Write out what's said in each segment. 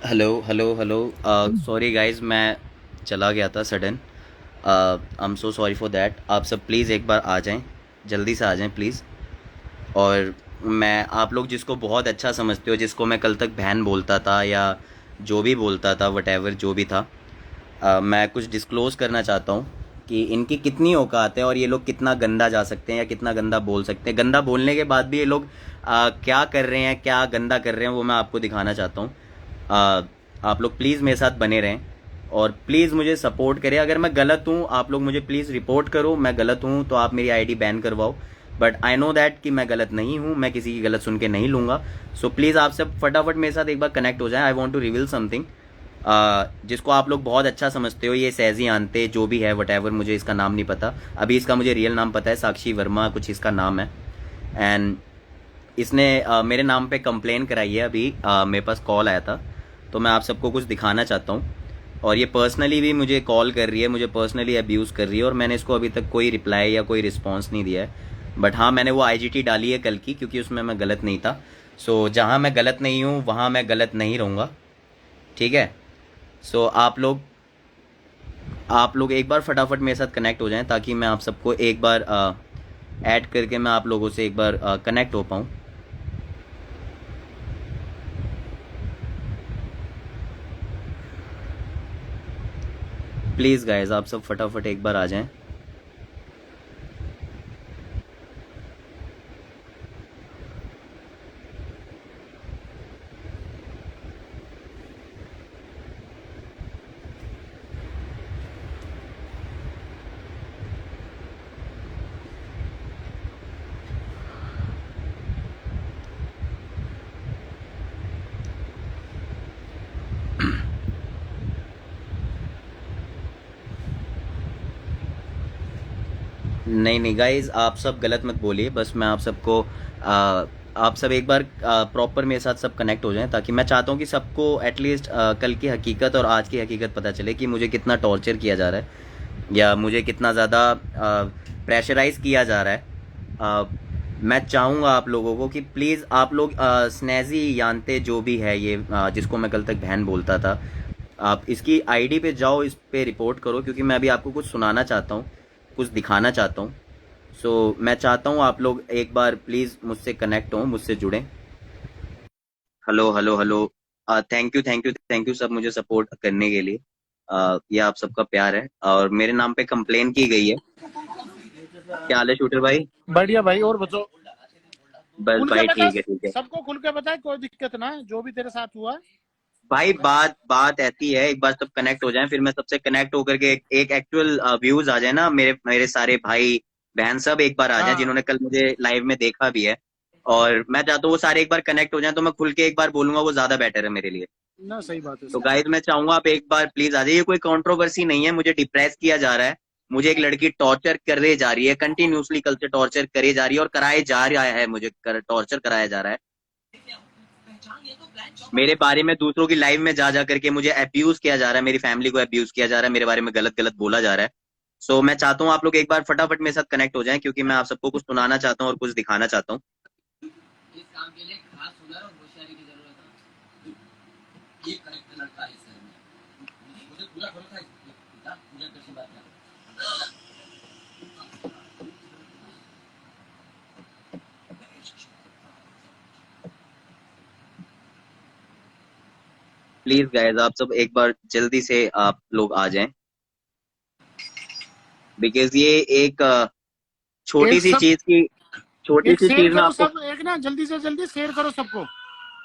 Hello hello hello. Sorry guys, मैं चला गया था sudden. I am so sorry for that. आप सब प्लीज़ एक बार आ जाएं, जल्दी से आ जाएं प्लीज़। और मैं, आप लोग जिसको बहुत अच्छा समझते हो, जिसको मैं कल तक बहन बोलता था या जो भी बोलता था, वटेवर जो भी था, मैं कुछ डिस्क्लोज़ करना चाहता हूँ कि इनकी कितनी औकात है और ये लोग कितना गंदा जा सकते हैं या कितना गंदा बोल सकते हैं। गंदा बोलने के बाद भी ये लोग क्या कर रहे हैं, क्या गंदा कर रहे हैं, वो मैं आपको दिखाना चाहता हूँ। आप लोग प्लीज़ मेरे साथ बने रहें और प्लीज़ मुझे सपोर्ट करें। अगर मैं गलत हूँ, आप लोग मुझे प्लीज़ रिपोर्ट करो। मैं गलत हूँ तो आप मेरी आईडी बैन करवाओ, बट आई नो दैट कि मैं गलत नहीं हूँ, मैं किसी की गलत सुन के नहीं लूँगा। सो प्लीज़ आप सब फटाफट मेरे साथ एक बार कनेक्ट हो जाएं। I want to reveal something जिसको आप लोग बहुत अच्छा समझते हो। ये सैजी आंते जो भी है, वटेवर, मुझे इसका नाम नहीं पता। अभी इसका मुझे रियल नाम पता है, साक्षी वर्मा कुछ इसका नाम है। एंड इसने मेरे नाम पे कंप्लेन कराई है। अभी मेरे पास कॉल आया था, तो मैं आप सबको कुछ दिखाना चाहता हूँ। और ये पर्सनली भी मुझे कॉल कर रही है, मुझे पर्सनली अब्यूज़ कर रही है, और मैंने इसको अभी तक कोई रिप्लाई या कोई रिस्पॉन्स नहीं दिया है। बट हाँ, मैंने वो आईजीटी डाली है कल की, क्योंकि उसमें मैं गलत नहीं था। सो जहाँ मैं गलत नहीं हूँ वहाँ मैं गलत नहीं रहूँगा, ठीक है। सो आप लोग एक बार फटाफट मेरे साथ कनेक्ट हो जाएं, ताकि मैं आप सबको एक बार ऐड करके मैं आप लोगों से एक बार कनेक्ट हो पाऊँ। प्लीज़ गाइज, आप सब फटाफट एक बार आ जाएं। नहीं नहीं गाइज, आप सब गलत मत बोलिए। बस मैं आप सबको आप सब एक बार प्रॉपर मेरे साथ सब कनेक्ट हो जाएं, ताकि मैं चाहता हूँ कि सबको एटलीस्ट कल की हकीकत और आज की हकीकत पता चले कि मुझे कितना टॉर्चर किया जा रहा है या मुझे कितना ज़्यादा प्रेशराइज किया जा रहा है। मैं चाहूँगा आप लोगों को कि प्लीज़ आप लोग स्नेजी यानते जो भी है ये, जिसको मैं कल तक बहन बोलता था, आप इसकी आईडी पे जाओ, इस पे रिपोर्ट करो, क्योंकि मैं अभी आपको कुछ सुनाना चाहता हूँ, कुछ दिखाना चाहता हूँ। सो मैं चाहता हूँ आप लोग एक बार प्लीज़ मुझसे कनेक्ट हों, मुझसे जुड़ें। Hello hello hello. Thank you thank you thank you सब मुझे सपोर्ट करने के लिए। ये आप सबका प्यार है और मेरे नाम पे कंप्लेन की गई है। क्या हाल है शूटर भाई? बढ़िया भाई, और बताओ। बस खुल के भाई, बता, ठीक है ठीक है। सबको खुल के बता, कोई दिक्कत ना है जो भी तेरे साथ हुआ। भाई बात बात ऐसी है, एक बार सब कनेक्ट हो जाएं, फिर मैं सबसे कनेक्ट होकर के एक एक्चुअल व्यूज आ जाए ना। मेरे मेरे सारे भाई बहन सब एक बार आ जाएं, हाँ जिन्होंने कल मुझे लाइव में देखा भी है। और मैं चाहता हूँ वो सारे एक बार कनेक्ट हो जाएं, तो मैं खुल के एक बार बोलूंगा, वो ज्यादा बेटर है मेरे लिए। ना, सही बात है, तो सही गाइस, बात मैं चाहूंगा आप एक बार प्लीज आ जाइए। कोई कंट्रोवर्सी नहीं है, मुझे डिप्रेस किया जा रहा है। मुझे एक लड़की टॉर्चर करे जा रही है, कंटिन्यूसली कल से टॉर्चर करे जा रही है और कराए जा रहा है, मुझे टॉर्चर कराया जा रहा है। मेरे बारे में दूसरों की लाइव में जा जा करके मुझे अब्यूज किया जा रहा है, मेरी फैमिली को अब्यूज किया जा रहा है, मेरे बारे में गलत गलत बोला जा रहा है। सो मैं चाहता हूँ आप लोग एक बार फटाफट मेरे साथ कनेक्ट हो जाएं, क्योंकि मैं आप सबको कुछ सुनाना चाहता हूँ और कुछ दिखाना चाहता हूँ। प्लीज गाइज, आप सब एक बार जल्दी से आप लोग आ जाएं, बिकॉज ये एक है। छोटी एक सी सब, चीज की, छोटी एक सी शेयर चीज में करो आपको, सब, एक ना जल्दी से जल्दी शेयर करो सबको,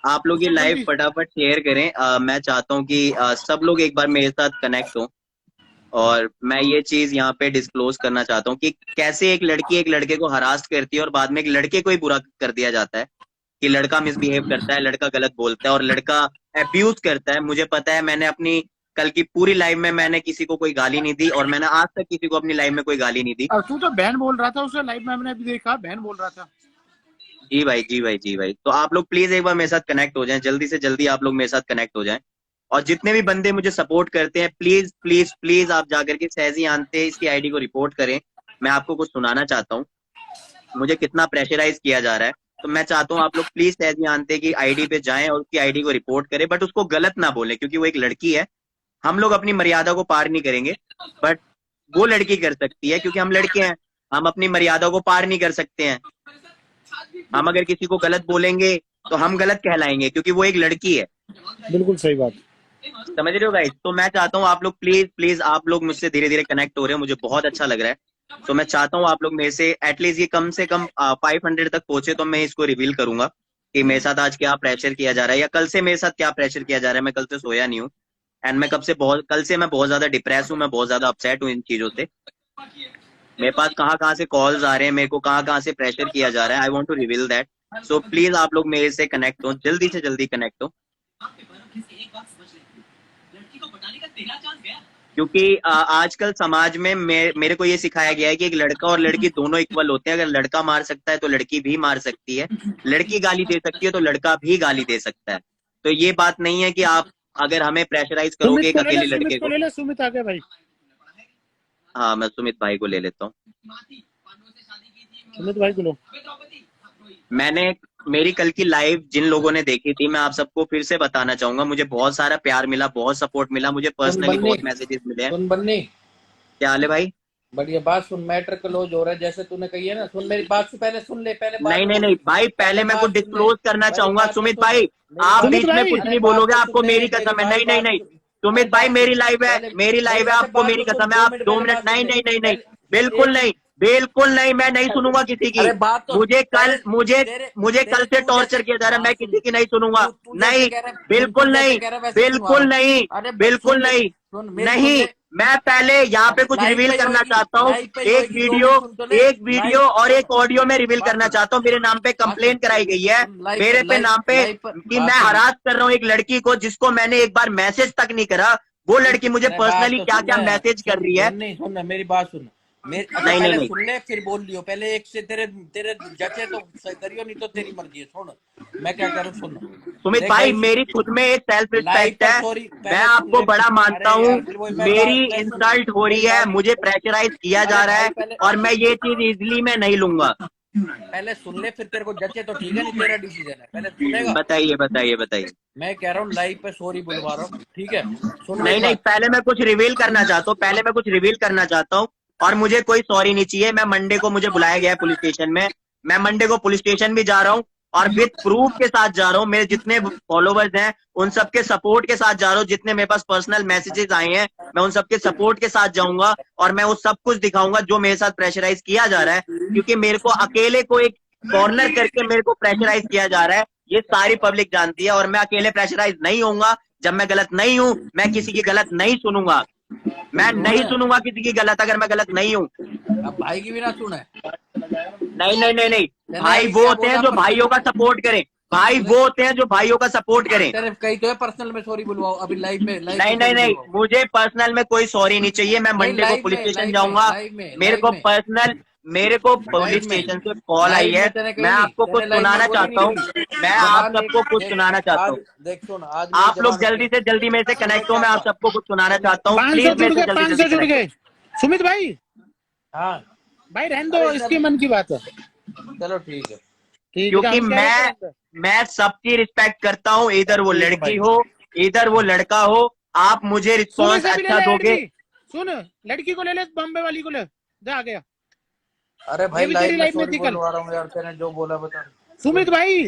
आप लोग ये उससे लाइव जल्दी। फटाफट शेयर करें। मैं चाहता हूँ कि सब लोग एक बार मेरे साथ कनेक्ट हो। और मैं ये चीज यहाँ पे डिस्क्लोज करना चाहता हूँ कि कैसे एक लड़की एक लड़के को हरास्ट करती है और बाद में एक लड़के को ही बुरा कर दिया जाता है, कि लड़का मिसबिहेव करता है, लड़का गलत बोलता है और लड़का अब्यूज करता है। मुझे पता है, मैंने अपनी कल की पूरी लाइफ में मैंने किसी को कोई गाली नहीं दी, और मैंने आज तक किसी को अपनी लाइफ में कोई गाली नहीं दी। और तू तो बहन बोल रहा था उसे लाइव में, हमने भी देखा, बहन बोल रहा था। जी भाई जी भाई जी भाई। तो आप लोग प्लीज एक बार मेरे साथ कनेक्ट हो जाएं, जल्दी से जल्दी आप लोग मेरे साथ कनेक्ट हो जाएं। और जितने भी बंदे मुझे सपोर्ट करते हैं, प्लीज प्लीज प्लीज आप जाकर के सहजी आनते इसकी आईडी को रिपोर्ट करें। मैं आपको कुछ सुनाना चाहता हूँ। मुझे कितना प्रेशराइज किया जा रहा है। तो मैं चाहता हूँ आप लोग प्लीज तहजी आंते की आईडी पे जाएं और उसकी आईडी को रिपोर्ट करें, बट उसको गलत ना बोले क्योंकि वो एक लड़की है। हम लोग अपनी मर्यादा को पार नहीं करेंगे, बट वो लड़की कर सकती है क्योंकि हम लड़के हैं। हम अपनी मर्यादा को पार नहीं कर सकते हैं। हम अगर किसी को गलत बोलेंगे तो हम गलत कहलाएंगे क्योंकि वो एक लड़की है। बिल्कुल सही बात। समझ रहे हो गाइस? तो मैं चाहता हूँ आप लोग प्लीज प्लीज, आप लोग मुझसे धीरे धीरे कनेक्ट हो रहे हो, मुझे बहुत अच्छा लग रहा है। तो मैं चाहता हूँ आप लोग मेरे से एटलीस्ट ये कम से कम 500 तक पहुंचे तो मैं इसको रिवील करूंगा कि मेरे साथ आज क्या प्रेशर किया जा रहा है या कल से मेरे साथ क्या प्रेशर किया जा रहा है। मैं कल से सोया नहीं हूँ एंड मैं कल से मैं बहुत ज्यादा डिप्रेस हूँ, मैं बहुत ज्यादा अपसेट हूँ इन चीजों से। मेरे पास कहाँ कहाँ से कॉल्स आ रहे हैं, मेरे को कहाँ कहाँ से प्रेशर किया जा रहा है। I want to reveal that. So please आप लोग मेरे से कनेक्ट हो, जल्दी से जल्दी कनेक्ट हो, क्योंकि आजकल समाज में मेरे को ये सिखाया गया है कि एक लड़का और लड़की दोनों इक्वल होते हैं। अगर लड़का मार सकता है तो लड़की भी मार सकती है, लड़की गाली दे सकती है तो लड़का भी गाली दे सकता है। तो ये बात नहीं है कि आप अगर हमें प्रेशराइज करोगे एक अकेले लड़के को। सुमित आ गया भाई। हाँ, मैं सुमित भाई को ले लेता हूँ। सुमित भाई को लो। मैंने मेरी कल की लाइव जिन लोगों ने देखी थी, मैं आप सबको फिर से बताना चाहूंगा, मुझे बहुत सारा प्यार मिला, बहुत सपोर्ट मिला, मुझे पर्सनली बहुत मैसेजेस मिले हैं। सुन बन्नी, क्या हाल है भाई? बढ़िया। बात सुन, मैटर क्लोज हो रहा है जैसे तूने कही है ना। सुन मेरी बात से पहले सुन ले, पहले बात नहीं नहीं नहीं भाई, पहले मैं कुछ डिस्क्लोज करना चाहूंगा। सुमित भाई, आप सुमित बीच में भाई, कुछ नहीं बोलोगे, आपको मेरी कसम है। नहीं नहीं नहीं सुमित भाई, मेरी लाइव है, मेरी लाइव है, आपको मेरी कसम है। आप 2 मिनट, नहीं नहीं नहीं नहीं, बिल्कुल नहीं, बिल्कुल नहीं, मैं नहीं सुनूंगा किसी की। मुझे कल से टॉर्चर किया जा रहा है, मैं किसी की नहीं सुनूंगा। नहीं, बिल्कुल नहीं, बिल्कुल नहीं, बिल्कुल नहीं, नहीं। मैं पहले यहाँ पे कुछ रिवील करना चाहता हूँ। एक वीडियो और एक ऑडियो में रिवील करना चाहता हूँ। मेरे नाम पे कंप्लेन कराई गई है, मेरे पे नाम पे, कि मैं हरास कर रहा हूँ एक लड़की को जिसको मैंने एक बार मैसेज तक नहीं करा। वो लड़की मुझे पर्सनली क्या क्या मैसेज कर रही है। नहीं सुन, मेरी बात सुन। नहीं पहले नहीं सुन ले फिर बोल लियो। पहले एक से तेरे तेरे जचे तो करियो, नहीं तो तेरी मर्जी है। सुन मैं क्या करूँ, सुन सुमित भाई, मेरी खुद में एक सेल्फ रिस्पेक्ट है, मैं आपको बड़ा मानता हूँ। मेरी इंसल्ट हो रही है, मुझे प्रेशराइज किया जा रहा है और मैं ये चीज इजिली मैं नहीं लूंगा। पहले सुन ले फिर तेरे को जचे तो ठीक है, नहीं तेरा डिसीजन है। पहले सुनेगा? बताइए बताइए बताइए। मैं कह रहा हूँ लाइव पे सॉरी बुलवा रहा हूँ, ठीक है? सुन नहीं नहीं, पहले मैं कुछ रिवील करना चाहता हूँ, पहले मैं कुछ रिवील करना चाहता हूँ। और मुझे कोई सॉरी नहीं चाहिए। मैं मंडे को, मुझे बुलाया गया है पुलिस स्टेशन में, मैं मंडे को पुलिस स्टेशन भी जा रहा हूँ और विद प्रूफ के साथ जा रहा हूँ। मेरे जितने फॉलोवर्स हैं उन सबके सपोर्ट के साथ जा रहा हूँ। जितने मेरे पास पर्सनल मैसेजेस आए हैं मैं उन सबके सपोर्ट के साथ जाऊंगा और मैं वो सब कुछ दिखाऊंगा जो मेरे साथ प्रेशराइज किया जा रहा है। क्योंकि मेरे को अकेले को एक कॉर्नर करके मेरे को प्रेशराइज किया जा रहा है, ये सारी पब्लिक जानती है। और मैं अकेले प्रेशराइज नहीं होऊंगा। जब मैं गलत नहीं हूं, मैं किसी की गलत नहीं सुनूंगा, मैं नहीं सुनूंगा किसी की गलत अगर मैं गलत नहीं हूँ। अब भाई की भी ना सुने। नहीं नहीं नहीं नहीं, भाई वो होते हैं जो भाइयों का सपोर्ट करें, भाई वो होते हैं जो भाइयों का सपोर्ट करें। सिर्फ कहीं तो है पर्सनल में सॉरी बुलवाओ अभी लाइव में। नहीं नहीं नहीं, मुझे पर्सनल में कोई सॉरी नहीं चाहिए। मैं मंडे को पुलिस स्टेशन जाऊंगा। मेरे को पुलिस स्टेशन से कॉल आई है, मैं आपको कुछ सुनाना चाहता हूँ, मैं आप सबको कुछ सुनाना चाहता हूँ। देख सुन, आज आप लोग जल्दी से जल्दी मेरे से कनेक्ट हो, मैं आप सबको कुछ सुनाना चाहता हूँ। प्लीज मेरे से जल्दी से जुड़ गए। सुमित भाई, हाँ भाई रहने दो, इसकी मन की बात है। चलो ठीक है। क्योंकि मैं सबकी रिस्पेक्ट करता हूँ, इधर वो लड़की हो इधर वो लड़का हो। आप मुझे रिस्पॉन्स अच्छा दोगे। सुन, लड़की को ले ले, बॉम्बे वाली को ले जा। आ गया। अरे भाई लाइव में थी कल। यार, तेने जो बोला बता। सुमित भाई,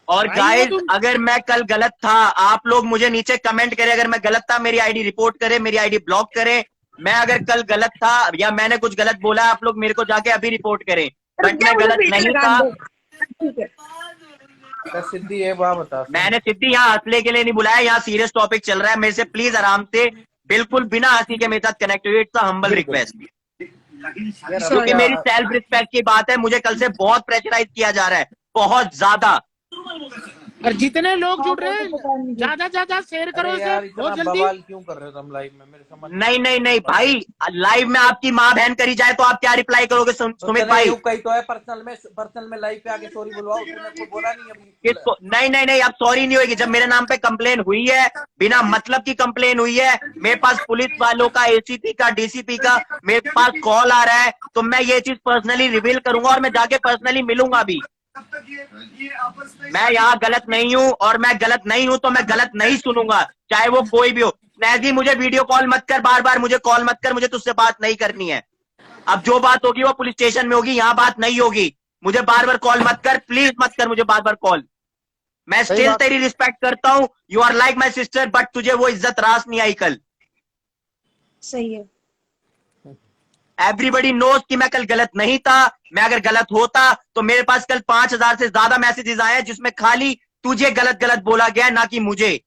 और गाइस, अगर मैं कल गलत था, आप लोग मुझे नीचे कमेंट करें। अगर मैं गलत था, मेरी आईडी रिपोर्ट करें, मेरी आईडी ब्लॉक करें। मैं अगर कल गलत था या मैंने कुछ गलत बोला, आप लोग मेरे को जाके अभी रिपोर्ट करें। बट मैं गलत नहीं था। सिद्धि ये बात बता। मैंने सिद्धि यहाँ हंसने के लिए नहीं बुलाया, यहाँ सीरियस टॉपिक चल रहा है। मेरे से प्लीज आराम से, बिल्कुल बिना हंसी के मेरे साथ कनेक्ट हुए। It's a humble request. क्योंकि मेरी सेल्फ रिस्पेक्ट की बात है। मुझे कल से बहुत प्रेशराइज किया जा रहा है, बहुत ज्यादा। और जितने लोग जुड़ हाँ, रहे वो तो पता हैं नहीं। ज्यादा ज्यादा शेयर करो अरे इसे यार इतना बहुत जल्दी। बवाल क्यों कर रहे हो तुम लाइव में, मेरे समझ नहीं नहीं नहीं भाई, लाइव में आपकी माँ बहन करी जाए तो आप क्या रिप्लाई करोगे तो सुमित तने भाई? ये कही तो है पर्सनल में लाइव पे आके सॉरी बुलवाओ, तूने कोई बोला नहीं अभी। किसको? नहीं नहीं नहीं, अब सॉरी नहीं होगी। जब मेरे नाम पे कंप्लेन हुई है, बिना मतलब की कंप्लेन हुई है, मेरे पास पुलिस वालों का, एसीपी का, डीसीपी का मेरे पास कॉल आ रहा है, तो मैं ये चीज पर्सनली रिवील करूंगा और मैं जाके पर्सनली मिलूंगा भी। मैं यहाँ गलत नहीं हूँ, और मैं गलत नहीं हूँ तो मैं गलत नहीं सुनूंगा, चाहे वो कोई भी हो। स्नैजी मुझे वीडियो कॉल मत कर, बार बार मुझे कॉल मत कर, मुझे तुझसे बात नहीं करनी है। अब जो बात होगी वो पुलिस स्टेशन में होगी, यहाँ बात नहीं होगी। मुझे बार बार कॉल मत कर, प्लीज मत कर मुझे बार बार कॉल। मैं सही स्टिल बात। तेरी रिस्पेक्ट करता हूँ, you are like my sister, but तुझे वो इज्जत रास नहीं आई कल। सही है। एवरीबडी नोज कि मैं कल गलत नहीं था। मैं अगर गलत होता तो मेरे पास कल 5,000 से ज्यादा मैसेजेस आए हैं जिसमें खाली तुझे गलत गलत बोला गया है, ना कि मुझे।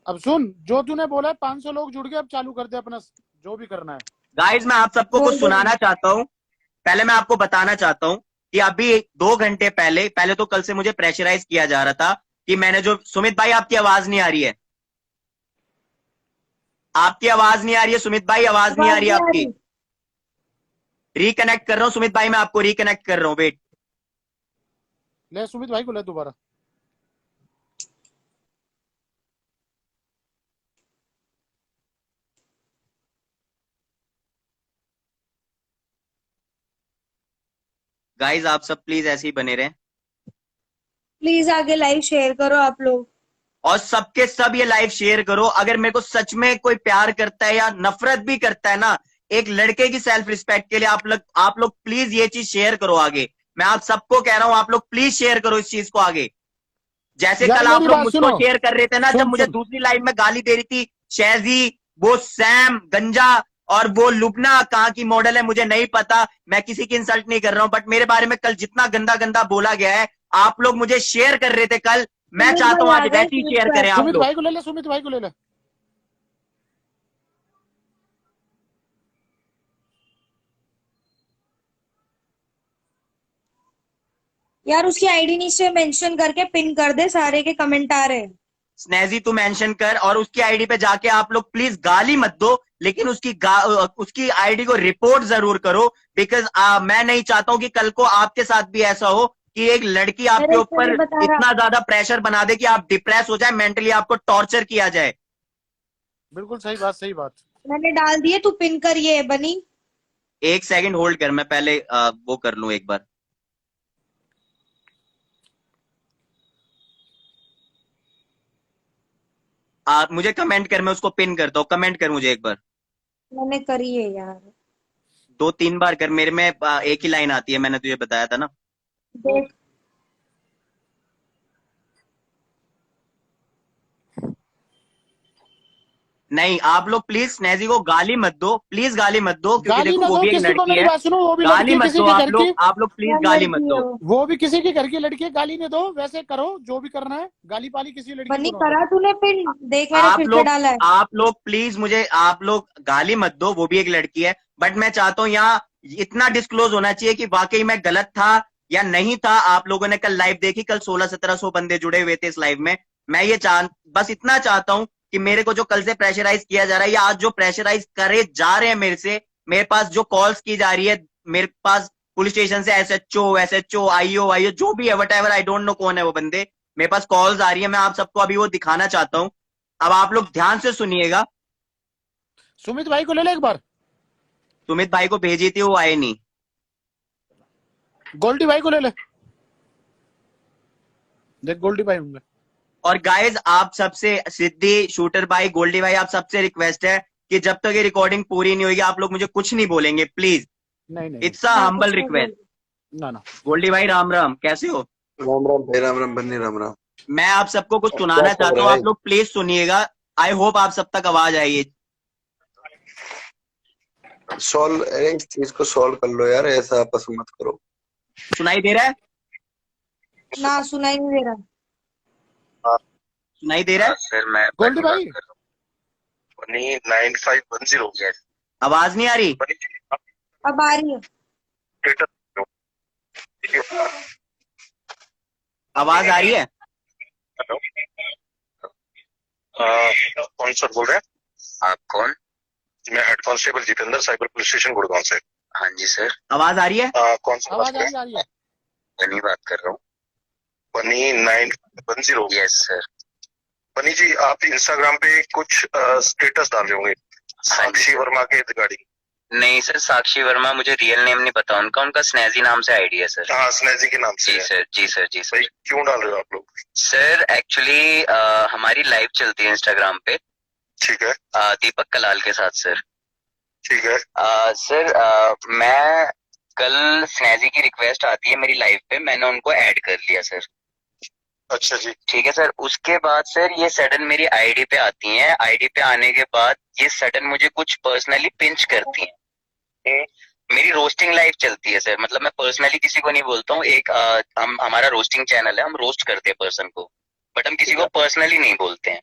अब सुन, जो तूने बोला है 500 लोग जुड़ गए, अब चालू कर दे अपना जो भी करना है। गाइज मैं आप सबको कुछ बोल दो। सुनाना चाहता हूँ। पहले मैं आपको बताना चाहता हूँ कि अभी 2 घंटे पहले तो कल से मुझे प्रेशराइज किया जा रहा था कि मैंने जो, सुमित भाई आपकी आवाज नहीं आ रही है, आपकी आवाज नहीं आ रही है सुमित भाई, आवाज नहीं आ आवाज रही है नहीं आ आपकी। रही। रिकनेक्ट कर रहा हूँ सुमित भाई, मैं आपको रिकनेक्ट कर रहा हूँ, वेट। ले सुमित भाई को ले दोबारा। गाइज आप सब प्लीज ऐसे ही बने रहें, प्लीज आगे लाइव शेयर करो आप लोग। और सबके सब ये लाइव शेयर करो। अगर मेरे को सच में कोई प्यार करता है या नफरत भी करता है ना, एक लड़के की सेल्फ रिस्पेक्ट के लिए आप लोग प्लीज ये चीज शेयर करो आगे। मैं आप सबको कह रहा हूं, आप लोग प्लीज शेयर करो इस चीज को आगे। जैसे यार कल आप मेरी लोग बात मुझको सुनो। शेयर कर रहे थे ना, जब सुन मुझे सुन। दूसरी लाइव में गाली दे रही थी शहजी, वो सैम गंजा, और वो लुबना कहाँ की मॉडल है मुझे नहीं पता, मैं किसी की इंसल्ट नहीं कर रहा हूं, बट मेरे बारे में कल जितना गंदा गंदा बोला गया है, आप लोग मुझे शेयर कर रहे थे कल, मैं सुमित चाहता भाई हूं आ आज गए, वैसे ही सुमित शेयर भाई। करें आप सुमित लोग। भाई को ले ले, सुमित भाई को ले ले। यार उसकी आईडी नीचे मेंशन करके पिन कर दे, सारे के कमेंट आ रहे हैं। स्नेजी तू मेंशन कर, और उसकी आईडी पे जाके आप लोग प्लीज गाली मत दो, लेकिन उसकी आईडी को रिपोर्ट जरूर करो, बिकॉज मैं नहीं चाहता हूं कि कल को आपके साथ भी ऐसा हो कि एक लड़की आपके मेरे इसमें ऊपर नहीं बता रहा। इतना ज्यादा प्रेशर बना दे कि आप डिप्रेस हो जाए, मेंटली आपको टॉर्चर किया जाए। बिल्कुल सही बात, सही बात। मैंने डाल दिए, तू पिन करिए बनी। एक सेकंड होल्ड कर, मैं पहले वो कर लूं एक बार। आप मुझे कमेंट कर, मैं उसको पिन करता हूँ, कमेंट कर मुझे एक बार, मैंने करी है यार। 2-3 बार कर, मेरे में एक ही लाइन आती है, मैंने तुझे बताया था ना। देख। नहीं आप लोग प्लीज स्नेजी को गाली मत दो, प्लीज गाली मत दो, क्योंकि गाली देखो ना वो दो भी एक किसी को, लड़की मेरी है। बात सुनो, वो भी लड़की गाली है मत किसी दो के आप घर लोग, की। आप लोग प्लीज यार गाली मत लड़की है दो। वो। वो भी किसी के घर की लड़की है, गाली नहीं दो, वैसे करो जो भी करना है, गाली पाली किसी लड़की बनी को ना करा दो। तूने पिन? देख मैंने फिर से डाला है। आप लोग प्लीज मुझे, आप लोग गाली मत दो, वो भी एक लड़की है, बट मैं चाहता हूँ यहाँ इतना डिस्क्लोज होना चाहिए कि वाकई मैं गलत था या नहीं था। आप लोगों ने कल लाइव देखी, कल 1600-1700 बंदे जुड़े हुए थे इस लाइव में। मैं ये बस इतना चाहता हूँ कि मेरे को जो कल से प्रेशराइज किया जा रहा है, या आज जो प्रेशराइज करे जा रहे हैं मेरे से, मेरे पास जो कॉल्स की जा रही है, मेरे पास पुलिस स्टेशन से एसएचओ आईओ जो भी है, what ever, I don't know कौन है वो बंदे, मेरे पास कॉल्स आ रही है, मैं आप सबको अभी वो दिखाना चाहता हूँ। अब आप लोग ध्यान से सुनिएगा। सुमित भाई को ले ले एक बार। सुमित भाई को भेजी थी, वो आए नहीं। गोल्डी भाई को ले ले। देख गोल्डी भाई होंगे। और गाइज आप सबसे, सिद्धि, शूटर भाई, गोल्डी भाई, आप सबसे रिक्वेस्ट है कि जब तक ये रिकॉर्डिंग पूरी नहीं होगी आप लोग मुझे कुछ नहीं बोलेंगे प्लीज। नहीं नहीं इट्स अ मैं हम्बल कुछ नहीं रिक्वेस्ट। बोल। ना ना। गोल्डी भाई राम राम, कैसे हो? राम राम भाई, राम राम बन्नी, राम राम। मैं आप सबको कुछ क्या सुनाना खबर चाहता है हूँ, भाई? आप लोग प्लीज सुनिएगा। आई होप आप सब तक आवाज आई। सॉल्व, इस चीज को सॉल्व कर लो यार, ऐसा आपस में मत करो। सुनाई दे रहा है? ना सुनाई नहीं दे रहा। सुनाई दे रहा है? फिर मैं गोल्डी भाई 9510 आवाज नहीं आ रही? अब आ रही है। आवाज आ रही है? हेलो, कौन सर बोल रहे हैं? आप कौन? मैं head constable Jitendra, cyber police station Gurgaon से। हाँ जी सर। आवाज आ रही है? कौन सा आवाज आ रही है। बनी बात कर रहा हूँ। बनी 910। Yes sir. बनी जी, आप इंस्टाग्राम पे कुछ स्टेटस डाल रहे होंगे साक्षी वर्मा के रिगार्डिंग। नहीं सर, साक्षी वर्मा मुझे रियल नेम नहीं पता उनका, उनका स्नेजी नाम से आईडी है सर। हाँ, स्नेजी के नाम से जी है। सर, जी सर, जी सर। भाई क्यों डाल रहे हो आप लोग? सर एक्चुअली हमारी लाइव चलती है इंस्टाग्राम पे, ठीक है, दीपक कलाल के साथ सर। ठीक है। सर मैं कल स्नेजी की रिक्वेस्ट आती है मेरी लाइव पे, मैंने उनको ऐड कर लिया सर। अच्छा जी। ठीक है सर। उसके बाद सर ये सडन मेरी आईडी पे आती हैं, आईडी पे आने के बाद ये सडन मुझे कुछ पर्सनली पिंच करती हैं। मेरी रोस्टिंग लाइव चलती है सर, मतलब मैं पर्सनली किसी को नहीं बोलता हूँ। एक हमारा रोस्टिंग चैनल है, हम रोस्ट करते हैं पर्सन को, बट हम किसी को पर्सनली नहीं बोलते हैं।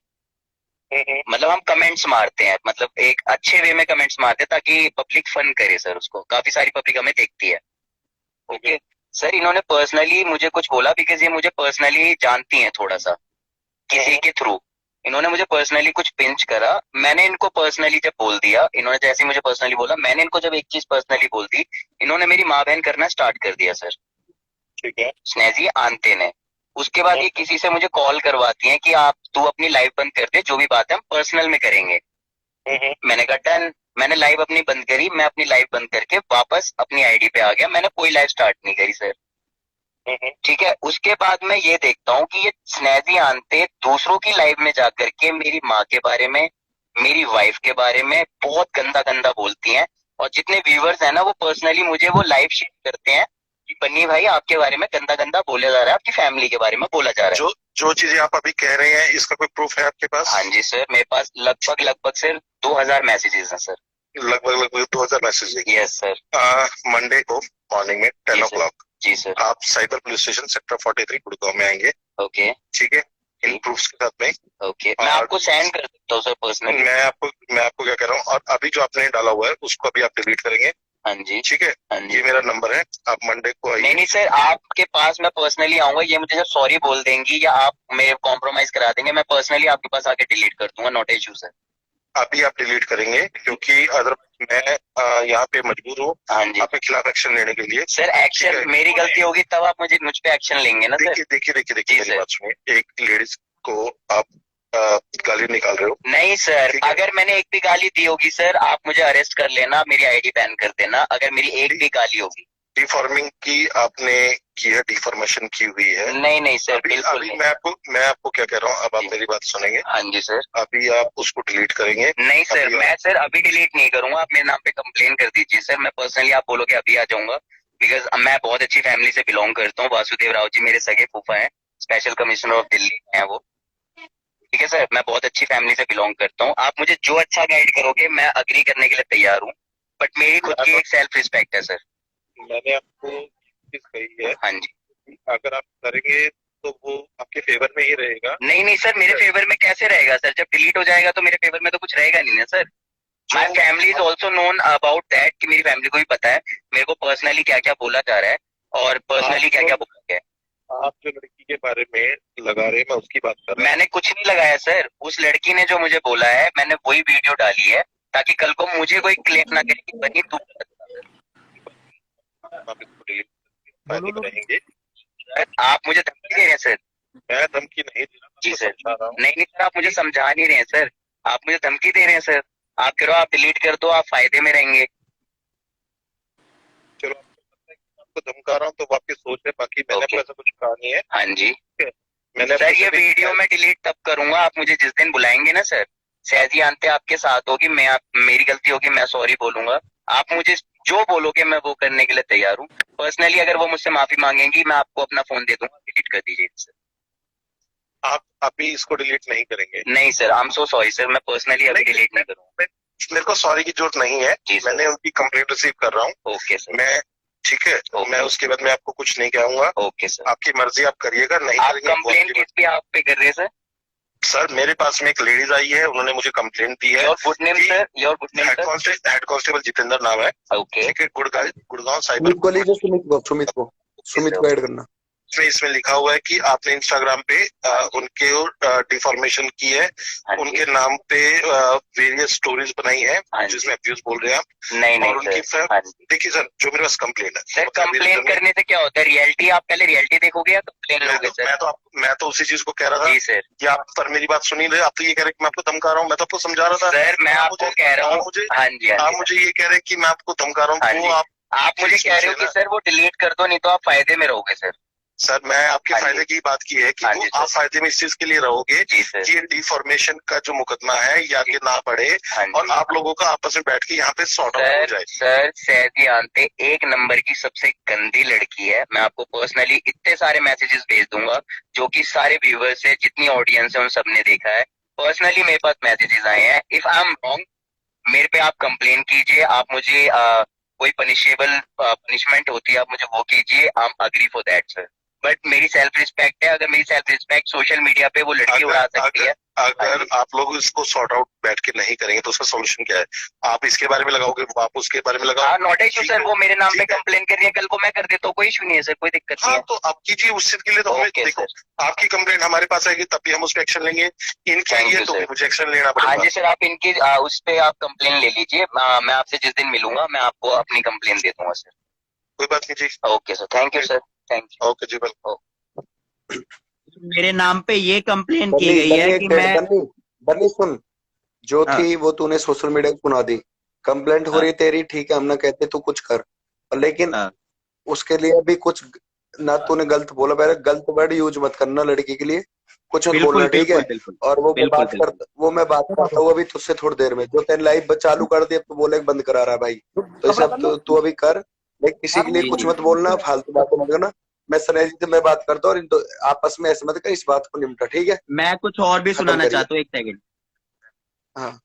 मतलब हम कमेंट्स मारते हैं, मतलब एक अच्छे वे में कमेंट्स मारते हैं ताकि पब्लिक फन करे सर उसको। काफी सारी पब्लिक हमें देखती है। ओके सर, इन्होंने पर्सनली मुझे कुछ बोला बिकॉज ये मुझे पर्सनली जानती हैं थोड़ा सा किसी के थ्रू। इन्होंने मुझे पर्सनली कुछ पिंच करा, मैंने इनको पर्सनली जब बोल दिया, इन्होंने जैसे ही मुझे पर्सनली बोला, मैंने इनको जब एक चीज पर्सनली बोल दी, इन्होंने मेरी माँ बहन करना स्टार्ट कर दिया सर। ठीक है। स्नेजी आंते ने। उसके बाद ये किसी से मुझे कॉल करवाती हैं कि आप तू अपनी लाइव बंद कर दे, जो भी बात है हम पर्सनल में करेंगे। मैंने कहा डन। मैंने लाइव अपनी बंद करी, मैं अपनी लाइव बंद करके वापस अपनी आईडी पे आ गया, मैंने कोई लाइव स्टार्ट नहीं करी सर। ठीक है। उसके बाद मैं ये देखता हूँ कि ये स्नेजी आंते दूसरों की लाइव में जाकर के मेरी माँ के बारे में, मेरी वाइफ के बारे में बहुत गंदा गंदा बोलती हैं। और जितने व्यूअर्स हैं ना, वो पर्सनली मुझे वो लाइव शेयर करते हैं कि बन्नी भाई आपके बारे में गंदा गंदा बोला जा रहा है, आपकी फैमिली के बारे में बोला जा रहा है। जो चीजें आप अभी कह रहे हैं, इसका कोई प्रूफ है आपके पास? हाँ जी सर, मेरे पास लगभग सर 2000 मैसेजेस हैं सर। लगभग 2000 मैसेज है। Yes sir. मंडे को मॉर्निंग में 10 o'clock जी सर। आप cyber police station sector 43 Gurgaon में आएंगे। ओके ठीक है, इन प्रूफ्स के साथ में। ओके, मैं आपको सेंड कर सकता हूँ सर पर्सनली। मैं आपको क्या कह रहा हूँ, और अभी जो आपने डाला हुआ है उसको अभी आप डिलीट करेंगे। हाँ जी। ठीक है, हाँ जी। ये मेरा नंबर है, आप मंडे को आइए। नहीं सर, आपके पास मैं पर्सनली आऊंगा, ये मुझे जब सॉरी बोल देंगी या आप मेरे कॉम्प्रोमाइज करा देंगे, मैं पर्सनली आपके पास आके डिलीट कर दूंगा, नॉट इशू सर। अभी आप डिलीट करेंगे क्योंकि अदर मैं यहाँ पे मजबूर हूँ हाँ जी आपके खिलाफ एक्शन लेने के लिए। सर। एक्शन मेरी गलती होगी तब आप मुझ पे एक्शन लेंगे ना सर। देखिए जी मेरी सर। बात सुनिए। एक लेडीज को आप गाली निकाल रहे हो। नहीं सर, ठीक है। अगर मैंने एक भी गाली दी होगी सर, आप मुझे अरेस्ट कर लेना, मेरी आईडी बैन कर देना अगर मेरी एक भी गाली होगी। डिफॉर्मिंग की आपने की है, डिफॉर्मेशन की हुई है। नहीं सर, बिल्कुल अभी नहीं। मैं आपको क्या कह रहा हूँ, अब आप जी। मेरी बात सुनेंगे। हाँ जी सर। अभी आप उसको डिलीट करेंगे। नहीं सर, अभी मैं सर अभी डिलीट नहीं करूंगा, आप मेरे नाम पे कंप्लेन कर दीजिए सर। मैं पर्सनली आप बोलोगे अभी आ जाऊंगा, बिकॉज मैं बहुत अच्छी फैमिली से बिलोंग करता हूँ। वासुदेव राव जी मेरे सगे फूफा हैं, स्पेशल कमिश्नर ऑफ दिल्ली हैं वो। ठीक है सर, मैं बहुत अच्छी फैमिली से बिलोंग करता हूँ। आप मुझे जो अच्छा गाइड करोगे मैं अग्री करने के लिए तैयार हूँ, बट मेरी खुद की एक सेल्फ रिस्पेक्ट है सर। मैंने आपको चीज कही है, हाँ जी। अगर आप करेंगे तो वो आपके फेवर में ही रहेगा। नहीं सर, मेरे फेवर में कैसे रहेगा सर? जब डिलीट हो जाएगा तो मेरे फेवर में तो कुछ रहेगा नहीं ना sir. My family is also known about that, कि मेरी फैमिली को भी पता है मेरे को पर्सनली क्या क्या बोला जा रहा है और पर्सनली क्या क्या बोला गया है। आप जो लड़की के बारे में लगा रहे हैं, मैं उसकी बात कर रहा हूँ। मैंने कुछ नहीं लगाया सर, उस लड़की ने जो मुझे बोला है मैंने वही वीडियो डाली है, ताकि कल को मुझे कोई क्लेम ना करे कि बनी तू। आप इसको delete फायदे में रहेंगे। आप मुझे धमकी दे रहे हैं सर। मैं धमकी नहीं दे रहा, जी आपको सर। समझा रहा हूँ। नहीं सर, आप मुझे समझा नहीं रहे हैं सर, आप मुझे धमकी दे रहे हैं सर। आप करो, आप डिलीट कर दो, आप फायदे में रहेंगे। चलो, आपको धमका रहा हूँ तो वो आपकी सोच है, बाकी मैंने आपको ऐसा कुछ कहा नहीं है। हाँ जी मैंने सर, ये वीडियो मैं डिलीट तब करूंगा आप मुझे जिस दिन बुलाएंगे ना सर। सहजी आंते आपके साथ होगी, मैं मेरी गलती होगी, मैं सॉरी बोलूंगा। आप मुझे जो बोलोगे मैं वो करने के लिए तैयार हूँ। पर्सनली अगर वो मुझसे माफी मांगेंगी, मैं आपको अपना फोन दे दूंगा, डिलीट कर दीजिए सर। आप अभी इसको डिलीट नहीं करेंगे। नहीं sir, I am so sorry sir, मैं पर्सनली अभी डिलीट नहीं करूंगा। मेरे को सॉरी की जरूरत नहीं है, जी सर। मैंने उनकी कंप्लेंट रिसीव कर रहा हूँ। Okay sir. मैं ठीक है, ओके। मैं उसके बाद मैं आपको कुछ नहीं कहूंगा। Okay sir. आपकी मर्जी, आप करिएगा, नहीं आप करेंगे वो कंप्लेन आपकी किस पे आप पे कर रहे हैं सर? मर्जी। सर, मेरे पास में एक लेडीज आई है, उन्होंने मुझे कंप्लेंट दी है। Your good name sir, your good name sir. Head constable Jitendra नाम है। ओके। ठीक है, गुड़गांव साइबर। सुमित को लीजिए, सुमित को ऐड करना। उसमें इसमें लिखा हुआ है कि आपने इंस्टाग्राम पे उनके डिफॉर्मेशन की है, हाँ जी। उनके नाम पे वेरियस स्टोरीज बनाई है हाँ जी। जिसमें अब्यूज बोल रहे हैं आप। नहीं नहीं और उनकी सर। हाँ जी देखिए सर, जो मेरे पास कंप्लेंट है सर, कंप्लेन करने से क्या होता है? रियलिटी, आप पहले रियलिटी देखोगे या कंप्लेन लोगे सर? मैं तो उसी चीज को कह रहा था जी सर। कि आप पर मेरी बात सुनी रहे, आप तो ये कह रहे कि मैं आपको धमका रहा हूँ। मैं तो आपको समझा रहा था सर मैं आपको कह रहा हूँ, हाँ जी हाँ आप जी मुझे ये कह रहे हैं कि मैं आपको धमका रहा हाँ हूँ, जी। तो आप मुझे कह रहे हो कि सर वो डिलीट कर दो, नहीं तो आप फायदे में रहोगे सर। सर मैं आपके हाँ जी। फायदे की बात की है कि हाँ वो जी सर। आप फायदे में इस चीज के लिए रहोगे जी सर। कि ये डिफॉर्मेशन का जो मुकदमा है ये आगे ना बढ़े हाँ जी। और आप लोगों का आपस में बैठ के यहाँ पे सॉर्ट आउट हो सर जाए। सर सैदी आंते एक नंबर की सबसे गंदी लड़की है। मैं आपको पर्सनली इतने सारे मैसेजेस भेज दूंगा जो कि सारे व्यूअर्स है, जितनी ऑडियंस है उन सबने देखा है। पर्सनली मेरे पास मैसेजेस आए हैं। इफ आई एम रॉन्ग, मेरे पे आप कंप्लेन कीजिए, आप मुझे कोई पनिशेबल पनिशमेंट होती है आप मुझे वो कीजिए, I am agree for that sir. But मेरी सेल्फ रिस्पेक्ट है, अगर मेरी सेल्फ रिस्पेक्ट सोशल मीडिया पे वो लड़की उड़ा सकती है। अगर आप लोग इसको सॉर्ट आउट बैठ के नहीं करेंगे तो उसका सोल्यूशन क्या है? आप इसके बारे में लगाओगे, आप उसके बारे में लगाओ। हाँ नॉट इशू ठीक सर, है, वो मेरे नाम पे ठीक है। कंप्लेन कर रही है, कल को मैं कर देता हूँ, कोई इशू नहीं है सर, कोई दिक्कत नहीं हाँ है। तो आप कीजिए, उस चीज के लिए तो हमें ओके देखो, सर। आपकी कंप्लेंट हमारे पास आएगी तब भी हम उस पर एक्शन लेंगे। इनकी Thank आई है you, तो sir. भी मुझे एक्शन लेना हाँ पड़ेगा। जी सर, आप इनकी उस पे आप कंप्लेन ले लीजिए। मैं आपसे जिस दिन मिलूंगा मैं आपको अपनी कंप्लेन दे दूंगा सर। कोई बात नहीं जी। Okay sir, thank you sir, thank you. Okay जी, वेलकम। मेरे नाम पे ये कंप्लेन की बन्नी गई बन्नी है एक कि मिनट, मैं बन्नी बन्नी सुन, जो हाँ। थी वो तूने सोशल मीडिया पे सुना दी। कंप्लेंट हो रही है तेरी, ठीक है, हम ना कहते तू कुछ कर, और लेकिन हाँ। उसके लिए भी कुछ ना तूने गलत बोला। पहले गलत वर्ड यूज मत करना लड़की के लिए, कुछ मत बिल्कुल बोलना, ठीक है। बिल्कुल बिल्कुल और वो बिल्कुल बिल्कुल। मैं बात करता हूँ अभी तुझसे थोड़ी देर में। जो तेरे लाइव चालू कर दिया तो बोले बंद करा रहा है भाई, तो इसे अब तू अभी कर, लेकिन किसी के लिए जी कुछ जी मत बोलना, फालतू बातें मत करना। मैं सनेह जी से मैं बात करता हूँ और इन तो आपस में ऐसे मत कर, इस बात को निपटा, ठीक है। मैं कुछ और भी खत्म सुनाना करिए। चाहता हूँ, एक सेकंड। हाँ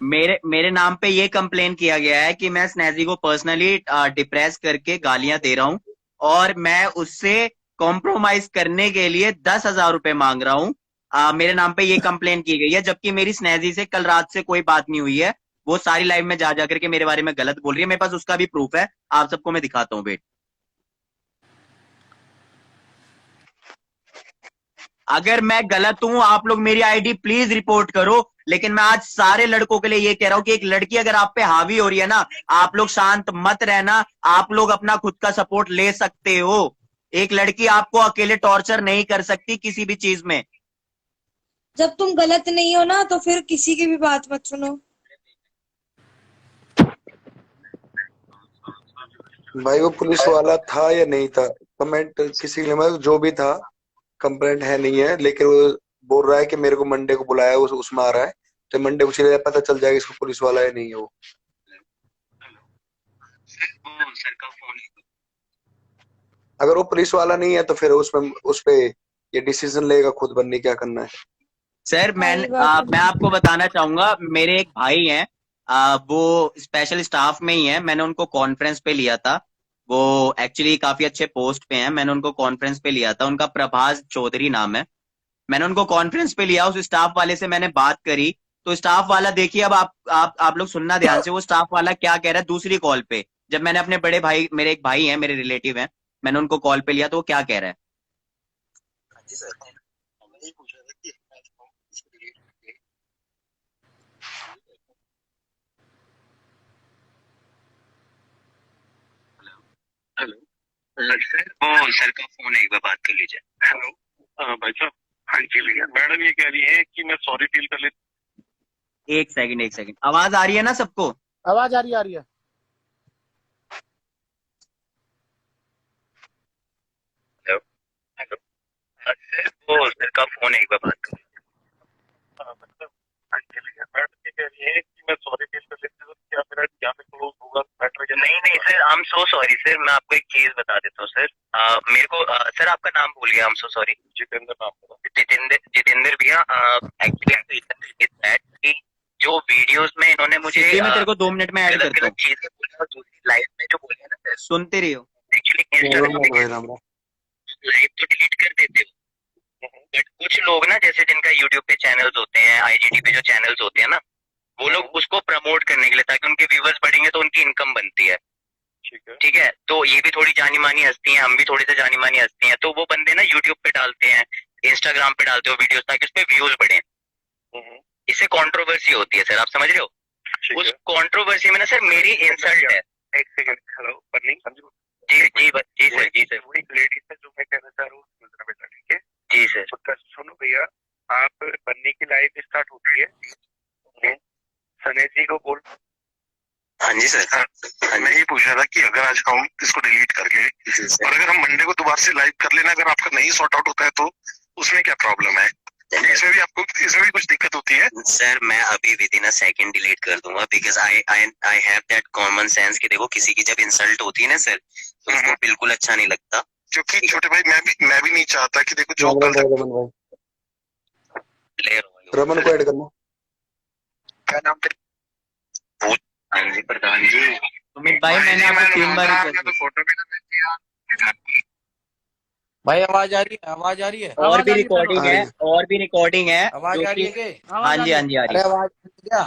मेरे नाम पे ये कंप्लेन किया गया है कि मैं स्नेजी को पर्सनली डिप्रेस करके गालियां दे रहा हूं और मैं उससे कॉम्प्रोमाइज करने के लिए 10,000 रुपए मांग रहा हूं। मेरे नाम पे ये कंप्लेन की गई है, जबकि मेरी स्नेजी से कल रात से कोई बात नहीं हुई है। वो सारी लाइव में जा करके मेरे बारे में गलत बोल रही है। मेरे पास उसका भी प्रूफ है, आप सबको मैं दिखाता हूँ। वेट, अगर मैं गलत हूं आप लोग मेरी आईडी प्लीज रिपोर्ट करो, लेकिन मैं आज सारे लड़कों के लिए ये कह रहा हूं कि एक लड़की अगर आप पे हावी हो रही है ना, आप लोग शांत मत रहना, आप लोग अपना खुद का सपोर्ट ले सकते हो। एक लड़की आपको अकेले टॉर्चर नहीं कर सकती किसी भी चीज में। जब तुम गलत नहीं हो ना तो फिर किसी की भी बात मत सुनो। भाई, वो पुलिस वाला था या नहीं था, कमेंट किसी ने, मतलब जो भी था, कंप्लेंट है नहीं है, लेकिन वो बोल रहा है कि मेरे को मंडे को बुलाया, उसमें आ रहा है, तो मंडे को चले पता चल जाएगा इसको पुलिस वाला है नहीं है वो। सर का फोन, अगर वो पुलिस वाला नहीं है तो फिर उस पे ये डिसीजन लेगा खुद, बनने क्या करना है। सर मैं आपको बताना चाहूंगा, मेरे एक भाई हैं, वो स्पेशल स्टाफ में ही है। मैंने उनको कॉन्फ्रेंस पे लिया था, वो एक्चुअली काफी अच्छे पोस्ट पे हैं। मैंने उनको कॉन्फ्रेंस पे लिया था, उनका प्रभास चौधरी नाम है। मैंने उनको कॉन्फ्रेंस पे लिया, उस स्टाफ वाले से मैंने बात करी, तो स्टाफ वाला देखिए, अब आप लोग सुनना ध्यान से, वो स्टाफ वाला क्या कह रहा है दूसरी कॉल पे। जब मैंने अपने बड़े भाई, मेरे एक भाई हैं, मेरे रिलेटिव हैं, मैंने उनको कॉल पे लिया तो वो क्या कह रहा है। हेलो सर, वो सर का फोन है, एक बार बात कर लीजिए। हेलो भाई साहब। हाँ जी भैया, मैडम ये कह रही है कि मैं सॉरी फील कर लेती। एक सेकंड, आवाज आ रही है ना सबको? आवाज आ रही है, आ रही है। हेलो हेलो सर, वो सर का फोन है, एक बार बात कर लीजिए। हाँ जी भैया, मैडम ये कह रही है कि मैं सॉरी फील कर लेती हूँ, क्या मेरा क्या में क्लोज होगा बेटर? नहीं sir, I am so sorry sir. मैं आपको एक चीज बता देता हूँ सर। मेरे को सर आपका नाम भूल गया, I am so sorry. Jitendra नाम होगा। जितेंद्र भैया, एक्चुअली जो वीडियोस में इन्होंने मुझे, मैं तेरे को 2 मिनट में ऐड करता हूँ, चीजें बोली और दूसरी लाइव में जो बोले ना सर, सुनते रही हो। एक्चुअली इंस्टाग्राम लाइव तो डिलीट कर देते हो, बट कुछ लोग ना, जैसे जिनका यूट्यूब पे चैनल्स होते हैं, आईजीटी पे जो चैनल्स होते हैं ना, वो लोग उसको प्रमोट करने के लिए, ताकि उनके व्यूवर्स बढ़ेंगे तो उनकी इनकम बनती है। ठीक है, तो ये भी थोड़ी जानी मानी हस्ती हैं, हम भी थोड़ी सी जानी मानी हस्ती हैं, तो वो बंदे ना यूट्यूब पे डालते हैं, इंस्टाग्राम पे डालते हो वीडियोस ताकि उस पे व्यूज बढ़े। इससे कंट्रोवर्सी होती है सर, आप समझ रहे हो? उस कंट्रोवर्सी में ना सर मेरी इंसल्ट है। एक सेकंड, हेलो बन्नी, जी जी जी सर, जी सर, वो एक लेडी है जो मैं कहना चाह रहा हूँ, सुनना बेटा, ठीक है? जी सर। तो सुनो भैया, आप बन्नी की लाइफ स्टार्ट होती है, सनेज जी को बोल। हाँ जी सर। हाँ, मैं ये पूछ रहा था कि अगर आज हम इसको डिलीट कर ले और अगर हम मंडे को दोबारा से लाइव कर लेना, अगर आपका नहीं सॉर्ट आउट होता है तो उसमें क्या प्रॉब्लम है? इसमें भी कुछ दिक्कत होती है? सर मैं अभी with in a second delete कर दूंगा, because I have that common sense कि देखो किसी की जब इंसल्ट होती है ना सर, तो उसको बिल्कुल अच्छा नहीं लगता। क्योंकि छोटे भाई मैं भी नहीं चाहता कि देखो जो कल तक रमन को ऐड करना। क्या नाम तेरा? हाँ जी प्रधान जी। सुमित भाई मैंने आपको 3 बार रिक्वेस्ट तो फोटो भी ना भेजिए। भाई आवाज आ रही है, आवाज आ रही है, और भी आवाज आ रही है, रिकॉर्डिंग है, और भी रिकॉर्डिंग है आवाज आ रही है के? हाँ जी हाँ जी आ रही अरे है। आवाज आ रही है क्या?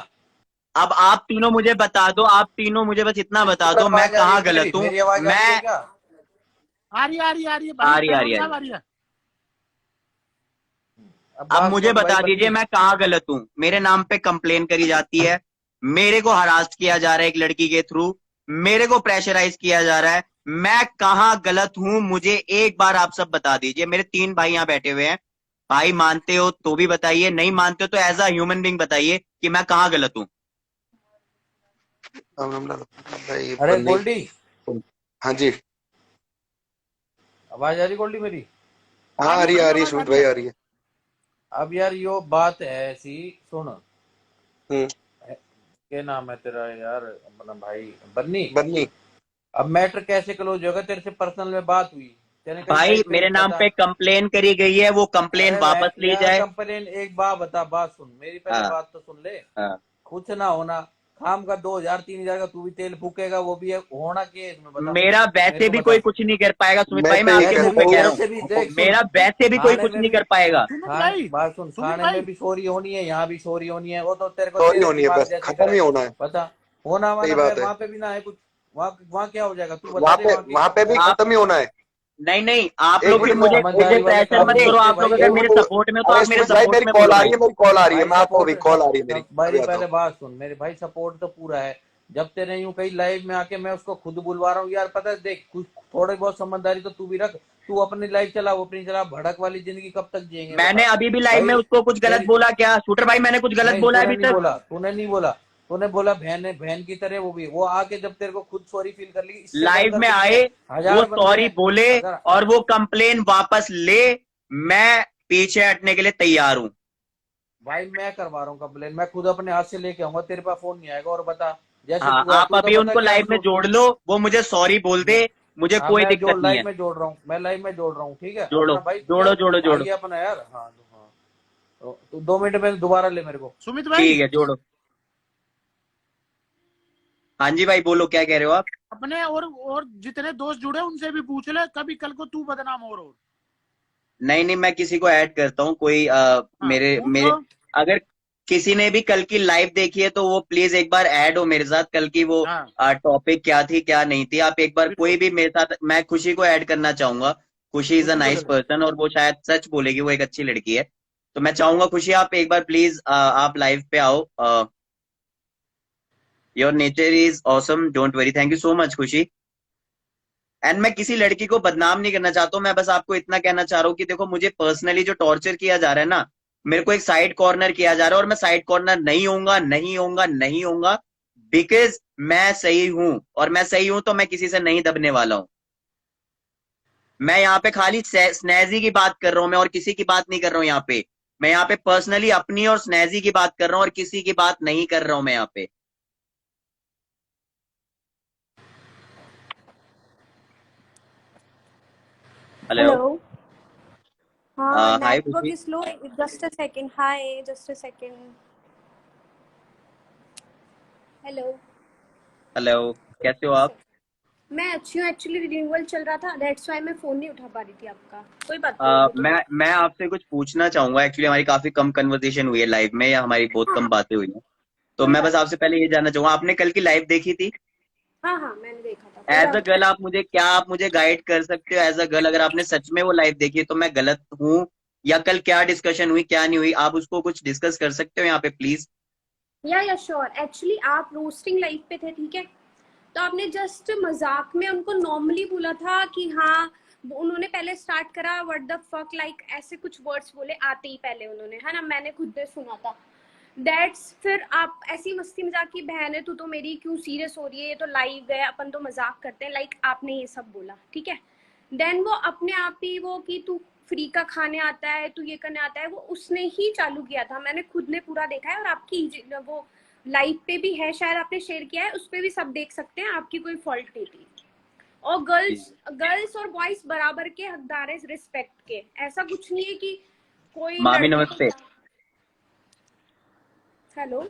अब आप तीनों मुझे बता दो, आप तीनों मुझे बस इतना बता दो मैं आवाज आ रही कहाँ है मेरी? गलत हूँ। मेरी आवाज आ रही है मैं क्या? आ रही है आ रही है, भाई, आ रही है, प्रधान साहब आ रही है। अब बात मुझे बोल भाई बता बन्नी। दीजिए मैं कहाँ गलत हूँ। मेरे नाम पे कंप्लेन करी जाती है, मेरे को हरास किया जा रहा है एक लड़की के थ्रू, मेरे को प्रेशराइज किया जा रहा है, मैं कहाँ गलत हूँ मुझे एक बार आप सब बता दीजिए। मेरे 3 भाई यहाँ बैठे हुए हैं, भाई मानते हो तो भी बताइए, नहीं मानते हो तो एज अ ह्यूमन बीइंग बताइए कि मैं कहाँ गलत हूँ। भाई अरे बन्नी। गोल्डी, हाँ जी, आवाज आ रही गोल्डी मेरी? हाँ आ रही है सुमित भाई, आ रही है। अब यार यो बात है ऐसी, सुन, हम्म, क्या नाम है तेरा यार अपना भाई? बन्नी। बन्नी। अब मैटर कैसे क्लोज होगा? तेरे से पर्सनल में बात हुई, तेने कहीं भाई लाइव पे मेरे लिखा नाम था। पे कंप्लेन करी गई है, वो कंप्लेन अरे वापस ली जाए। कंप्लेन, एक बात बता, बात सुन मेरी, पहले हाँ बात तो सुन ले। हाँ। कुछ ना होना, खाम का 2000-3000 का तू भी तेल फूकेगा, वो भी है होना के इसमें, बता मेरा मेरे वैसे को भी बता। कोई कुछ नहीं कर पाएगा सुमित मैं भाई, तो मैं ये आपके वैसे मुंह भी पे कह रहा वैसे भी देख, हूँ, सुन, मेरा वैसे भी कोई थाने कुछ में नहीं भी कर पाएगा। सुमित हाँ भाई, बात सुन, सुमित थाने भाई, में भी चोरी होनी है, यहाँ भी चोरी होनी है, वो तो तेरे को सॉरी तेरे होनी है, दिमाग बस जैसे खत्म करे, ही होना है। बता। होना सही वाना बात फिर है। वहां पे भी ना है कुछ, वहाँ क्या हो जाएगा तू बता दे, वहां पे भी आप खत्म ही होना है। नहीं नहीं, आप एक लोग फिर मिनट, मुझे समझदारी वाले प्रेशर काम मत नहीं करो। बन्नी, होते आप लोग भाई अगर ये। मेरे एक सपोर्ट में हो तो अरे आप मेरे सुमित भाई, सपोर्ट मेरी में कॉल बोलो आ भाई। रही है, मेरी कॉल आ रही है, भाई मैं आपको अभी सपोर्ट कॉल आ रही है मेरी, भाई अभी आता पहले हूँ। बात सुन मेरे भाई, सपोर्ट तो पूरा है। जब तेरे यूं कहीं लाइव में आके मैं उसको खुद बुलवा रहा हूँ यार, पता है देख कुछ थोड़ी बहुत समझदारी तो तू भी रख। तू अपनी लाइफ चला, वो अपनी चला, भड़क वाली जिंदगी कब तक जिएंगे बता मैंने अभी भी लाइव भाई। में उसको कुछ गलत तेरी बोला क्या शूटर भाई? मैंने कुछ गलत नहीं, बोला है तूने अभी नहीं तक? बोला, तूने नहीं बोला, तूने बोला बहन बहन की तरह, वो भी वो आके जब तेरे को खुद सॉरी फील कर ली, इससे लाइव बढ़कर में कुछ नहीं आए, है। वो 1000 बंदे सॉरी हैं बोले अगर। और वो कंप्लेन वापस ले, मैं पीछे हटने के लिए तैयार हूँ। भाई मैं करवा रहा हूँ कंप्लेन, मैं खुद अपने हाथ से लेके आऊंगा, तेरे पास फोन नहीं आएगा। और बता, जैसे हाँ तू है, आप तू तो अभी पता उनको क्या लाइव में जोड़ लो, वो मुझे सॉरी बोल दे, मुझे हाँ कोई मैं दिक्कत जोड़ नहीं है। लाइव में जोड़ रहा हूँ, मैं लाइव में जोड़ रहा हूँ, ठीक है जोड़ो अपना भाई, तू जोड़ो यार जोड़ो भाई जोड़ो। है अपना यार। हाँ हाँ, तो 2 मिनट में दोबारा ले मेरे को। सुमित भाई, ठीक है जोड़ो। हाँ जी भाई बोलो, क्या कह रहे हो आप? अपने और जितने दोस्त जुड़े उनसे भी पूछ ले, कभी कल को तू बदनाम हो रहा हो। नहीं नहीं, मैं किसी को ऐड करता हूँ, कोई हाँ मेरे पूछ मेरे लो। अगर किसी ने भी कल की लाइव देखी है तो वो प्लीज एक बार ऐड हो मेरे साथ। कल की वो हाँ टॉपिक क्या थी क्या नहीं थी, आप एक बार कोई बिल्कुल, भी मेरे साथ, मैं खुशी को ऐड करना चाहूंगा। खुशी इज अ खुशी को ले नाइस लो। पर्सन और वो शायद सच बोलेगी, वो एक अच्छी लड़की है। तो मैं चाहूंगा खुशी आप एक बार प्लीज आप लाइव पे आओ। Your nature is awesome, don't worry, thank you so much खुशी। एंड मैं किसी लड़की को बदनाम नहीं करना चाहता हूँ, मैं बस आपको इतना कहना चाह रहा हूँ कि देखो मुझे पर्सनली जो टॉर्चर किया जा रहा है ना, मेरे को एक साइड कॉर्नर किया जा रहा है और मैं साइड कॉर्नर नहीं होऊंगा, नहीं होऊंगा, नहीं होऊंगा, बिकॉज मैं सही हूं और मैं सही हूं तो मैं किसी से नहीं दबने वाला हूं। मैं यहाँ पे खाली स्नैजी की बात कर रहा हूं मैं, और किसी की बात नहीं कर रहा हूं यहाँ पे। मैं यहाँ पे पर्सनली अपनी और स्नैजी की बात कर रहा हूं और किसी की बात नहीं कर रहा हूं मैं यहाँ पे। हेलो। Hello. हाय Network खुशी। is slow. Just a second. Hi. Just a second. Hello. Hello, कैसे हो Just a आप? second. मैं अच्छी हूँ, एक्चुअली रिन्यूअल चल रहा था, दैट्स व्हाई मैं फोन नहीं उठा पा रही थी आपका। कोई बात नहीं, अभी तो मैं आपसे कुछ पूछना चाहूंगा। एक्चुअली हमारी काफी कम कन्वर्सेशन हुई है लाइव में, या हमारी बहुत हाँ कम बातें हुई हैं, तो कोई मैं बात बस आपसे पहले ये जानना चाहूंगा, आपने कल की लाइव देखी थी? हाँ हाँ मैंने देखा था। एज अ गर्ल आप मुझे गाइड कर सकते हो एज अ गर्ल? अगर आपने सच में वो लाइव देखी है तो मैं गलत हूँ, या कल क्या डिस्कशन हुई क्या नहीं हुई, आप उसको कुछ डिस्कस कर सकते हो यहाँ पे प्लीज? या श्योर। एक्चुअली आप रोस्टिंग लाइव पे थे, ठीक है, तो आपने जस्ट मजाक में उनको नॉर्मली बोला था कि हाँ, उन्होंने पहले स्टार्ट करा व्हाट द फक, लाइक ऐसे कुछ वर्ड्स बोले आते ही पहले उन्होंने, है ना, मैंने खुद ने सुना था। दैट्स, फिर आप ऐसी मस्ती मजाक की बहन है, तू तो मेरी क्यों सीरियस हो रही है, ये तो लाइव है, अपन तो मजाक करते हैं, लाइक आपने ये सब बोला, ठीक है। देन वो अपने आप ही वो कि तू फ्री का खाने आता है, तू ये करने आता है, वो उसने ही चालू किया था, मैंने खुद ने पूरा देखा है, और आपकी वो लाइव पे भी है, शायद आपने शेयर किया है, उस पे भी सब देख सकते हैं, आपकी कोई फॉल्ट नहीं थी। और गर्ल्स और बॉयज बराबर के हकदार है रिस्पेक्ट के, ऐसा कुछ नहीं है कि कोई मामी नमस्ते, हेलो,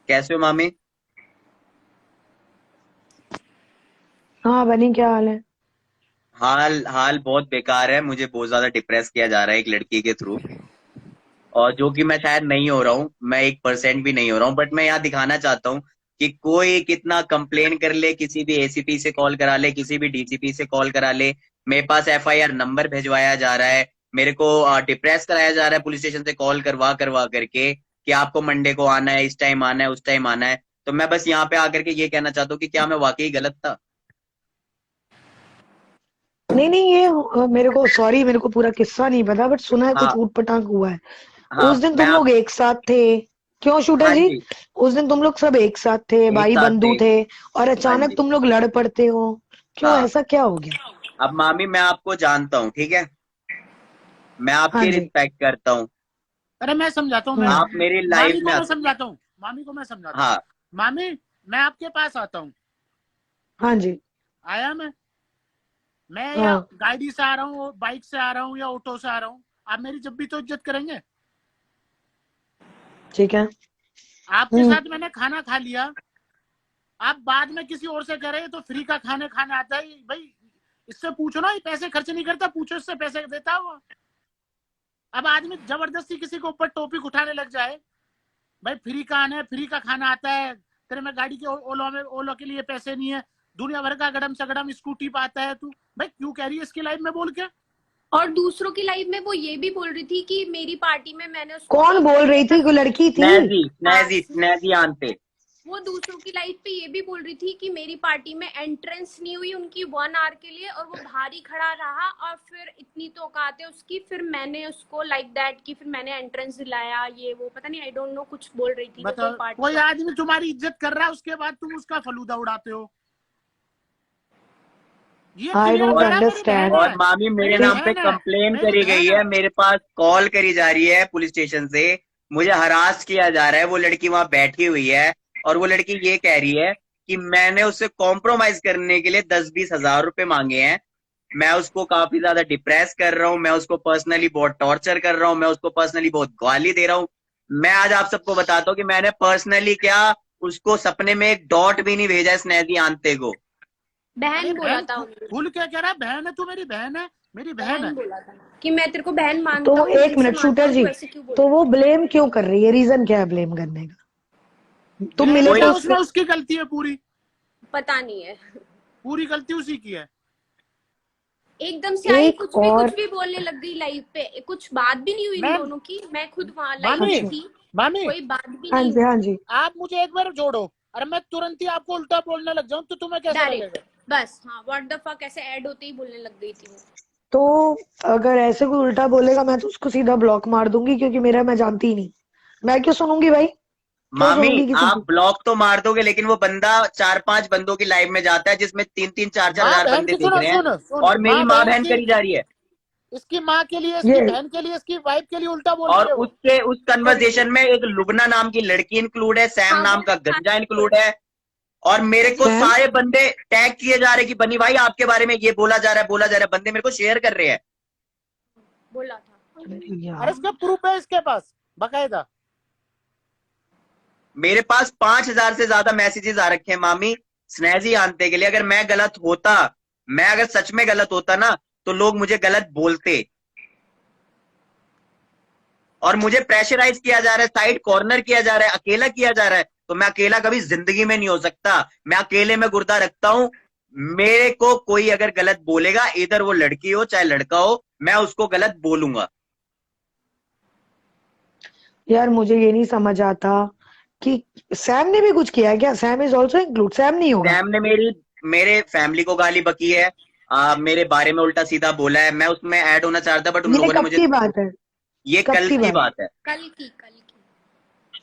कैसे हो मामी? हाँ बनी, क्या हाल है? हाल हाल बहुत बेकार है, मुझे बहुत ज्यादा डिप्रेस किया जा रहा है एक लड़की के थ्रू, और जो कि मैं शायद नहीं हो रहा हूँ, मैं 1% भी नहीं हो रहा हूँ, बट मैं यहाँ दिखाना चाहता हूँ कि कोई कितना कंप्लेन कर ले, किसी भी एसीपी से कॉल करा ले, किसी भी डीसीपी से कॉल करा ले, मेरे पास एफआईआर नंबर भिजवाया जा रहा है, मेरे को डिप्रेस कराया जा रहा है पुलिस स्टेशन से कॉल करवा करवा करके कि आपको मंडे को आना है, इस टाइम आना है, उस टाइम आना है। तो मैं बस यहाँ पे आकर के ये कहना चाहता हूँ कि क्या मैं वाकई गलत था? नहीं नहीं, ये मेरे को सॉरी, मेरे को पूरा किस्सा नहीं पता, बट सुना है कुछ हाँ ऊट पटांग हुआ है। हाँ, उस दिन मैं तुम लोग एक साथ थे, क्यों शूटर हाँ जी? जी, उस दिन तुम लोग सब एक साथ थे, एक भाई साथ बंधु थे, थे, और हाँ अचानक जी, तुम लोग लड़ पड़ते हो, क्यों? हाँ। ऐसा क्या हो गया? अब मामी मैं आपको जानता हूँ, ठीक है, मैं हाँ आपकी जी। रिस्पेक्ट करता हूँ, अरे मैं समझाता हूँ, मैं आप मेरी लाइफ मामी को में मैं आते, समझाता हूँ, मामी को मैं समझाता हूँ। हाँ मामी, मैं आपके पास आता हूँ, हाँ जी। आया मैं या हाँ गाड़ी से आ रहा हूँ, बाइक से आ रहा हूँ, या ऑटो से आ रहा हूँ, आप मेरी जब भी तो इज्जत करेंगे। ठीक है। आपके साथ मैंने खाना खा लिया, आप बाद में किसी और से कह रहे हैं तो फ्री का खाने खाने आता है भाई, इससे पूछो ना, ये पैसे खर्च नहीं करता, पूछो इससे पैसे देता हुआ। अब आदमी जबरदस्ती किसी के ऊपर टॉपिक उठाने लग जाए, भाई फ्री का आने, फ्री का खाना आता है, तेरे में गाड़ी के ओलो के लिए पैसे नहीं है, दुनिया भर का गडम सगडम स्कूटी पे आता है, तू भाई क्यों कह रही है इसकी लाइफ में बोल के? और दूसरों की लाइफ में वो ये भी बोल रही थी कि मेरी पार्टी में मैंने उसको कौन बोल रही थी? कोई लड़की थी? स्नैजी आंते, वो दूसरों की लाइफ पे ये भी बोल रही थी कि मेरी पार्टी में एंट्रेंस नहीं हुई उनकी 1 आवर के लिए, और वो भारी खड़ा रहा, और फिर इतनी तो औकात है उसकी, फिर मैंने उसको लाइक दैट की, फिर मैंने एंट्रेंस दिलाया, ये वो पता नहीं, आई डोंट नो, कुछ बोल रही थी। बताओ, कोई आदमी तुम्हारी इज्जत कर रहा है, उसके बाद तुम उसका फलूदा उड़ाते हो, ये I clear don't करा मेरी understand. बहन और है, मामी मेरे मेरी नाम पे बहन है, कंप्लेन मेरी करी बहन गई है, मेरे पास कॉल करी जा रही है पुलिस स्टेशन से, मुझे हरास किया जा रहा है, वो लड़की वहां बैठी हुई है, और वो लड़की ये कह रही है कि मैंने उससे कॉम्प्रोमाइज करने के लिए 10-20 हजार रुपए मांगे हैं, मैं उसको काफी ज्यादा डिप्रेस कर रहा हूँ, मैं उसको पर्सनली बहुत टॉर्चर कर रहा हूँ, मैं उसको पर्सनली बहुत गाली दे रहा हूँ। मैं आज आप सबको बताता हूँ कि मैंने पर्सनली क्या उसको सपने में एक डॉट भी नहीं भेजा स्नैजी आंते को। बहन बोला था भूल क्या कह रहा है? बहन है तू, मेरी बहन है, मेरी बहन है। बोला था कि मैं तेरे को बहन मानता तो हूँ, एक दिल से मिनट मानता शूटर हूँ, जी, तू ऐसे क्यों बोल तो वो ब्लेम क्यों कर रही है? रीजन क्या है ब्लेम करने का? तुम मिले ब्लेम थे है उससे? उसमें, उसकी गलती है पूरी, पता नहीं है, पूरी गलती उसी की है। एकदम से आई, एक और कुछ भी बोलने लग गई लाइव पे, कुछ बात भी नहीं हुई इन मैम, दोनों की, मैं खुद वहां लाइव मामी, में थी, मामी, कोई बात भी हाँ नहीं जी, हाँ जी। आप मुझे एक बार जोड़ो, अरे मैं तुरंत ही आपको उल्टा बोलने लग जाऊं तो तुम्हें कैसा लगेगा? डायरेक्ट, बस हाँ, व्हाट द फक ऐसे ऐड होते ही बोलने लग गई थी वो। तो अगर ऐसे कोई उल्टा बोलेगा मैं तो उसको सीधा ब्लॉक मार दूंगी, क्योंकि मेरा मैं जानती ही नहीं, मैं क्यों सुनूंगी भाई? क्यों मामी सुनूंगी किसी आप की? ब्लॉक तो मार दोगे, लेकिन वो बंदा 4-5 बंदों की लाइव में जाता है जिसमें 3-3 4-4 माँ हजार बहन बंदे की, देख सुनो रहे हैं, सुनो सुनो, और मेरी माँ बहन की, करी जा रही है, इसकी माँ के लिए, इसकी ये बहन के लिए, इसकी वाइफ के लिए उल्टा बोल और रही है वो। उस कन्वर्सेशन में एक लुबना नाम की लड़की इंक्लूड है, सैम हाँ, नाम का गंजा इंक्लूड है, और मेरे को सैम? सारे बंदे टैग किए जा रहे हैं कि बनी भाई आपके बारे में ये बोला जा रहा है, बंदे मेरे को शेयर कर रहे हैं। बोला था। अरे यार इसका प्रूफ है इसके पास बकायदा। मेरे पास 5,000 से ज्यादा मैसेजेस आ रखे हैं मामी स्नैजी आंते के लिए। अगर मैं गलत होता, मैं अगर सच में गलत होता ना, तो लोग मुझे गलत बोलते, और मुझे प्रेशराइज किया जा रहा है, साइड कॉर्नर किया जा रहा है, अकेला किया जा रहा है, तो मैं अकेला कभी जिंदगी में नहीं हो सकता। मैं अकेले में गुर्दा रखता हूं, मेरे को कोई अगर गलत बोलेगा, इधर वो लड़की हो चाहे लड़का हो, मैं उसको गलत बोलूंगा। यार मुझे ये नहीं समझ आता कि सैम ने भी कुछ किया है क्या? Sam is also include? Sam नहीं होगा? सैम ने मेरे फैमिली को गाली बकी है, मेरे बारे में उल्टा सीधा बोला है। मैं उसमें ऐड होना चाहता, बट उन ये लोगों ने कब मुझे, की बात है? ये कब कल की की बात? बात है। कल की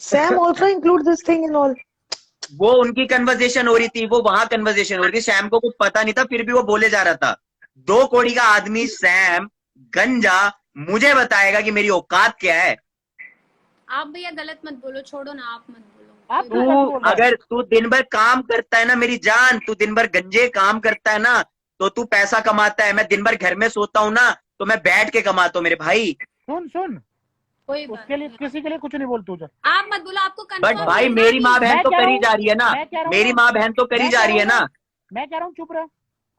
Sam also include this thing in all? वो उनकी कन्वर्सेशन हो रही थी, वो वहां कन्वर्सेशन हो रही थी, सैम को कुछ पता नहीं था, फिर भी वो बोले जा रहा था। 2 कौड़ी का आदमी सैम गंजा मुझे बताएगा कि मेरी औकात क्या है। आप भैया गलत मत बोलो, छोड़ो ना, आप मत बोलो। आप कोई क्यों बात गलत तू बोल रहा है? अगर तू दिन भर काम करता है ना मेरी जान, तू दिन भर गंजे काम करता है ना, तो तू पैसा कमाता है। मैं दिन भर घर में सोता हूँ ना, तो मैं बैठ के कमाता हूँ मेरे भाई। सुन कोई बात उसके लिए नहीं। किसी के लिए कुछ नहीं बोल तू। आप मत बोलो, आपको बट कंफर्म भाई नहीं है ना मेरी माँ अभी। बहन मैं तो कह करी रहा हूँ, जा रही है ना, मैं कह रहा हूँ मेरी ना, माँ बहन तो करी मैं जा कह रही रहा है हूँ ना। मैं कह रहा हूँ चुप रह,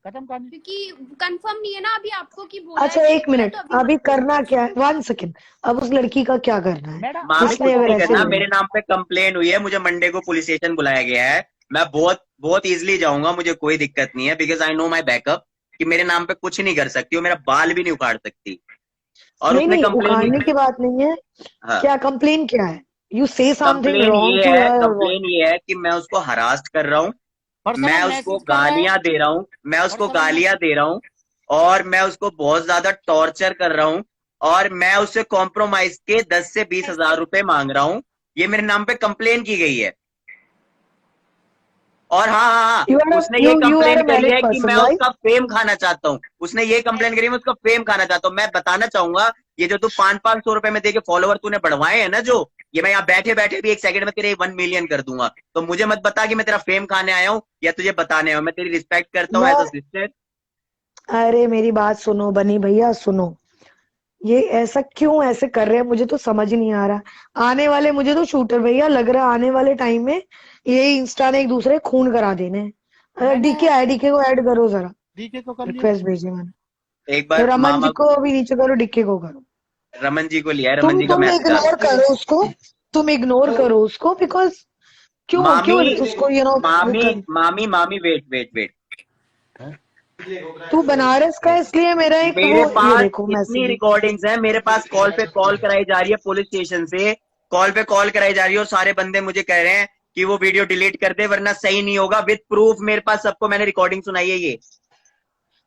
खत्म कहानी। क्योंकि कंफर्म नहीं है ना अभी आपको कि बोला अच्छा है, नहीं एक बोला, मिनट, तो अभी अभी मत बोलो। करना क्या है? 1 सेकेंड, अब उस लड़की का क्या करना है? मैडम मामी भाई उसने कुछ अगर नहीं ऐसे करना, बोला, मेरे नाम पे कंप्लेन हुई है, मुझे मंडे को पुलिस स्टेशन बुलाया गया है। मैं बहुत इजीली जाऊंगा, मुझे कोई दिक्कत नहीं है, because I know my backup कि मेरे नाम पे कुछ नहीं कर सकती, वो मेरा बाल भी नहीं उखाड़ सकती। और नहीं उसने नहीं, कंप्लेन, उखाड़ने की बात नहीं है। हाँ, क्या कंप्लेन क्या है? यू से समथिंग कंप्लेन रॉन्ग ये टू है, हर और व्हाट? कंप्लेन ये है कि मैं उसको हरास्ट कर रहा हूँ, मैं पर्सनल उसको मैसेज कर रहा है, गालियां दे रहा हूँ, मैं उसको पर्सनल गालियां दे रहा हूँ, और मैं उसको बहुत ज्यादा टॉर्चर कर रहा हूँ, और मैं उससे कॉम्प्रोमाइज के 10 से 20 हजार रुपए मांग रहा हूँ। ये मेरे नाम पे कंप्लेन की गई है। और हाँ, यू आर उसने ये यू आर कंप्लेन अ करी मैरिड है कि मैं पर्सन, राइट? उसका फेम खाना चाहता हूँ। उसने ये कंप्लेन करी है मैं उसका फेम खाना चाहता हूँ। मैं बताना चाहूंगा, ये जो तू 500-500 रुपए में देके फॉलोवर तूने बढ़वाए हैं ना, जो ये मैं यहाँ बैठे बैठे भी 1 सेकंड में तेरे 1 मिलियन कर दूंगा। तो मुझे मत बता कि मैं तेरा फेम खाने आया हूँ या तुझे बताने आया हूँ। मैं तेरी रिस्पेक्ट करता हूँ मैं एज अ सिस्टर। अरे मेरी बात सुनो बनी भैया, सुनो। ये ऐसा क्यों ऐसे कर रहे हैं, मुझे तो समझ नहीं आ रहा। आने वाले, मुझे तो शूटर भैया लग रहा है, आने वाले टाइम में ये इंस्टा ने एक दूसरे खून करा देने हैं। मैंने डीके है, डीके को ऐड करो जरा, डीके को कर लिया। रिक्वेस्ट भेजी मैंने। एक बार रमन जी मामा को अभी नीचे करो, डीके को करो। रमन जी को लिया है, रमन जी का तुम मैसेज आ इग्नोर करो उसको, तुम इग्नोर करो उसको, बिकॉज क्यों मामी क्यों उसको वो मामी कर। मामी मामी वेट वेट वेट, तू बनारस का है, इसलिए मेरा एक वो, मेरे ये पास देखो इतनी मैसेज। रिकॉर्डिंग्स हैं, मेरे पास कॉल पे कॉल कराई जा रही है, पुलिस स्टेशन से कॉल पे कॉल कराई जा रही है, और सारे बंदे मुझे कह रहे हैं कि वो वीडियो डिलीट कर दे वरना सही नहीं होगा। विद प्रूफ मेरे पास सबको मैंने रिकॉर्डिंग सुनाई है। ये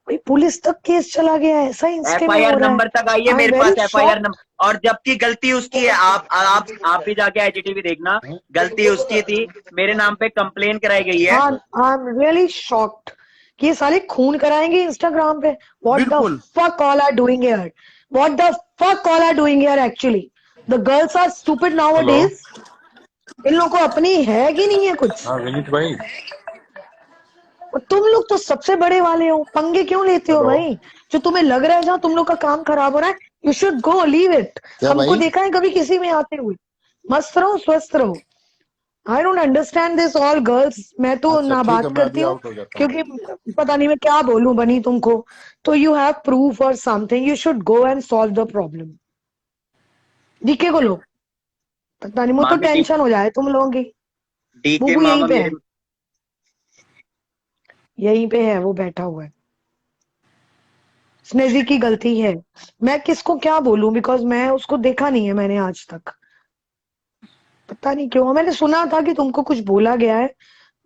भाई पुलिस तक केस चला गया है, ऐसा इंस्टे में हो FIR रहा है। नंबर तक आई है आई एम मेरे वेरी पास, FIR शॉक्ड। नंबर, और जबकि गलती उसकी है। आप भी जाके IGTV देखना, गलती उसकी थी, मेरे नाम पे कंप्लेन कराई गई है। हाँ, आई एम रियली शॉक्ड कि ये साले खून कराएंगे इंस्टाग्राम पे। व्हाट द बिल्कुल fuck all are doing here? What the fuck all are doing here actually? The girls are stupid nowadays. इन लोगों को अपनी है कि नहीं है कुछ? हाँ विनीत भाई। और तुम लोग तो सबसे बड़े वाले हो, पंगे क्यों लेते हो हेलो। भाई? जो तुम्हें लग रहा है जहां तुम लोग का काम खराब हो रहा है, you should go leave it. क्या हमको भाई? देखा है कभी किसी में आते हुए? मस्त रहो, स्वस्थ रहो। I don't understand this all girls. मैं तो अच्छा ना ठीक है, बात मैं करती अभी हूँ आउट हो जाता हूँ। क्योंकि पता नहीं मैं क्या बोलूं बनी तुमको। तो you have proof or something, you should go and solve the problem. DK को लो, पता नहीं मुझे तो मामी टेंशन हो जाए तुम लोगों की। DK बुबू यहीं मामा पे मेरे, है, यहीं पे है, वो बैठा हुआ है। स्नेजी की गलती है, मैं किसको क्या बोलूं, बिकॉज मैं उसको देखा नहीं है मैंने आज तक। पता नहीं क्यों, मैंने सुना था कि तुमको कुछ बोला गया है,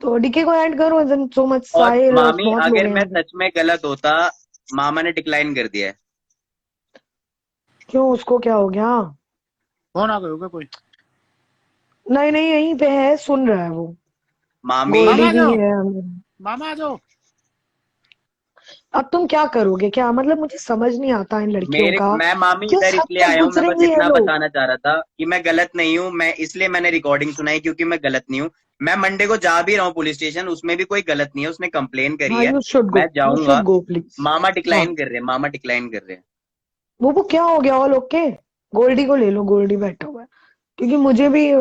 तो डीके को ऐड करो। सो मच और साहिल और मामी बहुत लोग अगर हैं मैं यहाँ पे। सच में गलत होता, मामा ने डिक्लाइन कर दिया है। क्यों, उसको क्या हो गया? कौन आ गए होगा कोई? नहीं नहीं, यहीं पे है, सुन रहा है वो। मामी गोल्डी मामा आ भी जाओ, है। मामा आ जाओ। अब तुम क्या करोगे? क्या मतलब, मुझे समझ नहीं आता इन लड़कियों का। मैं मामी किस इधर हद इसलिए तक आया हूँ, मैं बस गुजरेंगे ये इतना लोग? बताना चाह रहा था कि मैं गलत नहीं हूँ, मैं इसलिए मैंने रिकॉर्डिंग सुनाई क्योंकि मैं गलत नहीं हूँ। मैं मंडे को जा भी रहा हूँ पुलिस स्टेशन, उसमें भी कोई गलत नहीं है, उसने कंप्लेन करी हाँ, है, यू शुड गो, मैं यू शुड जाऊंगा। Go please. मामा हाँ, डिक्लाइन कर रहे हैं, मामा डिक्लाइन कर रहे हैं। वो क्या हो गया ऑल ओके? गोल्डी को ले लो, गोल्डी बैठा हुआ है। क्योंकि मुझे भी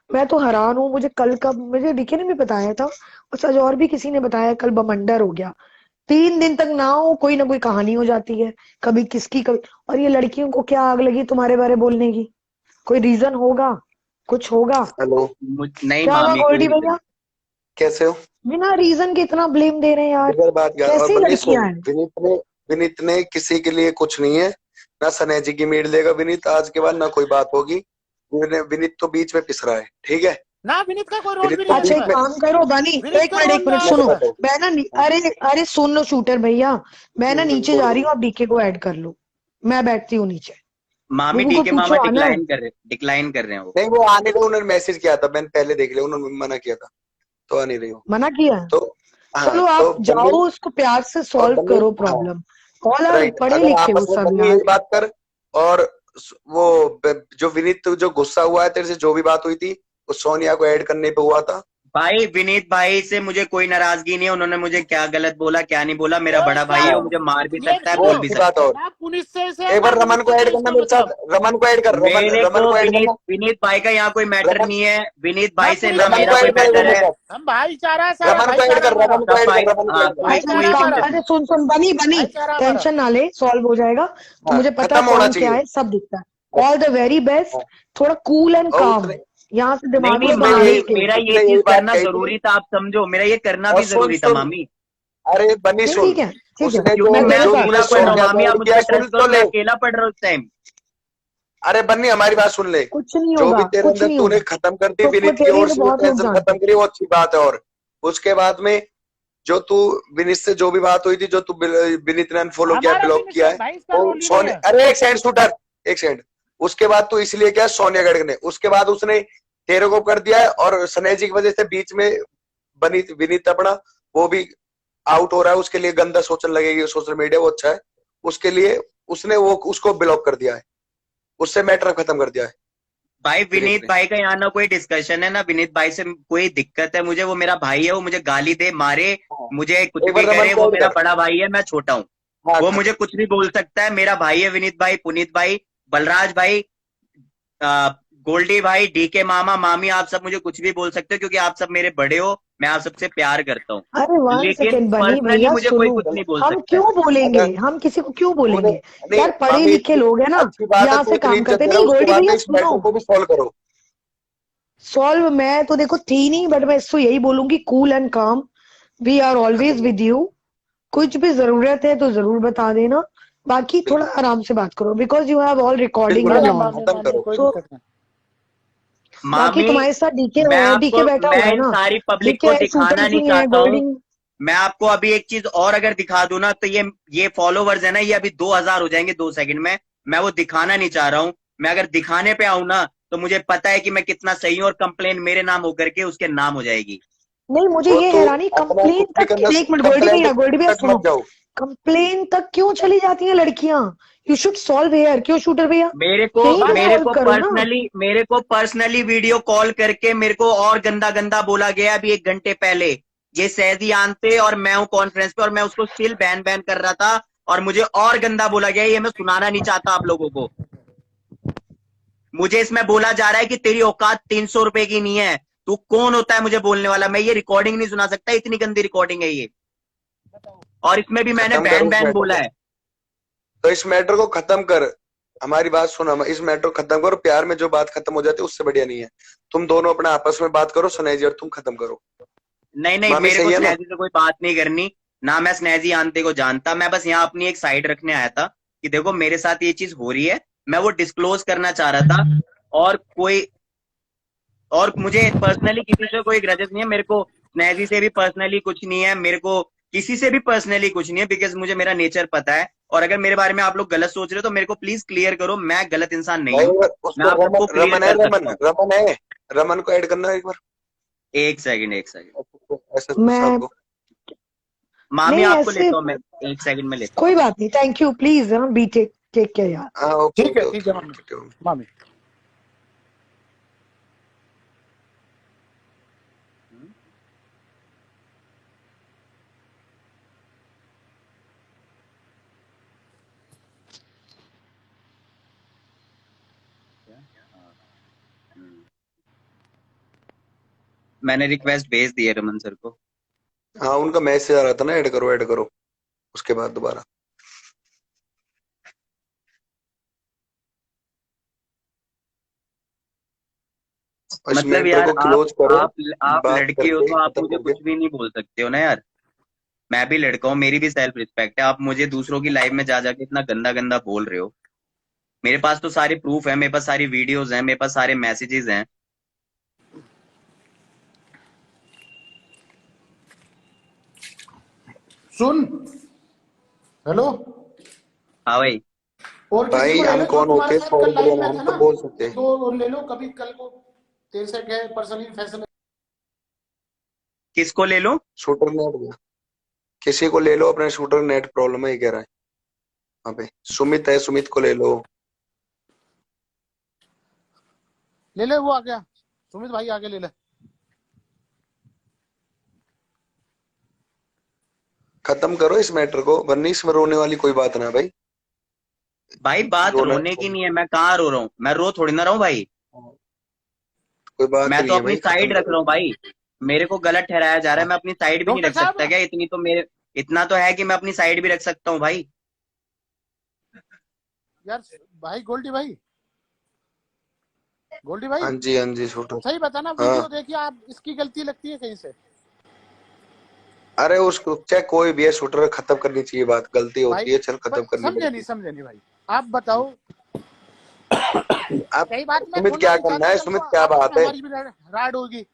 मैं तो हैरान हूँ। मुझे कल का, मुझे डीके ने भी बताया था और सच और भी किसी ने बताया, कल बमंडर हो गया। 3 दिन तक ना हो, कोई ना कोई कहानी हो जाती है, कभी किसकी कभी। और ये लड़कियों को क्या आग लगी तुम्हारे बारे बोलने की? कोई रीजन होगा, कुछ होगा। नहीं क्या हुआ मामी, कोई गोल्डी रीजन भैया? नहीं। कैसे हो? बिना रीजन के इतना ब्लेम दे रहे हैं यार, अगर बात यार, और कैसी बल्कि लड़कियां सुन, हैं। विनीत ने किसी के लिए कुछ नहीं है, ना सनेह जी की मीट लेगा विनीत आज के बाद, ना कोई बात होगी। विनीत तो बीच में पिस रहा है, ठीक है? ना विनीत का कोई रोल विनीत भी तो नहीं है अच्छा बीच एक इसमें। में, काम करो बनी, विनीत एक का मिनट रोल एक मिनट है मैं सुनो, इसमें। बताता हूँ। मैं ना अरे अरे सुन लो शूटर भैया, मैं ना नीचे जा बोलो रही हूँ, बोलो। आप डीके को ऐड कर लो, मैं बैठती हूँ नीचे। मामी रुको डीके मामा पूछो आना है। डिक्लाइन कर रहे हैं वो। नहीं वो आने को उन्होंने मैसेज किया था, मैंने पहले देख लिया, उन्होंने मना किया था, तो आ नहीं रही हो। मना किया है? तो हाँ, चलो तो आप जाओ, बनी उसको प्यार से और सॉल्व बनी, करो हाँ प्रॉब्लम। ऑल आर राइट, पढ़े अगर लिखे वो आपस में सब बनी यार। यही बात कर। और वो जो विनीत जो गुस्सा हुआ है तेरे से, जो भी बात हुई थी, वो सोनिया को ऐड करने पे हुआ था। भाई विनीत भाई से मुझे कोई नाराजगी नहीं है, उन्होंने मुझे क्या गलत बोला क्या नहीं बोला, मेरा ये बड़ा क्या भाई है, वो हाँ, मुझे मार भी ये सकता है, वो बोल सुनो, भी अच्छी बात। सकता है। और ना पुलिस से है एक ना बार रमन विनीत को से ऐड है करना इसका मेरे साथ, मतलब। रमन को ऐड कर, मेरे रमन को को ऐड करना। विनीत भाई का यहाँ कोई मैटर रमन नहीं है, विनीत ना भाई से पुलिस ना से रमन मेरा को कोई ऐड है, करेगा मैटर मेरे है। साथ। हम भाईचारा है सारा, रमन को ऐड भाईचारा कर, हमारा, रमन को सब ऐड भाई, कर, रमन को हाँ ऐड कर। कोई अच्छा एक कोई भाईचारा काम, हमारा, अरे सुन बनी बनी, भाईचारा हमारा। टेंशन ना ले, सॉल्व हो जाएगा। तो हाँ, मुझे पता है खत्म होना कौन क्या चाहिए। है, सब दिखता है। ऑल द वेरी बेस्ट, हाँ, थोड़ा कूल एंड और काम, उसने यहाँ से नहीं दिमाग नहीं को उसने बाहर यही निकलो। मेरा ये उसने चीज यही बात करना कही थी। जरूरी था, आप समझो, मेरा ये करना और भी सुन जरूरी था सुन, मामी। अरे बनी नहीं सुन, ठीक है ठीक है, उसने क्योंकि मैं मैं तेरी जो बात अकेला तूने पढ़ रहा हूँ सोनिया को मामी, आप ऐड मुझ किया, पर सुन ट्रस्ट करो, तो मैं ले। अकेला पढ़ रहा हूँ उस टाइम। अरे बन्नी हमारी बात सुन ले। कुछ नहीं जो भी होगा, तेरे कुछ अंदर नहीं तूने होगा, खत्म कर दी, तो विनीत की तेरी ओर तो से जो बहुत लोग टेंशन जानते खत्म हैं। करी, वो अच्छी बात है। और उसके बाद में जो तू विनीत से जो भी बात हुई थी, जो तू विनीत ने अनफॉलो किया, हमारा ब्लॉक किया विनीत है, भाई इसका वो रोल ही नहीं सोनिया, है। अरे एक सेकंड शूटर, एक सेकंड। उसके बाद तू इसलिए क्या सोनिया गढ़ ने, उसके बाद उसने तेरे को कर दिया है, और स्नेह जी की वजह से बीच में बनी विनीत अपना वो भी आउट हो रहा है, उसके लिए गंदा सोचने लगेगी सोशल मीडिया, वो अच्छा है उसके लिए, उसने वो उसको ब्लॉक कर दिया है, उससे मैटर खत्म कर दिया है भाई विनीत विनीत ने। भाई का यहाँ ना कोई डिस्कशन है, ना विनीत भाई से कोई दिक्कत है मुझे, वो मेरा भाई है, वो मुझे गाली दे मारे, हाँ, मुझे कुछ एक भी बार रमन करे, को वो ऐड मेरा कर। बड़ा भाई है, मैं छोटा हूँ। हाँ, वो मुझे कुछ भी बोल सकता है, मेरा भाई है विनीत भाई, पुनीत भाई, बलराज भाई, आ, गोल्डी भाई, डीके मामा मामी, आप सब मुझे कुछ भी बोल सकते हो, क्योंकि आप सब मेरे बड़े हो, मैं आप सबसे प्यार करता हूँ। अरे वन लेकिन सेकेंड बनी पर्सनली भैया मुझे कोई सुनो, कुछ नहीं बोल हम सकता है। क्यों बोलेंगे, अगर हम किसी को क्यों तूने, बोलेंगे नहीं यार, पढ़े मामी लिखे लोग हैं ना, अच्छी बात है, यहाँ तू से इतनी काम इज्जत करते। दे रहा नहीं है, उसके गोल्डी बाद में भैया इस सुनो, मैटर को भी सॉल्व करो। सॉल्व मैं तो देखो थी नहीं, बट मैं इसको यही बोलूंगी, कूल एंड काम, वी आर ऑलवेज खत्म विद यू। कुछ भी जरूरत है तो जरूर बता देना, बाकी थोड़ा बिल्कुल आराम से बात करो, because you have all recording बिल्कुल ना एंड ना बिल्कुल, ऑल। मामी खत्म मामी करो। कोई सो दिक्कत नहीं। बाकी मामी तुम्हारे साथ डीके मैं है, डीके आपको, बैठा मैं हुआ है इन ना, सारी पब्लिक को डीके शूटर दिखाना नहीं सिंह है, चाहता हूँ। गोल्डिंग। मैं आपको अभी एक चीज और अगर दिखा दूं ना, तो ये फॉलोवर्स है ना, ये अभी 2000 हो जाएंगे 2 सेकंड में। मैं वो दिखाना नहीं चाह रहा हूँ। मैं अगर दिखाने पे आऊं ना, तो मुझे पता है कि मैं कितना सही हूँ, और कंप्लेन मेरे नाम होकर के उसके नाम हो जाएगी। नहीं मुझे वो ये तो हैरानी, अपना कंप्लेन कुछ भी तक, करना, एक मिनट कंप्लेंट गोल्डी भैया तक सुनो, मत जाओ। कंप्लेन तक क्यों चली जाती हैं लड़कियां? यू शुड सॉल्व हेयर, क्यों शूटर भैया, मेरे को यहीं पे मेरे सॉल्व को करो ना। पर्सनली मेरे को पर्सनली वीडियो कॉल करके मेरे को और गंदा गंदा बोला गया अभी 1 घंटे पहले। ये सैदी आनते और मैं हूँ कॉन्फ्रेंस पे, और मैं उसको स्टिल बैन बैन कर रहा था, और मुझे और गंदा बोला गया। ये मैं सुनाना नहीं चाहता आप लोगों को। मुझे इसमें बोला जा रहा है कि तेरी औकात 300 रुपए की नहीं है, तू कौन होता है मुझे बोलने वाला? मैं ये रिकॉर्डिंग नहीं सुना सकता, इतनी गंदी रिकॉर्डिंग है ये। और इसमें भी मैंने खत्म करो बैन इस बैन मैटर बोला को, है। तो इस मैटर को खत्म कर। हमारी बात सुन, हम इस मैटर को खत्म करो, प्यार में जो बात खत्म हो जाती है उससे बढ़िया नहीं है। तुम दोनों अपने आपस में बात करो, सनेह जी, और तुम खत्म करो। नहीं नहीं, मामी मेरे को सही है ना? स्नेहजी से कोई बात नहीं करनी, ना मैं स्नेहजी आंते को जानता। मैं बस यहाँ अपनी एक साइड रखने आया था कि देखो मेरे साथ ये चीज हो रही है, मैं वो डिस्क्लोज करना चाह रहा था। और कोई, और मुझे पर्सनली किसी से कोई ग्रजेस नहीं है, मेरे को स्नेहजी से भी पर्सनली कुछ नहीं है, मेरे को किसी से भी पर्सनली कुछ नहीं है, बिकॉज मुझे मेरा नेचर पता है। और अगर मेरे बारे में आप लोग गलत सोच रहे हो तो मेरे को प्लीज क्लियर करो, मैं गलत इंसान नहीं भाई हूँ, मैं उसको आप सबको रमन, क्लियर रमन है, कर सकता रमन हूँ। रमन है, रमन को ऐड करना एक बार। एक सेकंड एक सेकंड, ऐसे साहब मैं को। मामी नहीं आपको ऐसे, लेता हूँ मैं, 1 सेकंड में लेता हूँ। कोई बात नहीं, थैंक यू, प्लीज हाँ बी टेक टेक केयर यार। हाँ ओके ठीक है ओके ठीक ओके है मामी ओके ओके। मामी। मैंने रिक्वेस्ट भेज दी है रमन सर को। हाँ उनका मैसेज आ रहा था ना, ऐड करो ऐड करो, उसके बाद दोबारा। इस मतलब मैटर यार को क्लोज करो, आप बात लड़की हो करके तो आप खत्म मुझे करके। कुछ भी नहीं बोल सकते हो ना यार। मैं भी लड़का हूँ, मेरी भी सेल्फ रिस्पेक्ट है। आप मुझे दूसरों की लाइफ में जा जाके इतना गंदा गंदा बोल रहे हो। मेरे पास तो सारे प्रूफ है, मेरे पास सारी वीडियोस हैं, मेरे पास सारे मैसेजेस हैं। सुन, हेलो, हाँ भाई। और किसी भाई को ले हम लो जो कौन तुम्हारे होते हैं साथ सॉरी कल बोले लाइव ना, में हम था तो ना, बोल सकते हैं। तो ले लो कभी कल को तेरे से कहे पर्सनली फैसला। किसको ले लो? शूटर नेट गया, किसी को ले लो, अपने शूटर नेट प्रॉब्लम है, ये कह रहा है। वहाँ पे सुमित है, सुमित को ले लो। ले ले, वो आ गया, सुमित भाई आगे ले ले। खत्म करो इस मैटर को, वरना इसमें रोने वाली कोई बात ना है भाई। भाई बात रोना रोने की नहीं है, मैं कहाँ रो रहा हूँ? मैं रो थोड़ी ना रहा हूँ भाई। कोई बात मैं तो नहीं है अपनी भाई, खत्म साइड रख करो। रहा हूँ भाई। मेरे को गलत ठहराया जा रहा है, मैं अपनी साइड भी नहीं डॉक्टर रख सकता साहब, क्या? इतनी तो मेरे, इतना तो है कि मैं अपनी साइड भी रख सकता हूँ भाई। यार भाई, गोल्डी भाई, गोल्डी भाई, हाँ जी, हाँ जी शूटर। सही बताना, हाँ, वीडियो देखिए आप, इसकी गलती लगती है कहीं से? अरे उसको चाहे कोई भी है, शूटर खत्म करनी चाहिए बात, गलती होती भाई है, चल खत्म करनी समझे नहीं, पड़ती समझे नहीं भाई, आप बताओ। है। अब कई बात मैं सुमित बोलना क्या नहीं करना चाहता, है, कल को सुमित क्या आपस में बात है? हमारी भी राड होगी।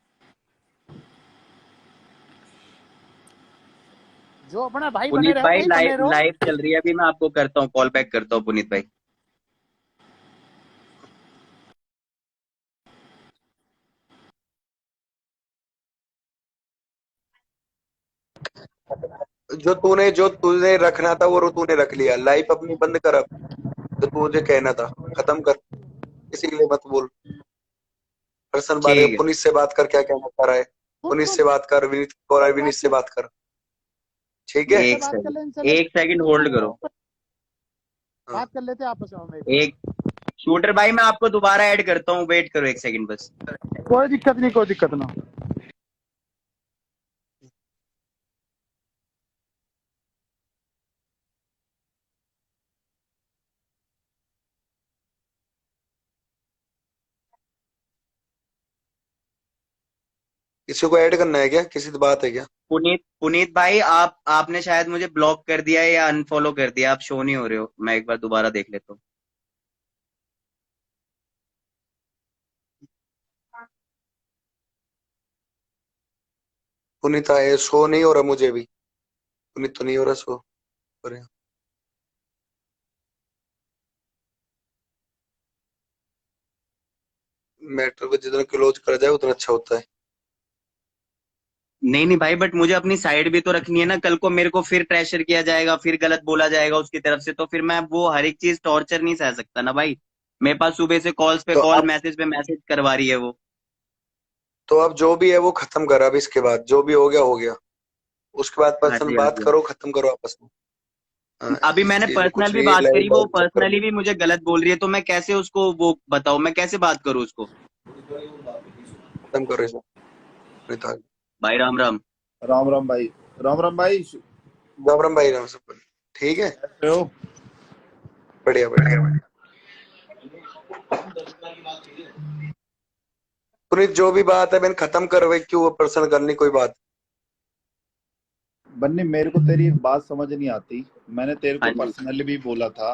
जो अपना भाई बने पुनीत रहो, भाई, वही बने लाइव रहो। लाइव चल रही है अभी, मैं आपको करता हूँ, कॉल बैक करता हूँ पुनीत भाई। जो तूने रखना था वो तूने रख लिया, लाइफ अपनी बंद कर अब। जो तू मुझे कहना था खत्म कर, किसी के लिए मत बोल। पर्सन बात कर, ठीक है। पुनीत से बात कर, क्या कहना चाह रहा है? सुन पुनीत सुन, से बात कर, विनीत को, कर विनीत बात से कर, बात कर, ठीक है? इनसे एक बात कर सेकंड, ले, इनसे ले, एक सेकंड होल्ड करो। हाँ। बात कर लेते हैं आपस में हम एक एक शूटर भाई, मैं आपको दोबारा ऐड करता हूँ, वेट करो एक सेकंड बस। बार। कोई दिक्कत नहीं, कोई दिक्कत ना। किसी को ऐड करना है क्या? किसी से बात है क्या? पुनीत पुनीत भाई, आपने शायद मुझे ब्लॉक कर दिया है या अनफॉलो कर दिया, आप शो नहीं हो रहे हो। मैं एक बार दोबारा देख लेता हूँ। पुनीत आए, शो नहीं हो रहा मुझे भी, पुनीत तो नहीं हो रहा शो हो रहा। मैटर को जितना क्लोज कर जाए उतना अच्छा होता है। नहीं नहीं भाई, बट मुझे अपनी साइड भी तो रखनी है ना। कल को मेरे को फिर प्रेशर किया जाएगा, फिर गलत बोला जाएगा उसकी तरफ से, तो फिर मैं वो हर एक चीज टॉर्चर नहीं सह सकता ना भाई। मेरे पास सुबह से कॉल्स पे तो कॉल, अब मैसेज पे मैसेज करवा रही है वो। तो अब जो भी है वो खत्म कर, अब इसके बाद जो भी हो गया। उसके बाद हाँ पर्सनल जी, हाँ बात जी। करो, खत्म करो आपस में। हाँ, अभी मैंने ये पर्सनल कुछ भी भी बात लाइव करी, वो वाइव चक्कर पर्सनली में। भी मुझे गलत बोल रही है, तो मैं कैसे उसको वो बताऊं, मैं कैसे बात करूं उसको? खत्म करो इसे, पुनीत आगे। भाई राम राम। राम राम भाई। राम राम भाई। राम भाई, राम सब ठीक है, कैसे हो? बढ़िया बढ़िया। पुनीत जो भी बात है मैंने खत्म कर, भाई क्यों पर्सनल करनी कोई बात? बन्नी, मेरे को तेरी एक बात समझ नहीं आती। मैंने तेरे हाँ को जी। पर्सनली भी बोला था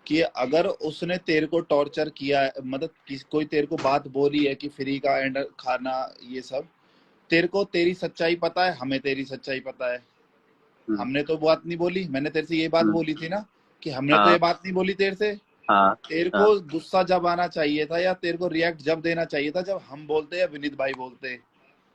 कि अगर उसने तेरे को टॉर्चर किया है, मतलब कोई तेरे को बात बोली है कि फ्री का एंड खाना ये सब, तेरे को तेरी सच्चाई पता है, हमें तेरी सच्चाई पता है। हम्म, हमने तो बात नहीं बोली, मैंने तेरे से ये बात हम्म, बोली थी ना कि हमने तो ये हाँ बात नहीं बोली तेरे से। हाँ तेरे हाँ। को गुस्सा जब आना चाहिए था या तेरे को रिएक्ट जब देना चाहिए था, जब हम बोलते या विनीत भाई बोलते।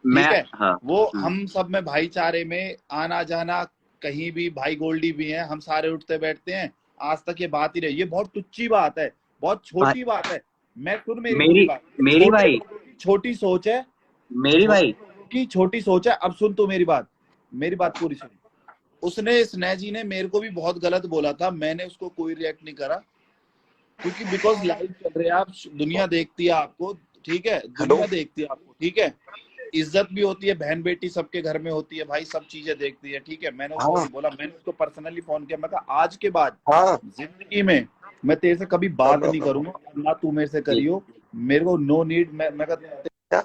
मैं ठीक है, हाँ। वो हम सब में भाईचारे में आना जाना, कहीं भी भाई गोल्डी भी हैं, हम सारे उठते बैठते हैं। आज तक ये बात ही रही, ये बहुत टुच्ची बात है, बहुत भाई, छोटी बात है। मैं खुद, मेरी पूरी मेरी बात, मेरी छोटे भाई, लोगों की छोटी सोच है, मेरी छोटे भाई। लोगों की छोटी सोच है। अब सुन तू मेरी बात, मेरी बात पूरी सुन। उसने, स्नेह जी ने मेरे को भी बहुत गलत बोला था, मैंने उसको कोई रिएक्ट नहीं करा, क्योंकि बिकॉज लाइव चल रहे हैं आप, दुनिया देखती है आपको। ठीक है, हेलो, दुनिया देखती है आपको। ठीक है, इज्जत भी होती है, बहन बेटी सबके घर में होती है भाई, सब चीजें देखती है। ठीक है, मैंने उसको हाँ नहीं बोला, मैंने उसको पर्सनली फोन किया, मैं कहा आज के बाद हाँ, जिंदगी में मैं तेरे से कभी राम बात राम नहीं राम। करूंगा, और ना तू मेरे से ठीक। करियो। मेरे को नो नीड। मैं क्या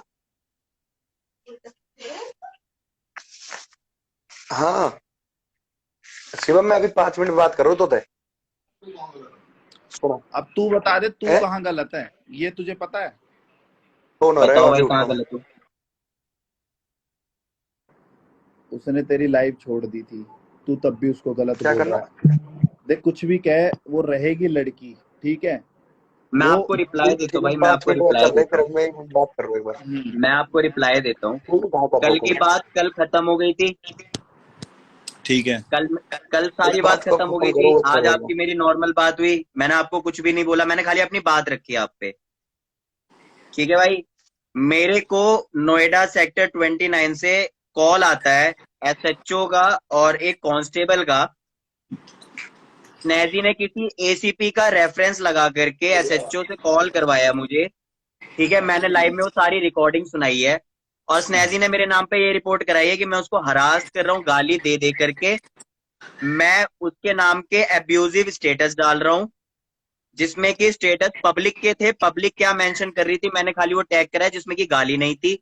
हाँ शिवम, मैं अभी 5 मिनट बात कर रहा हूँ तो तय सुनो। अब तू बता दे तू है कहाँ गलत है, ये तुझे पता है? फोन हो रहा है, बताओ वहां से भाई उठ रहा कहाँ हूँ मैं। गलत हूँ। उसने तेरी लाइफ छोड़ दी थी, तू तब भी उसको गलत क्या बोल करना? रहा है। देख कुछ भी कह, वो रहेगी लड़की, ठीक है? मैं वो आपको रिप्लाई देता हूँ भाई, मैं 5 आपको मिनट बाद रिप्लाई चल रहे, देता फिर हूँ। मैं बात कर रहा हूँ एक बार। मैं आपको रिप्लाई देता हूँ। कहाँ कर रहा कल की हूँ? बात कल खत्म हो गई थी। ठीक है। कल कल इस सारी बात बात को खत्म हो खत्म गई करो, थी। अच्छा आज रहेगा। आपकी मेरी नॉर्मल बात हुई, मैंने आपको कुछ भी नहीं बोला, मैंने खाली अपनी बात रखी आप पे। ठीक है भाई। मेरे को नोएडा सेक्टर 29 से कॉल आता है एसएचओ का और एक कांस्टेबल का। स्नेजी ने किसी एसीपी का रेफरेंस लगा करके एसएचओ से कॉल करवाया मुझे। ठीक है, मैंने लाइव में वो सारी रिकॉर्डिंग सुनाई है और स्नेजी ने मेरे नाम पे ये रिपोर्ट कराई है कि मैं उसको हरास कर रहा हूँ गाली दे दे करके। मैं उसके नाम के एब्यूजिव स्टेटस डाल रहा हूँ, जिसमें कि स्टेटस पब्लिक के थे। पब्लिक क्या मेंशन कर रही थी, मैंने खाली वो टैग करा है जिसमें कि गाली नहीं थी।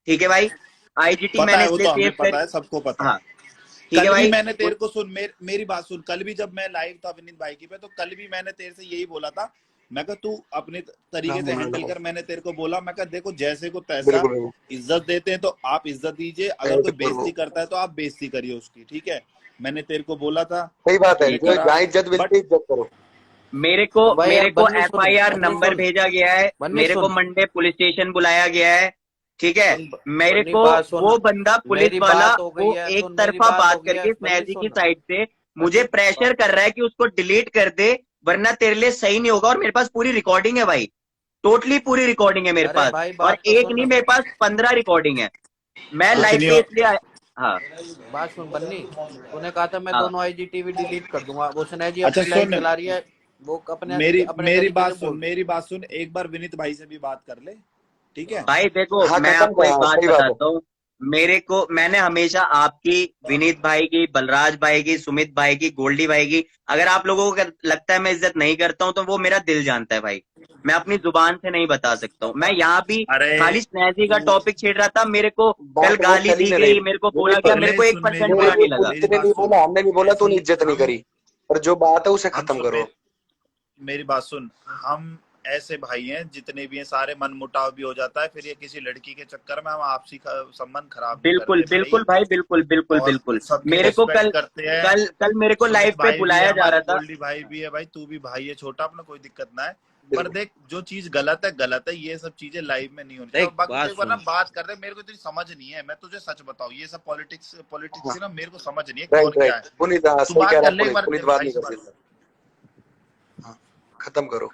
ठीक है भाई। आईजीटी पता मैंने है, वो इसलिए तो सेव हमें पता करी। है, सबको पता है। हाँ ठीक है कल भी भाई। मैंने तेरे को सुन, मेरी बात सुन, कल भी जब मैं लाइव था विनीत भाई की पे, तो कल भी मैंने तेरे से यही बोला था। मैं कहा तू अपने तरीके से हैंडल कर। मैंने तेरे को बोला, मैं कहा देखो जैसे को तैसा, बिल्कुल बिल्कुल, इज्जत देते हैं तो आप इज्जत दीजिए, अगर कोई बेइज्जती करता है तो आप बेइज्जती करिए उसकी, ठीक है? मैंने तेरे को बोला था, सही बात है। तूने जो करा। जहाँ इज्जत बट मिलती है इज्जत करो। भाई मेरे अब को बन्नी सुन, एफआईआर बन्नी नंबर सुन, भेजा गया है। बन्नी मेरे को सुन, मंडे पुलिस स्टेशन बुलाया गया है। ठीक है। सुन मेरे बन्नी को बात सुन। वो बंदा पुलिस मेरी वाला बात हो गई वो है, एक सुन मेरी तरफा बात हो बात गई है, करके बन्नी स्नेजी की सुन, साइड से मुझे बन्नी प्रेशर कर रहा है कि उसको डिलीट कर दे, वरना तेरे लिए सही नहीं होगा। और मेरे पास पूरी रिकॉर्डिंग है भाई, टोटली पूरी रिकॉर्डिंग है मेरे अरे पास। भाई और बात तो एक सुन, नहीं, मेरे पास 15 रिकॉर्डिंग है। मैं कुछ लाइव नहीं पे हो। इसलिए हाँ बात सुन बन्नी। तूने कहा था मैं हाँ। दोनों आईजीटीवी डिलीट कर दूंगा, वो सुने जी अच्छा अपनी लाइव सुन, चला रही है, वो अपने मेरी अपने मेरी तरीके बात से सुन, बोल रही है। मेरी बात सुन, एक बार विनीत भाई से भी बात कर ले, ठीक है? भाई देखो, हाँ मैं खत्म आपको एक कर, बात सही बात है। बताता हूँ। मैंने हमेशा आपकी, विनीत भाई की, बलराज भाई की, सुमित भाई की, गोल्डी भाई की, अगर आप लोगों को लगता है मैं इज्जत नहीं करता हूँ तो वो मेरा दिल जानता है भाई। मैं अपनी जुबान से नहीं बता सकता हूँ। मैं यहाँ भी अरे खाली स्नेजी का तू टॉपिक छेड़ रहा था। मेरे को कल बात वो गाली चल ही दी नहीं रही। गई, मेरे को बोला विनीत, गया, मेरे पहले को सुन मेरी 1% मेरे बुरा लिए नहीं बात, लगा। पुलिस मेरी ने बात नहीं सुन। बोला, हमने नहीं बोला, तूने सुन, इज्जत नहीं हम करी। पर जो बात है उसे हम खत्म सुन करो। मेरी बात सुन, हम ऐसे भाई हैं, जितने भी हैं सारे मन मुटाव भी हो जाता है, फिर ये किसी लड़की के चक्कर में हम आपसी संबंध खराब नहीं बिल्कुल करते बिल्कुल भाई, भाई, बिल्कुल बिल्कुल और बिल्कुल। सबकी मेरे को रिस्पेक्ट कल करते हैं। कल कल मेरे को लाइव सुमित पे भाई भी है बुलाया जा हमारे, रहा था। गोल्डी भाई भी है भाई, तू भी भाई है छोटा अपना, कोई दिक्कत ना है। पर बिल्कुल देख जो चीज गलत है गलत है, ये सब चीजें लाइव में नहीं होनी चाहिए। देख और बाकी तो बात एक बार ना सुन, बात कर दे, मेरे को इतनी समझ नहीं है, मैं तुझे सच बताऊं, ये सब पॉलिटिक्स पॉलिटिक्स हाँ, से ना मेरे को समझ नहीं है कौन राइट क्या राइट। है। पुनीत, हाँ तू सही कह बात रहा कर है ले एक पुनीत। बार, पुनीत तेरे बात भाई नहीं से कर बात सकता। कर। हाँ, खत्म करो।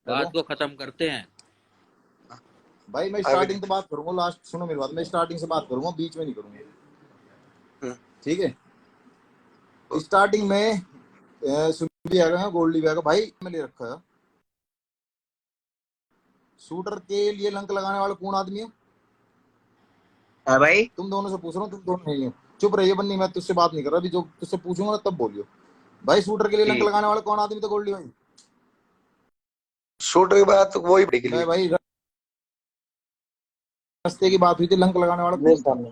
बात को खत्म करते हैं। भाई मैं अभी स्टार्टिंग तो बात करूंगा, लास्ट सुनो मेरी बात, मैं स्टार्टिंग से बात करूंगा, बीच में नहीं करूंगा, ठीक है? स्टार्टिंग में सुनील भी आएगा, गोल्डी भी आएगा, भाई मैं ले रखा है। शूटर के लिए लंक लगाने वाला कौन आदमी है? हाँ भाई। तुम दोनों से पूछ रहा हूँ, तुम दोनों नहीं हो। चुप रहिए बन्नी, मैं तुझसे बात नहीं कर रहा, अभी जो तुझसे पूछूंगा ना तब बोलियो। भाई शूटर के लिए लंक ठीक। लगाने वाला कौन आदमी था गोल्डी भाई? शूटर की बात वही पड़ी के लिए मैं भाई रास्ते की बात हुई थी, लंक लगाने वाला मेरे कौन था? सामने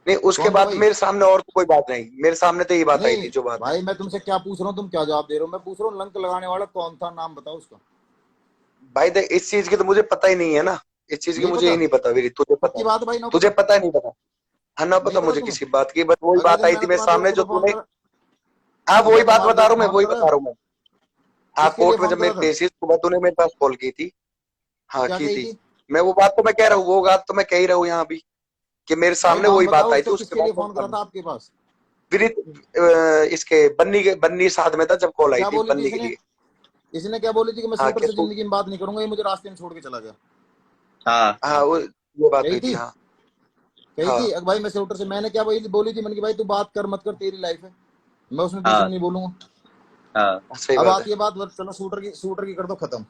नहीं, उसके कौन था बाद भाई? मेरे सामने और कोई बात नहीं, मेरे सामने तो यही बात आई नहीं थी जो बात है। भाई, मैं तुमसे क्या पूछ रहा हूँ, तुम क्या जवाब दे रहे हो? मैं पूछ रहा हूँ लंक लगाने वाला कौन था, नाम बताओ उसका। भाई देख, इस चीज की तो मुझे पता ही नहीं है ना। इस चीज की नहीं मुझे पता? ही नहीं पता वीरी, तुझे पता पक्की है। बात है भाई, ना तुझे पता? पता नहीं पता। हाँ ना नहीं पता पता मुझे तुम्हें? किसी बात की, बस वही अगले बात दिन आई थी मैंने मेरे तुम्हारे सामने दोस्त जो को फोन तूने। करा, हाँ सुबह वही बात तुम्हारे बता रहा दोस्त हूँ को मैं, फोन वही करा बता था, रहा हूँ मैं। हाँ किसके लिए कोर्ट में फोन जब करा मेरी था? केस सुबह तूने मेरे पास कॉल की थी। हाँ क्या की कही थी। थी? मैं वो बात तो मैं कह रहा हूँ, वो बात तो मैं कह ही रहा हूँ यहाँ भी, कि मेरे भाई सामने नाम वही बात बताओ आई उसका, थी। उसके किसके बाद लिए फोन करा था आपके पास? विनीत, इसके बन्नी साथ में था जब कॉल आई क्या थी बोली थी बन्नी के इसने? लिए। इसने क्या बोली थी कि मैं हाँ शूटर कि से जिंदगी में बात नहीं करूंगा, ये मुझे रास्ते में छोड़ के चला गया। हाँ हाँ वो ये बात कही हुई थी। थी? हाँ कही हाँ थी अब भाई मैं शूटर से, मैंने क्या बोली थी, मैंने कि भाई तू बात कर मत कर, तेरी लाइफ है, मैं उसमें बीच में हाँ नहीं बोलूंगा। हाँ सही अब बात है। आती है बात, चलो शूटर की कर दो खत्म।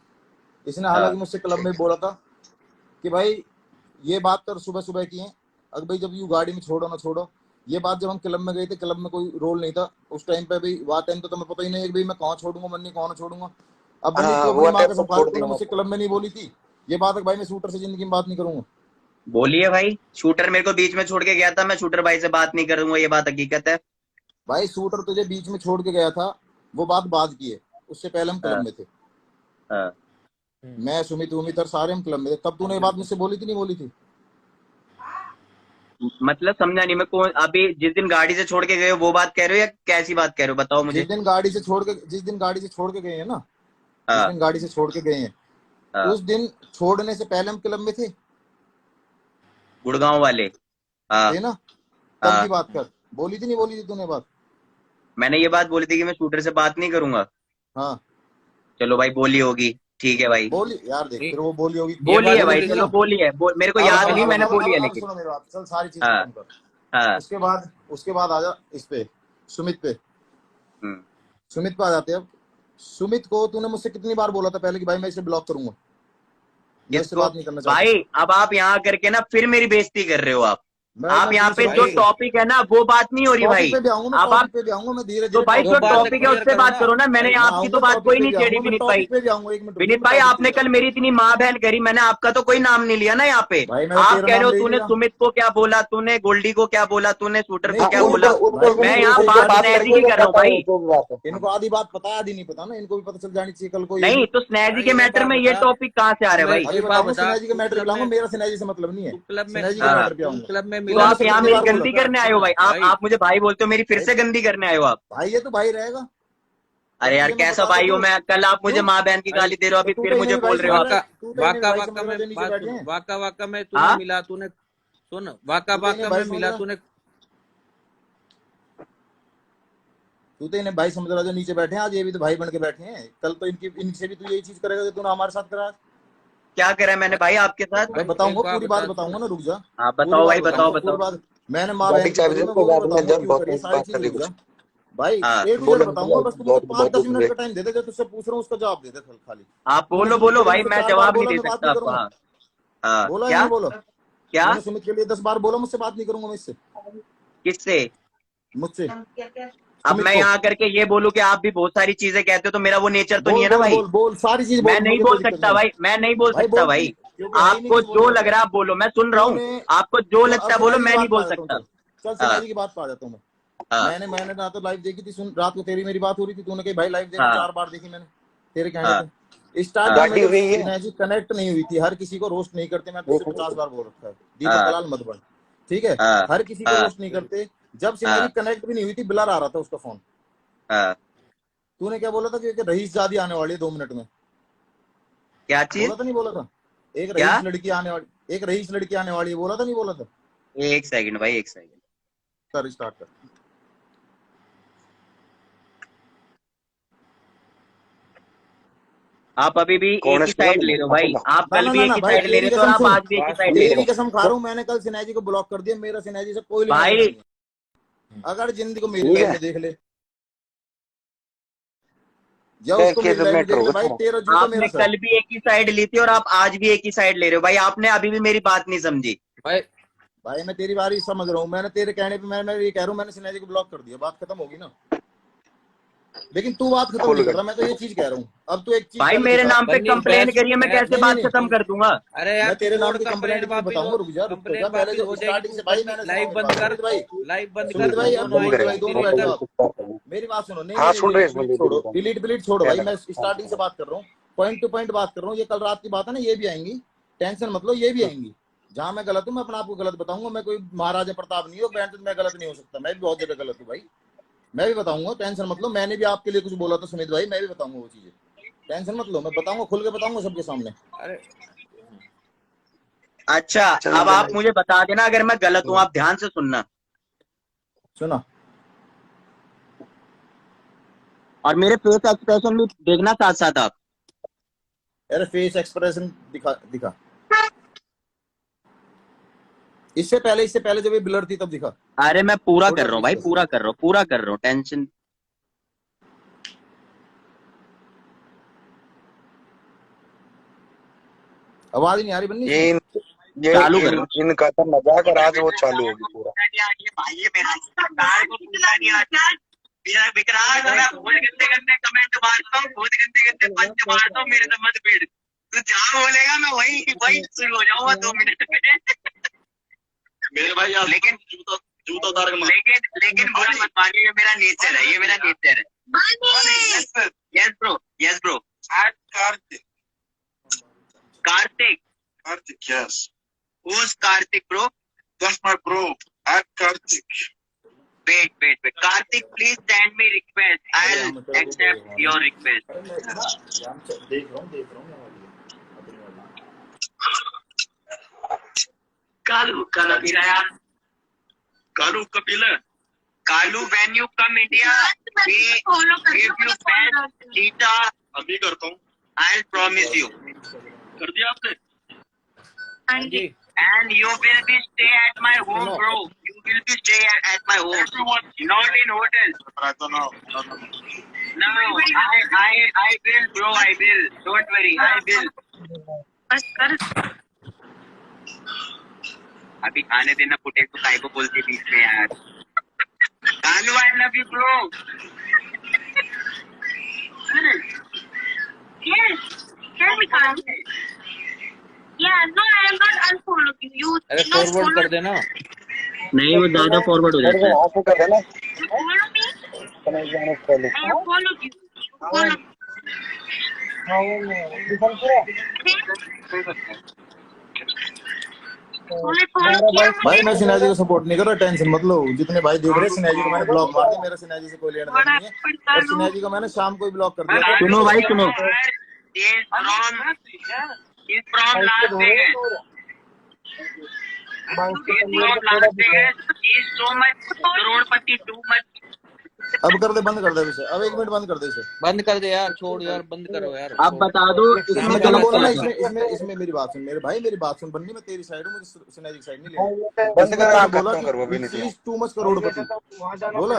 इसने हाँ हालांकि मुझसे क्लब में बोला था कि भाई ये बात कर सुबह सुबह की है, अगर भाई जब यू गाड़ी में छोड़ो ना छोड़ो, ये बात जब हम क्लब में गए थे, क्लब में कोई रोल नहीं था उस टाइम पे, भाई वहाँ टाइम तो तुम्हें पता ही नहीं है कि भाई मैं कहाँ छोड़ूंगा बन्नी, कौन छोड़ूंगा। अब बन्नी हाँ तू अपनी वो माँ टाइम कसम पर खा, छोड़ तूने दिया मुझसे वहाँ क्लब में नहीं बोली थी ये बात है भाई मैं शूटर से जिंदगी में बात नहीं करूंगा। बोलिए भाई। शूटर मेरे को बीच में छोड़ के गया था, मैं शूटर भाई से बात नहीं करूंगा, ये बात हकीकत है। भाई शूटर तुझे बीच में छोड़ के गया था, वो बात बाद की है, उससे पहले हम क्लब हाँ, में थे। हाँ। मैं सुमित उमित और सारे हम क्लब में थे, तब तूने ये बात मुझसे बोली थी नहीं बोली थी? मतलब समझा नहीं मैं, कौन अभी जिस दिन गाड़ी से छोड़ के गए हो वो बात कह रहे हो या कैसी बात कह रहे हो, बताओ मुझे। जिस दिन गाड़ी से छोड़ के गए हैं ना, जिस हाँ, दिन गाड़ी से छोड़ के गए हैं, हाँ। उस दिन छोड़ने से पहले हम क्लब में थे गुड़गांव वाले। हाँ, थे ना? तब हाँ। की बात कर, बोली थी नहीं बोली थी तूने बात? मैंने ये बात बोली थी कि मैं शूटर से बात नहीं करूंगा। हाँ चलो भाई, बोली होगी, ठीक है भाई। बोली यार, देख फिर वो बोली होगी, बोली है बोली भाई, थी चलो ना? बोली है, मेरे को याद नहीं, मैंने बोली है अब लेकिन। सुनो मेरी बात, चल सारी चीज हाँ, खत्म कर। हाँ। उसके बाद आजा इस पे, सुमित पे। हम्म। सुमित पे आ जाते हैं अब। सुमित को तूने मुझसे कितनी बार बोला था पहले कि भाई मैं इसे ब्लॉक करूंगा, मैं इससे किसको? बात नहीं करना चाहता। भाई अब आप यहाँ करके ना फिर मेरी बेइज्जती कर रहे हो आप। मैं आप यहाँ पे भाई जो टॉपिक है ना वो बात नहीं हो रही भाई। टॉपिक पे भी आऊंगा, मैं अब टॉपिक आप पे भी आऊंगा, मैं धीरे तो धीरे भाई जो टॉपिक है उससे बात करो ना, मैंने मैं आपकी तो आऊंगा, बात कोई टॉपिक पे नहीं भी छेड़ी आऊंगा, मैं विनीत भाई। टॉपिक पे भी आऊंगा। एक मिनट रुक जा, विनीत मैं भाई टॉपिक आपने पे कल मेरी इतनी माँ बहन करी, मैंने आपका तो कोई नाम नहीं लिया ना यहाँ पे। भाई मैंने आप तेरा कह रहे नाम हो ले तूने लिया। सुमित को क्या बोला, तूने गोल्डी को क्या बोला, तूने शूटर को नहीं क्या तू बोला। मैं यहाँ बात स्नैजी की कर रहा हूँ भाई। इनको आधी बात पता है, आधी नहीं पता ना, इनको भी पता चल जानी चाहिए कल को। ये नहीं भी तो स्नैजी भाई के एक मैटर बात में ये बता, टॉपिक कहाँ से आ रहा है भाई। अभी एक बात बताऊंगा, बता, सिन्हा जी के तू मैटर क्लब लाऊंगा, में मेरा सिन्हा जी से मतलब नहीं है, तू क्लब में सिन्हा जी के हाँ, मैटर पे तू आऊंगा। क्लब में तो मिला आप मुझसे यहाँ कितनी मेरी बार गलती बोला था? करने आए हो भाई। आप मुझे भाई बोलते हो, मेरी फिर से गंदी करने आए हो आप। भाई ये तो भाई रहेगा। अरे यार तुझे मैं कैसा बता भाई दूं, हो मैं, कल आप मुझे क्यों? माँ बहन की भाई गाली दे रहे हो, तो अभी तू फिर तो मुझे इन्हें भी भाई बोल रहे हो समझ आप। रहा वाका है, तू तो इन्हें भी वाका भाई वाका समझ रहा है, में नीचे बात बैठे सुन, हैं, वाका वाका में तूने हाँ, मिला, तूने सुन, वाका तू तो इन्हें वाका भाई में समझ मिला रहा है, तूने। तू तो इन्हें भाई समझ रहा है, जो नीचे बैठे हैं आज, ये भी तो भाई बन के बैठे हैं। कल तो इनसे भी तू यही चीज करेगा जो तूने हमारे साथ करा। क्या करा है मैंने भाई आपके साथ। मैं भाई बताऊंगा, एक बात पूरी बात बता, बताऊंगा ना, रुक जा। आप पूरी बताओ बात भाई, बताओ बताऊंगा, पूरी बताओ। बात। मैंने माँ गाड़ी बहन की की चाबी करी, दे, मैं कोई वो भी बात नहीं, बताऊंगा जब क्यों बहुत करी है, टाइम सारी बात कर चीजें, रही रुक जा। कुछ। भाई हाँ, ए टू जेड बोले बताऊंगा, बस तू मुझे बहुत 5-10 बहुत मिनट का टाइम दे दे, जो तुझसे पूछ रहा हूँ उसका जवाब दे दे खाली। आप तूने बोलो सुमित बोलो के लिए भाई, मुझसे मैं 4 बार जवाब नहीं बोला दे मैं बात सकता नहीं आपको। करूंगा, हाँ, हाँ। बोला या क्या नहीं बोला? क्या मैंने सुमित के लिए 10 बार बोला मुझसे बात नहीं करूंगा मैं इससे, किससे? मुझसे अब सुमित मैं को। यहाँ करके ये बोलूं कि आप भी बहुत सारी चीजें कहते हो, तो मेरा वो नेचर तो नहीं बोल है ना बोल भाई। बोल बोल सारी चीज मैं बोल, नहीं मुझे बोल कोई दिक्कत सकता नहीं है भाई, मैं नहीं बोल भाई, सकता बोल भाई। क्योंकि है ही नहीं आपको कुछ जो बोलने लग वाला। रहा है आप बोलो, मैं सुन रहा हूँ। तूने आपको जो चल अब लगता है सिन्हा बोलो, जी की मैं नहीं बात पे आ बोल जाता हूँ, सकता। चल सिन्हा हाँ, जी की बात पे आ जाता हूँ मैं। हाँ, मैंने रात को लाइव देखी थी, सुन, रात को तेरी मेरी बात हो रही थी, तूने कही भाई लाइव देख, हाँ, 4 बार देखी मैंने तेरे कहने हाँ, पे। स्टार्टिंग हाँ, में जब सिन्हा जी कनेक्ट नहीं हुई थी, हर किसी को रोस्ट नहीं करते, मैं तुझसे 50 बार बोल रखा है, दीपक हाँ, कलाल मत बन, ठीक है? हाँ, हर किसी को हाँ, रोस्ट नहीं करते। जब सिन्हा जी कनेक्ट भी नहीं हुई थी, ब्लर आ रहा था उसका फोन, हाँ। तूने क्या बोला था कि रईस जादी आने वाली है 2 मिनट में, क्या बोला चीज? था नहीं बोला था? एक क्या? रईस लड़की आने वाली, एक रईस लड़की आने वाली है, बोला था नहीं बोला था? एक सेकंड भाई, एक सेकंड। कर स्टार्ट कर। आप अभी भी एक ही साइड ले रहे हो भाई। आप ना कल ना भी ना एक ना ही भाई, साइड ले तेरी रहे थे और कसम आप सुन, आज भी एक ही साइड ले रहे तेरी हो कसम खा रहा हूँ, मैंने कल सिन्हा जी को ब्लॉक कर दिया, मेरा सिन्हा जी से कोई लेना देना भाई। नहीं है। अगर जिंदगी को मेरी लाइफ में देख ले, या उसको मेरी लाइफ में देख ले भाई, तेरा जूता मेरा आपने सर। कल भी एक ही साइड ली थी और आप आज भी एक ही साइड ले रहे हो भाई। आपने अभी भी मेरी बात नहीं समझी भाई भाई मैं तेरी बारी समझ रहा हूँ, मैंने तेरे कहने पे मैं ये कह रहा हूँ, मैंने सिन्हा जी को ब्लॉक कर दिया, बात खत्म होगी ना। लेकिन तू बात खत्म नहीं कर रहा, मैं तो ये चीज कह रहा हूँ। अब तू एक चीज भाई। पहले मेरे दिखा। नाम पे बन्नी कंप्लेन बहस करिए, मैं बहस कैसे नहीं, बात नहीं, खत्म कर दूंगा। अरे यार मैं तेरे नाम की छोड़ कंप्लेंट कंप्लेन की वापस बताऊंगा, रुक जा कंप्लेन पहले वापस जो हो स्टार्टिंग जाएगी। से भाई मैंने लाइव सुनो, बंद कर, सुमित भाई, लाइव बंद सुमित कर, भाई अब दोनों गोल्डी आएंगे भाई दोनों बैठे हो आप, मॉडरेटर। मेरी बात सुनो। नहीं हाँ नहीं सुन डिलीट रहे डिलीट छोड़ो, डिलीट छोड़ो भाई, मैं स्टार्टिंग से बात कर रहा हूँ, पॉइंट टू पॉइंट बात कर रहा हूँ। ये कल रात की बात है ना, ये भी आएंगी, टेंशन मत लो, ये भी आएंगी। जहां मैं गलत हूँ मैं अपने आप को गलत बताऊंगा, मैं कोई महाराजा प्रताप नहीं हूँ, मैं गलत नहीं हो सकता, मैं भी बहुत ज्यादा गलत हूँ भाई, मैं भी बताऊंगा, टेंशन मत लो। मैंने भी आपके लिए कुछ बोला था सुमित भाई, मैं भी बताऊंगा वो चीजें, टेंशन मत लो, मैं बताऊंगा, खुल के बताऊंगा सबके सामने। अरे अच्छा, अब आप मुझे बता देना अगर मैं गलत हूँ, आप ध्यान से सुनना सुना, और मेरे फेस एक्सप्रेशन भी देखना साथ साथ आप। अरे फेस एक्सप्रेशन दिखा इससे पहले जब ये ब्लर थी तब दिखा। अरे मैं पूरा कर रहा हूँ भाई, पूरा कर रहा हूँ, टेंशन। आवाज नहीं आ रही बन्नी, ये चालू कर लो। इनका तो मजाक और आज वो चालू होगी पूरा। विकराल, मैं बहुत गंदे गंदे कमेंट मारता हूँ, बहुत गंदे गंदे पंच मारता हूँ, मेरे से मत पीड़। तू जहाँ बोलेगा मैं वही वही शुरू हो जाऊंगा 2 मिनट में। मेरे भाई आप लेकिन जूता जूता उतार के मार। लेकिन बुरा मत मानिए, ये मेरा नेचर है, ये मेरा नेचर है। Yes bro. Kartik Kartik Kartik yes who's Kartik bro? that's my bro at Karthik. Wait. Karthik, please send me request. I'll accept your request. Kalu Kapila yaar. Kalu Kapila Kalu, when you come India, if you fetch Cheetah, अभी करता हूँ। I'll promise you. कर दिया आपने? And you will be stay at my home, bro. You will be stay at my home, not in hotel. I don't know. No, I will, bro. I will. Don't worry, I will. अभी आने देना पुटे को, काय को बोलते बीच में यार। Kalu, I love you, bro. Yes, tell me, Kalu. Yeah, no, I am not unfollowing you. अरे फॉरवर्ड कर देना। नहीं, वो ज्यादा फॉरवर्ड हो जाता है। ऑफ कर देना। You follow me? I follow you. भाई मैं सिन्हा को सपोर्ट नहीं कर रहा, टेंशन मत लो। जितने भाई देख रहे हैं सिन्हा को मैंने ब्लॉक मार दिया, मेरा सिन्हा से कोई लेना देना नहीं है। और सिन्हा को मैंने शाम को ही ब्लॉक कर दिया। सुनो भाई सुनो, He's from Las Vegas. He's so much Crorepati, too much. अब कर दे, बंद कर दे इसे। अब 1 मिनट बंद कर दे इसे। बंद कर दे यार, छोड़ यार, बंद करो यार। आप बता दो इसमें चलो गलत बोलो ना, क्या है? इसमें मेरी बात सुन, मेरे भाई मेरी बात सुन। बन्नी मैं तेरी साइड हूँ, मुझे सिन्हा की साइड नहीं लेनी। बंद कर, आप बोला खत्म कर वो भी नहीं कि टू मच करोड़पति बोला।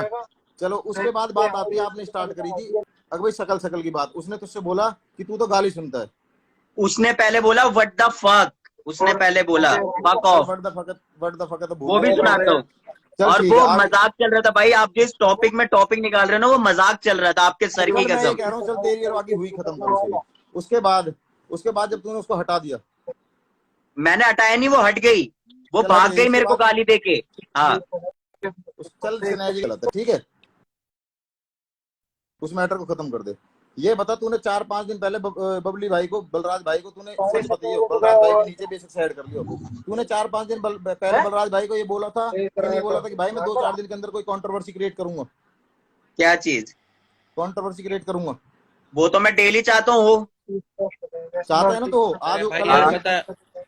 चलो उसके बाद बात आती है, आपने स्टार्ट करी थी अगर भाई शकल की बात। उसने तुझसे बोला कि तू तो गाली सुनता है। उसने पहले बोला व्हाट द फक, उसने पहले बोला fuck off, what the fuck वो भी सुनाता हूँ। और वो मजाक चल रहा था भाई, आप जिस टॉपिक में टॉपिक निकाल रहे हो ना, वो मजाक चल रहा था आपके सर की कसम। कह रहा हूँ चल तेरी और आगे हुई खत्म करो। उसके बाद जब तूने उसको हटा दिया, मैंने हटाया नहीं, वो हट गई, वो भाग गई मेरे को गाली देके। हाँ चल सिन्हा जी गलत है, ठीक है, उस मैटर को खत्म कर दे। ये बता, तूने 4-5 दिन पहले बबली भाई को, बलराज भाई को तूने सच बताइयो, बलराज भाई के नीचे बेशक साइड कर लियो। तूने 4-5 दिन पहले बलराज भाई को ये बोला था कि नहीं बोला था कि भाई मैं 2-4 दिन के अंदर कोई कंट्रोवर्सी क्रिएट करूंगा? क्या चीज कंट्रोवर्सी क्रिएट करूंगा? वो तो मैं डेली चाहता हूँ। चाहता है ना, तो आज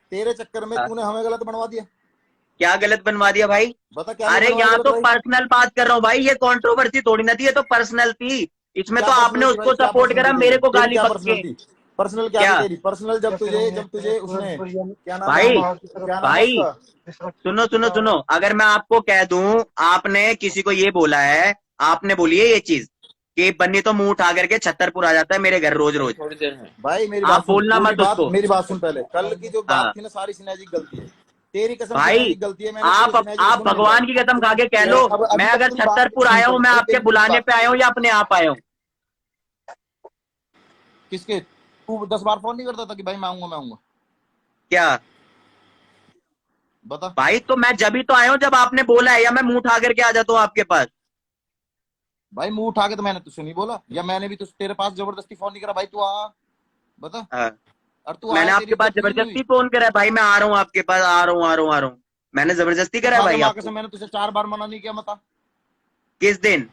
तेरे चक्कर में तूने हमें गलत बनवा दिया। क्या गलत बनवा दिया भाई? बता क्या? अरे यहाँ तो पर्सनल बात कर रहा हूँ भाई, ये कंट्रोवर्सी थोड़ी ना थी, ये तो पर्सनल थी। इसमें तो आपने उसको सपोर्ट करा, मेरे को गाली बक के। पर्सनल क्या तेरी? पर्सनल जब तुझे उसने क्या नाम भाई सुनो, अगर मैं आपको कह दूं, आपने किसी को ये बोला है, आपने बोली है ये चीज कि बन्नी तो मुंह उठा करके छतरपुर आ जाता है मेरे घर रोज। भाई मेरी आप बोलना मत उसको। मेरी बात सुन पहले। कल की जो बात थी ना, सारी सिन्हा जी की गलती है, तेरी कसम भाई। गलती है। आप भगवान की कसम खा के कह लो, मैं अगर छतरपुर आया हूँ, मैं आपके बुलाने पे आया हूँ या अपने आप आया हूँ? किसके? तू 10 बार फोन नहीं करता था कि भाई मैं आऊंगा? क्या बता भाई? तो मैं जब ही तो आया हूँ जब आपने बोला है, या मैं मुंह उठा करके आ जाता हूँ आपके पास? भाई मुंह उठा के तो मैंने तुझसे नहीं बोला, या मैंने भी तेरे पास जबरदस्ती फोन नहीं करा भाई तू आ, बता। और तू मैंने आपके पास जबरदस्ती फोन करा भाई, मैं आ रहा हूँ आपके पास, आ रहा हूँ। मैंने जबरदस्ती करा भाई आपको? मैंने तुझे 4 बार मना नहीं किया, बता किस दिन?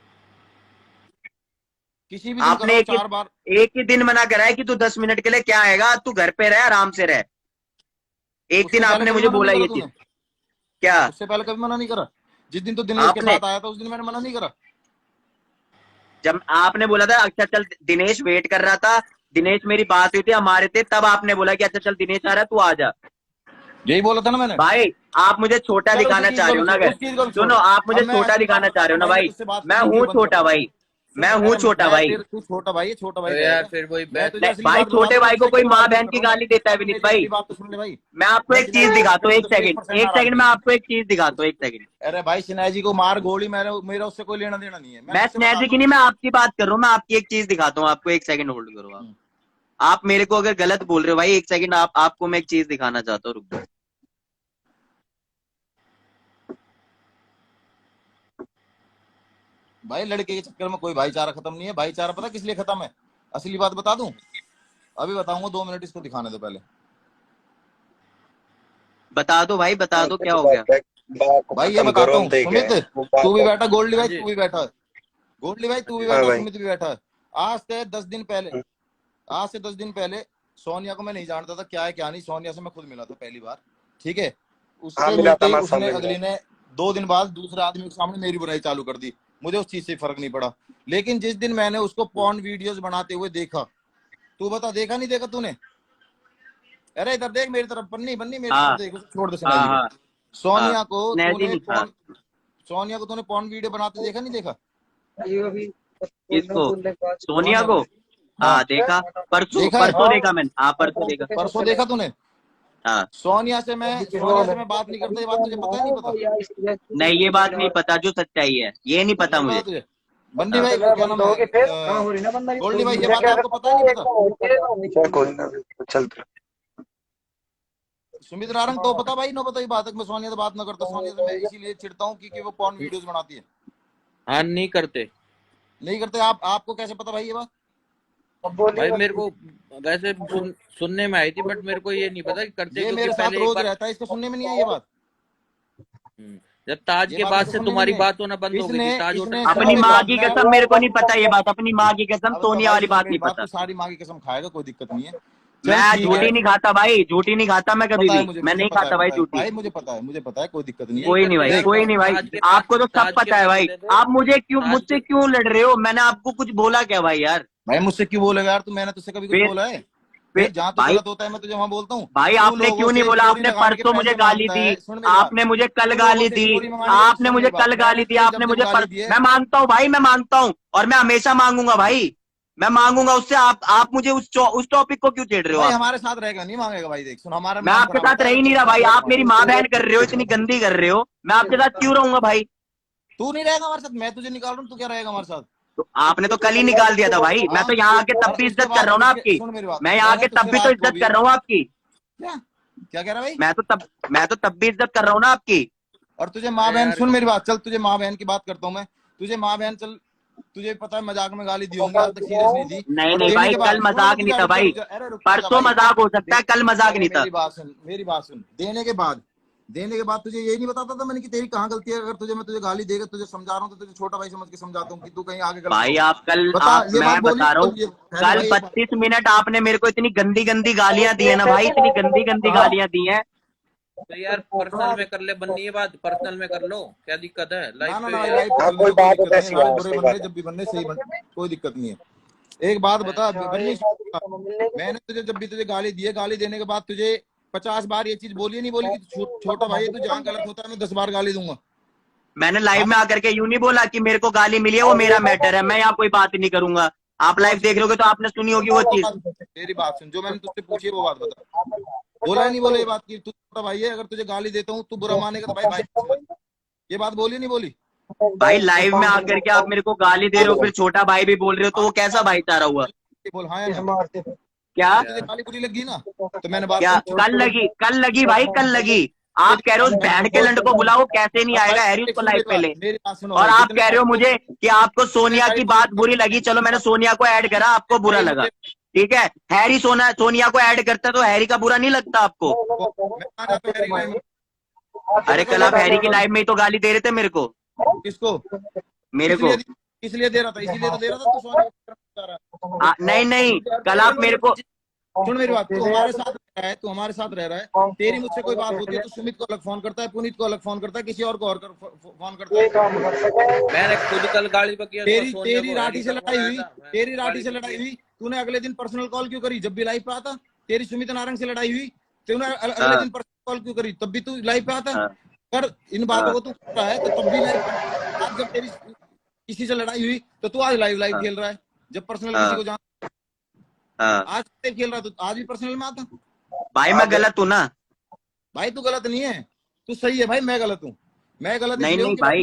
किसी भी आपने एक ही दिन मना करा है कि तू 10 मिनट के लिए क्या आएगा, तू घर पे रह, आराम से रह। एक दिन आपने मुझे बोला ये चीज। क्या उससे पहले कभी मना नहीं करा? जिस दिन तो दिनेश के साथ आया था उस दिन मैंने मना नहीं करा। जब आपने बोला था अच्छा चल, दिनेश वेट कर रहा था, दिनेश मेरी बात हुई थी, हमारे थे, तब आपने बोला कि अच्छा चल दिनेश आ रहा है, तू आ जा। यही बोला था ना मैंने। भाई आप मुझे छोटा दिखाना चाह रहे हो ना? अगर सुनो, आप मुझे छोटा दिखाना चाह रहे हो ना भाई, मैं हूँ छोटा भाई, मैं हूँ छोटा भाई। तू छोटा भाई है, छोटा भाई यार फिर वही भाई छोटे भाई को कोई माँ बहन की गाली देता है विनीत भाई? बात तो सुन ले भाई, मैं आपको एक चीज दिखाता हूँ, एक सेकंड मैं आपको एक चीज दिखाता हूँ, एक सेकंड। अरे भाई सिन्हा जी को मार गोली, मेरा उससे कोई लेना देना नहीं है। मैं सिन्हा जी की नहीं, मैं आपकी बात कर रहा हूँ। मैं आपकी एक चीज दिखाता हूँ आपको, एक सेकंड होल्ड करो आप। आप मेरे को अगर गलत बोल रहे हो भाई, एक सेकंड, आपको मैं एक चीज दिखाना चाहता हूँ, रुक जाओ। भाई लड़के के चक्कर में कोई भाईचारा खत्म नहीं है। भाईचारा पता किस लिए खत्म है? असली बात बता दूं, अभी बताऊंगा, 2 मिनट इसको दिखाने दो पहले। बता दो भाई, बता दो क्या हो गया। भाई ये बताता हूँ, सुमित तू भी बैठा, गोल्डी भाई तू भी बैठा है, गोल्डी भाई तू भी बैठा, सुमित भी बैठा है। आज से 10 दिन पहले सोनिया को मैं नहीं जानता था क्या है क्या नहीं। सोनिया से मैं खुद मिला था पहली बार, ठीक है। उससे मिलते ही उसने अगली ने 2 दिन बाद दूसरे आदमी के सामने मेरी बुराई चालू कर दी। मुझे उस चीज से फर्क नहीं पड़ा, लेकिन जिस दिन मैंने उसको पॉर्न वीडियोस बनाते हुए देखा, तू बता देखा नहीं देखा तूने? अरे इधर देख मेरी तरफ, बन्नी मेरी तरफ देख, उसे छोड़ दे स्नेजी को। सोनिया को तूने पॉर्न वीडियो बनाते देखा नहीं देखा? किसको? सोनिया को? हाँ देखा, परसों देखा मैंने। हाँ परसों देखा तूने? हाँ। सोनिया से मैं बात नहीं करता, ये बात तुझे पता है? नहीं पता? नहीं, ये बात नहीं पता, जो सच्चाई है ये नहीं पता मुझे। बंदी भाई क्या नाम है? गोल्डी भाई ये बात आपको पता है नहीं पता? चलते सुमित नारंग तो पता भाई, नो पता ये बात है। मैं सोनिया से बात ना करता, सोनिया से मैं इसीलिए चिढ़ता हूँ क्योंकि वो पॉर्न वीडियोस बनाती है। हाँ नहीं करते। आपको कैसे पता भाई ये बात? भाई मेरे को वैसे सुनने में आई थी, बट मेरे को ये नहीं पता कि करते। ये मेरे साथ रोज रहता है, इसको सुनने में नहीं आई ये बात। जब ताज के बाद से तुम्हारी बात होना बंद हो गई थी, ताज होटल। अपनी माँ की कसम मेरे को नहीं पता ये बात, अपनी माँ की कसम, सोनिया वाली बात नहीं पता। सारी माँ की कसम खाएगा, कोई दिक्कत नहीं है। मैं झूठी नहीं खाता भाई, झूठी नहीं खाता मैं कभी भी, मैं नहीं खाता भाई झूठी। भाई मुझे पता है, कोई दिक्कत नहीं है। कोई नहीं भाई, आपको तो सब पता है भाई। आप मुझसे क्यों लड़ रहे हो? मैंने आपको कुछ बोला क्या भाई? यार भाई मुझसे क्यों बोलेगा यार? मैंने तुझसे कभी कुछ बोला है? जहाँ तो गलत होता है मैं तुझे वहाँ बोलता हूँ। भाई आपने क्यों नहीं बोला? आपने परसों मुझे गाली दी, आपने मुझे कल गाली दी, आपने मुझे कल गाली दी, आपने मुझे मैं मांगता हूँ भाई, मैं मांगता हूँ और मैं हमेशा मांगूंगा भाई, मैं मांगूंगा उससे। आप मुझे उस टॉपिक को क्यों छेड़ रहे हो? भाई हमारे साथ रहेगा, नहीं मांगेगा भाई। देख सुन, हमारा मैं आपके साथ रह ही नहीं रहा भाई, आप मेरी माँ बहन कर रहे हो, इतनी गंदी कर रहे हो, मैं आपके साथ क्यों रहूंगा भाई? तू नहीं रहेगा हमारे साथ, मैं तुझे निकाल रहा हूँ, तू क्या रहेगा हमारे साथ? तो आपने तो कल ही निकाल दिया था भाई। मैं तो यहाँ आके तब भी इज्जत कर रहा हूँ ना आपकी, मैं यहाँ आके तब भी तो इज्जत कर रहा हूँ आपकी। क्या कह रहा भाई? मैं तो तब भी इज्जत कर रहा हूँ ना आपकी। और तुझे माँ बहन, सुन मेरी बात, चल तुझे माँ बहन की बात करता हूँ मैं। तुझे माँ बहन, चल तुझे पता है मजाक में गाली दी होंगी, आज तक सीरियस नहीं दी। नहीं भाई, कल मजाक नहीं था भाई, परसों मजाक हो सकता है, कल मजाक नहीं था। मेरी बात सुन, देने के बाद तुझे ये नहीं बताता था मैंने कि तेरी कहाँ गलती है? अगर मैं तुझे गाली देगा, तुझे समझा रहा हूँ तो तुझे छोटा भाई समझ के समझाता हूँ कि तू कहीं आगे गलत भाई। आप कल मैं बता रहा हूँ, कल 25 मिनट आपने मेरे को इतनी गंदी गालियां दी है ना भाई, इतनी गंदी गालियां दी है। तो यार पर्सनल में कर ले बन्नी, ये बात पर्सनल में कर लो, क्या दिक्कत है? कोई बात है, जब भी बनने सही बन, कोई दिक्कत नहीं है। एक बात बता बन्नी, मैंने तुझे जब भी तुझे गाली दी है, गाली देने के बाद तुझे 50 बार ये चीज बोली नहीं बोली कि छोटा भाई तू जहाँ गलत होता है मैं 10 बार गाली दूंगा? मैंने लाइव में आकर के यूं नहीं बोला कि मेरे को गाली मिली है, वो मेरा मैटर है, मैं यहाँ कोई बात नहीं करूंगा। आप लाइव देख रहे हो तो आपने सुनी होगी वो चीज। मेरी बात सुन, जो मैंने तुझसे पूछी है वो बात बता। बोला नहीं बोला ये बात की तू छोटा भाई है, अगर तुझे गाली देता हूँ तू बुरा मानेगा तो भाई ये बात बोली नहीं बोली? भाई लाइव में आकर के आप मेरे को गाली दे रहे हो, फिर छोटा भाई भी बोल रहे हो, तो वो कैसा भाईचारा हुआ? बोल हाँ या क्या गाली बुरी लगी ना? तो मैंने बात क्या कल लगी भाई, कल लगी। आप कह रहे हो उस बैंड के लंड को बुलाओ, कैसे नहीं आएगा हैरी उसको लाइव पे ले। और आप कह रहे हो मुझे कि आपको सोनिया की बात बुरी लगी, चलो मैंने सोनिया को ऐड करा, आपको बुरा लगा, ठीक है। हैरी सोनिया को ऐड करता तो हैरी का बुरा नहीं लगता आपको? अरे कल आप हैरी की लाइव में ही तो गाली दे रहे थे मेरे को। किसको? मेरे को। इसलिए दे रहा था, इसीलिए तो दे रहा था। तो सोनिया नहीं, कल आप मेरे को, सुन मेरी बात, तू हमारे साथ रह रहा है, तेरी मुझसे कोई बात होती है तो सुमित को अलग फोन करता है, पुनीत को अलग फोन करता है, किसी और को और फोन करता है। मैंने खुद कल गाली पे किया, तेरी राठी से लड़ाई हुई, तूने अगले दिन पर्सनल कॉल क्यों करी? जब भी लाइव पे आता। तेरी सुमित नारंग से लड़ाई हुई, तूने अगले दिन पर्सनल कॉल क्यों करी? तब भी तू लाइव पे आता। पर इन बातों को तू कर रहा है तो तब भी लाइव। आज जब तेरी किसी से लड़ाई हुई तो तू आज लाइव खेल रहा है, जब पर्सनल किसी को जान आज खेल रहा तो आज भी पर्सनल में आता। भाई मैं गलत हूँ ना? भाई तू गलत नहीं है, तू सही है भाई, मैं गलत हूँ। मैं गलत नहीं भाई,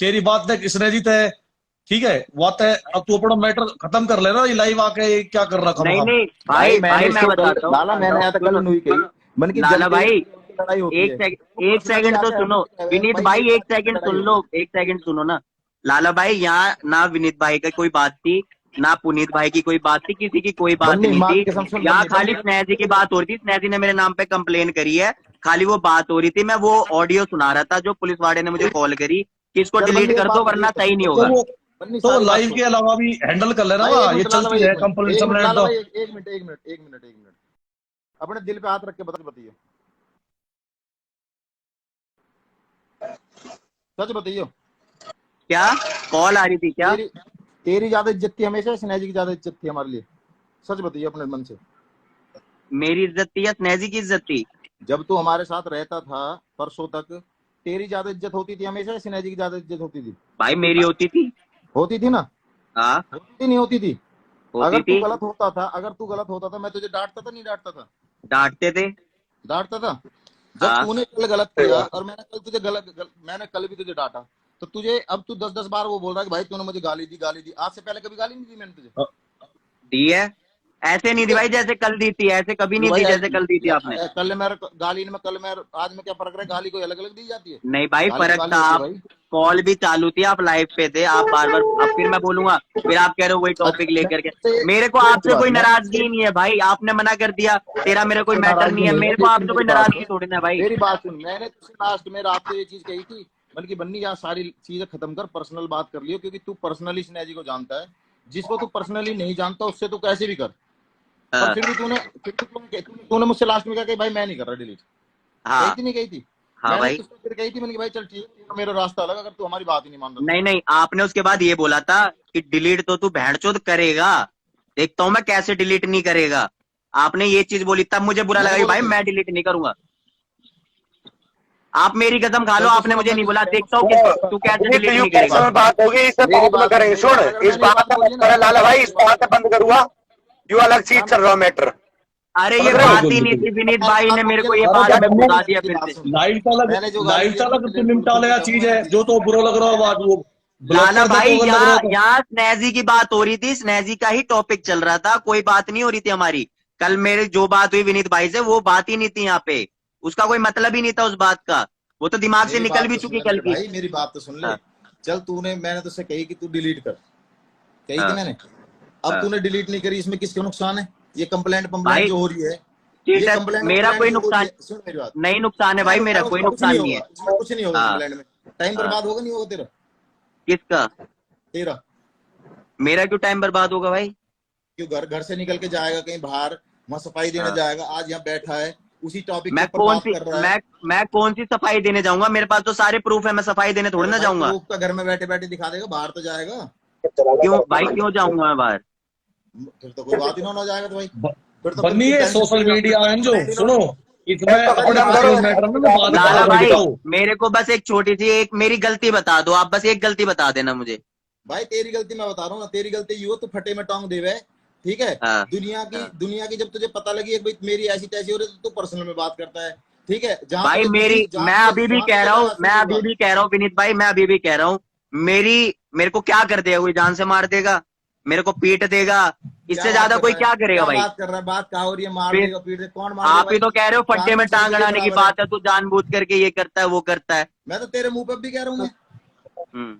तेरी बात देख स्नेहजीत है ठीक है बात है। अब तू अपना मैटर खत्म कर लेना, ये लाइव आके ये क्या कर रहा नहीं खम नहीं भाई भाई मैं बताता हूँ लाला मैंने यहाँ तक कल नहीं कही मन की लाला जब भाई लड़ाई होती है एक सेकंड तो सुनो विनीत भाई, एक सेकंड सुन लो, एक सेकंड सुनो ना लाला भाई। यहाँ ना विनीत भाई का कोई बात थी, ना पुनीत भाई की कोई बात थी, किसी की कोई बात नहीं थी। यहाँ खाली स्नेहजी की बात हो रही थी। स्नेहजी ने मेरे नाम पे कंप्लेन करी है, खाली वो बात हो रही थी। मैं वो ऑडियो सुना रहा था जो पुलिस वाले ने मुझे कॉल करी कि इसको डिलीट कर दो वरना सही नहीं होगा। तो लाइव के अलावा भी हैंडल कर लेना ना, ये चलती है कंप्लेंट संप्लेंट तो। एक मिनट अपने दिल पे हाथ रख के बताइए, सच बताइए क्या कॉल आ रही थी क्या? तेरी ज्यादा इज्जत थी हमेशा, स्नेहजी की ज्यादा इज्जत थी हमारे लिए? सच बताइए अपने मन से। मेरी इज्जत थी या स्नेहजी की इज्जत थी? जब तू हमारे साथ रहता था परसों तक, तेरी ज्यादा इज्जत होती थी हमेशा, स्नेहजी की ज्यादा इज्जत होती थी? भाई मेरी होती थी। होती थी ना? हाँ होती नहीं होती थी? अगर होती तू थी। गलत होता था मैं तुझे डांटता था नहीं डांटता था? डांटते थे। डांटता था। जब हाँ। तूने कल गलत किया और मैंने कल तुझे मैंने कल भी तुझे डांटा, तो तुझे अब तू 10 बार वो बोल रहा है कि भाई तूने मुझे गाली दी। आज से पहले कभी गाली नहीं दी मैंने तुझे? दी है, ऐसे नहीं दी भाई जैसे कल दी थी, ऐसे कभी नहीं दी जैसे कल दी थी आपने। कल मेरे गाली में आज में क्या फर्क है? गाली कोई अलग अलग दी जाती है? नहीं भाई गाली फर्क गाली था। होती है आप भाई। कॉल भी चालू थी, आप लाइव पे थे, आप बार बार अब फिर मैं बोलूंगा, फिर आप कह रहे हो वही टॉपिक लेकर के। मेरे को आपसे कोई नाराजगी नहीं है भाई, आपने मना कर दिया, तेरा मेरा कोई मैटर नहीं है, मेरे को आपसे कोई नाराजगी थोड़ी ना भाई। मेरी बात सुन, मैंने तुझसे लास्ट में रात को ये चीज कही थी, बल्कि बन्नी यहाँ सारी चीजें खत्म कर, पर्सनल बात कर लियो, क्योंकि तू पर्सनली स्नेहजी को जानता है। जिसको तू पर्सनली नहीं जानता उससे तू कैसे भी कर। पर फिर भी तूने मुझसे लास्ट में कहा कि भाई मैं नहीं कर रहा डिलीट। हाँ नहीं कही थी? हाँ मैंने भाई। तुझको फिर कही थी, मैंने भाई चल ठीक है मेरा रास्ता अलग, अगर तू हमारी बात ही नहीं मान रहा। नहीं नहीं, आपने उसके बाद ये बोला था कि डिलीट तो तू भैंचोद करेगा, देखता हूँ मैं कैसे डिलीट नहीं करेगा। आपने ये चीज बोली, तब मुझे बुरा लगा कि भाई मैं डिलीट नहीं करूंगा। आप मेरी कसम खा लो, आपने मुझे नहीं बोला, देखता हूँ तू कैसे डिलीट नहीं करेगा। बात होगी इस बात में करेंगे। सुन इस बात में लाला भाई, इस बात बंद करूंगा, यू अलग चीज चल रहा मैटर। अरे ये बात ही नहीं थी, विनीत भाई ने मेरे को ये बात में बता दिया फिर से। लाइव का अलग तू निपटा लेगा चीज है, जो तो बुरा लग रहा बात वो लाला भाई यहाँ स्नेहजी की बात हो रही थी, स्नेहजी का ही टॉपिक चल रहा था, कोई बात नहीं हो रही थी हमारी। कल मेरे जो बात हुई विनीत भाई से वो बात ही नहीं थी यहाँ पे, उसका कोई मतलब ही नहीं था उस बात का, वो तो दिमाग से निकल भी चुकी कल की। भाई मेरी बात तो सुन ले। चल मैंने तुझसे कही कि तू डिलीट कर, कही थी मैंने। अब तूने डिलीट नहीं करी, इसमें किसका नुकसान है? ये कंप्लेंट जो हो रही है, ये कंप्लेंट मेरा कोई नुकसान नहीं, नुकसान है भाई मेरा, कोई नुकसान नहीं है। कुछ नहीं होगा कंप्लेंट में। टाइम बर्बाद होगा नहीं होगा तेरा? किसका? तेरा। मेरा क्यों टाइम बर्बाद होगा भाई? क्यों? घर से निकल के जाएगा कहीं बाहर, वहाँ सफाई देने जाएगा, आज यहाँ बैठा है उसी टॉपिक मैं कौन सी सफाई देने जाऊंगा? मेरे पास तो सारे प्रूफ है, मैं सफाई देने थोड़ी ना जाऊंगा। प्रूफ का घर में बैठे बैठे दिखा देगा, बाहर तो जाएगा। क्यों भाई, क्यों जाऊंगा मैं बाहर? फिर तो कोई बात ही ना हो जाएगा। तो भाई फिर तो बन्नी है सोशल मीडिया है जो, सुनो इसमें लाला भाई मेरे को बस एक छोटी सी एक मेरी गलती बता दो, आप बस एक गलती बता देना मुझे। भाई तेरी गलती मैं बता रहा हूँ ना, तेरी गलती ये हो तू फटे में टांग देवे, ठीक है? दुनिया की जब तुझे पता लगी भाई मेरी ऐसी तैसी हो रही तो तू पर्सनल में बात करता है, ठीक है? भाई मेरी मैं अभी भी कह रहा हूँ विनीत भाई, मैं अभी भी कह रहा हूँ, मेरे को क्या कर देगा? कोई जान से मार देगा, मेरे को पीट देगा, इससे ज्यादा कोई क्या करेगा भाई? बात कर रहा है, बात क्या हो रही है? मार देगा, पीट देगा, कौन मार? आप ही तो कह रहे हो फट्टे में टांग अड़ाने की बात है, तू जानबूझ करके ये करता है वो करता है। मैं तो तेरे मुंह पे भी कह रहा हूँ मैं।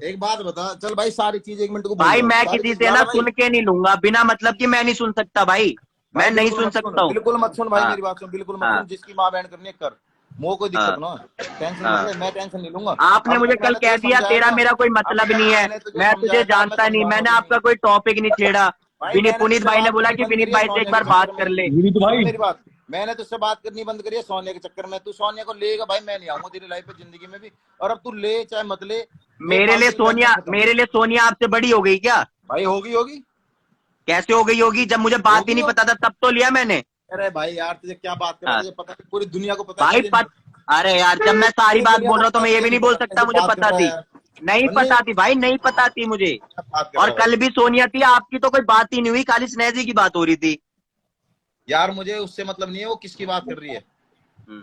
एक बात बता, चल भाई सारी चीज एक मिनट को भाई मैं किसी से ना सुन के नहीं लूंगा, बिना मतलब कि मैं नहीं सुन सकता भाई, मैं नहीं सुन सकता हूँ। बिल्कुल मत सुन भाई, मेरी बात सुन, बिल्कुल मत सुन। जिसकी माँ बहन करनी है कर, मुझे कोई दिक्कत ना, टेंशन नहीं ले, मैं टेंशन नहीं लूंगा। आपने मुझे कल कह दिया तेरा मेरा कोई मतलब नहीं है, मैं तुझे जानता नहीं, मैंने आपका कोई टॉपिक नहीं छेड़ा। पुनीत भाई ने बोला कि विनीत भाई से एक बार बात कर ले। मेरी बात, मैंने तुझसे बात करनी बंद करी है सोनिया के चक्कर में। तू सोनिया को लेगा भाई, मैं नहीं आऊंगा तेरी लाइफ पे जिंदगी में भी। और अब तू ले चाहे मत ले, मेरे लिए सोनिया आपसे बड़ी हो गई क्या? भाई होगी। कैसे हो गई होगी? जब मुझे बात ही नहीं पता था तब तो लिया मैंने। अरे भाई यार तुझे क्या बात कर रहा है, पता नहीं, पूरी दुनिया को पता भाई अरे यार जब मैं सारी बात बोल रहा हूँ तो मैं ये भी नहीं बोल सकता मुझे पता थी। नहीं पता थी भाई, नहीं पता थी मुझे। और कल भी सोनिया थी, आपकी तो कोई बात ही नहीं हुई, खाली स्नेहजी की बात हो रही थी। यार मुझे उससे मतलब नहीं है वो किसकी बात कर रही है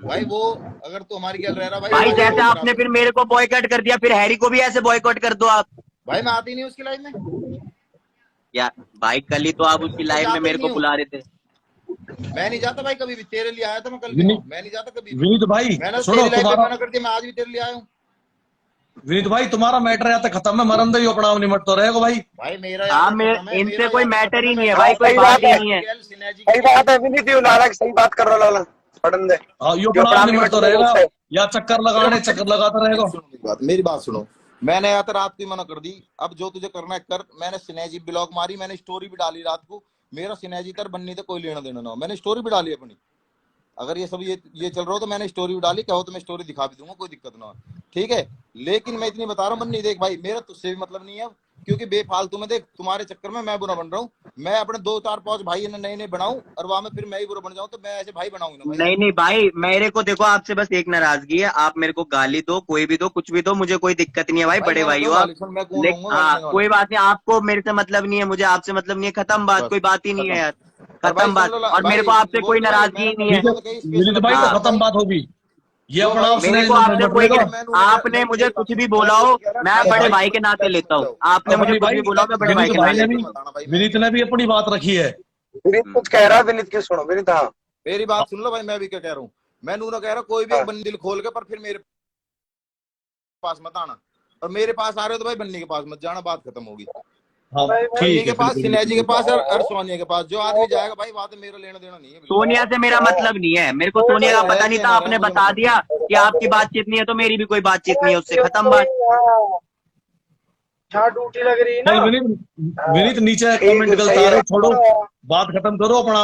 भाई। वो अगर तू हमारी गल रह रहा भाई जैसे आपने फिर मेरे को बॉयकॉट कर दिया, फिर हैरी को भी ऐसे बॉयकॉट कर दो आप। भाई मैं आती नहीं उसकी लाइफ में यार भाई कल ही तो आप उसकी लाइव में मेरे को बुला रहे थे। मैं नहीं जाता भाई कभी भी, तेरे लिए आया था मैं कल भी, विनीत मैं नहीं जाता कभी भी। विनीत भाई मैंने सुनो तेरी लाइफ में तुम्हारा मना कर दिया, मैं आज भी तेरे लिए आया हूँ। विनीत भाई तुम्हारा मैटर या तो खत्म है, मरम दे अपना निमट तो रहेगा भाई। भाई मेरा हाँ इनसे कोई मैटर ही नहीं है भाई, कोई बात ही नहीं है। सही बात है विनीत, यू लाला सही बात कर रहा लाला पढ़न दे। यो अपना निमट तो रहेगा या चक्कर लगाता रहेगा। मेरी बात सुनो, मैंने या तो रात को ही मना कर दी, अब जो तुझे करना है कर। मैंने सिनेजी ब्लॉग मारी, मैंने स्टोरी भी डाली रात को, मेरा सिनेजी तर बननी तो कोई लेना देना ना हो, मैंने स्टोरी भी डाली अपनी। अगर ये सब ये चल रहा हो तो मैंने स्टोरी भी डाली, कहो तो मैं स्टोरी दिखा भी दूंगा, कोई दिक्कत ना हो, ठीक है। लेकिन मैं इतनी बता रहा हूँ बन्नी, देख भाई मेरा तुझसे भी मतलब नहीं है, क्योंकि बेफालतू में देख तुम्हारे चक्कर में मैं बुरा बन रहा हूँ। मैं अपने 2-4-5 भाई नए नए बनाऊं और वहां में फिर मैं ही बुरा बन जाऊं, तो मैं ऐसे भाई बनाऊंगा ना। नहीं भाई मेरे को देखो आपसे बस एक नाराजगी है, आप मेरे को गाली दो, कोई भी दो, कुछ भी दो, मुझे कोई दिक्कत नहीं है भाई, बड़े भाई हो आप। हाँ कोई बात नहीं, आपको मेरे से मतलब नहीं है, मुझे आपसे मतलब नहीं है, खत्म बात, कोई बात ही नहीं है यार, खत्म बात। और मेरे को आपसे कोई नाराजगी ही नहीं है विनीत भाई तो खत्म बात होगी ये अपना। मेरे को आपसे कोई, आपने मुझे कुछ भी बोला हो मैं बड़े भाई के नाते लेता हूँ, आपने मुझे कुछ भी बोला मैं बड़े भाई के नाते। विनीत ने भी अपनी बात रखी है। विनीत कुछ कह रहा है, विनीत की सुनो विनीत। हाँ मेरी बात सुन लो भाई, मैं भी क्या कह रहा हूँ, मैं नूना कह रहा हूँ कोई भी बन्नी दिल खोल के, पर फिर मेरे पास मत आना, और मेरे पास आ रहे हो तो भाई बन्नी के पास मत जाना, बात खत्म होगी। बन्नी के पास, सिनेजी के पास और सोनिया के पास, जो आदमी जाएगा भाई बात मेरा लेना देना नहीं है। सोनिया से मेरा मतलब नहीं है, मेरे को सोनिया का पता नहीं था, आपने बता दिया कि आपकी बातचीत नहीं है तो मेरी भी कोई बातचीत नहीं है उससे, खत्म बात। ड्यूटी लग रही है ना। विनीत नीचे कमेंट गलता रहे, छोड़ो बात खत्म करो अपना।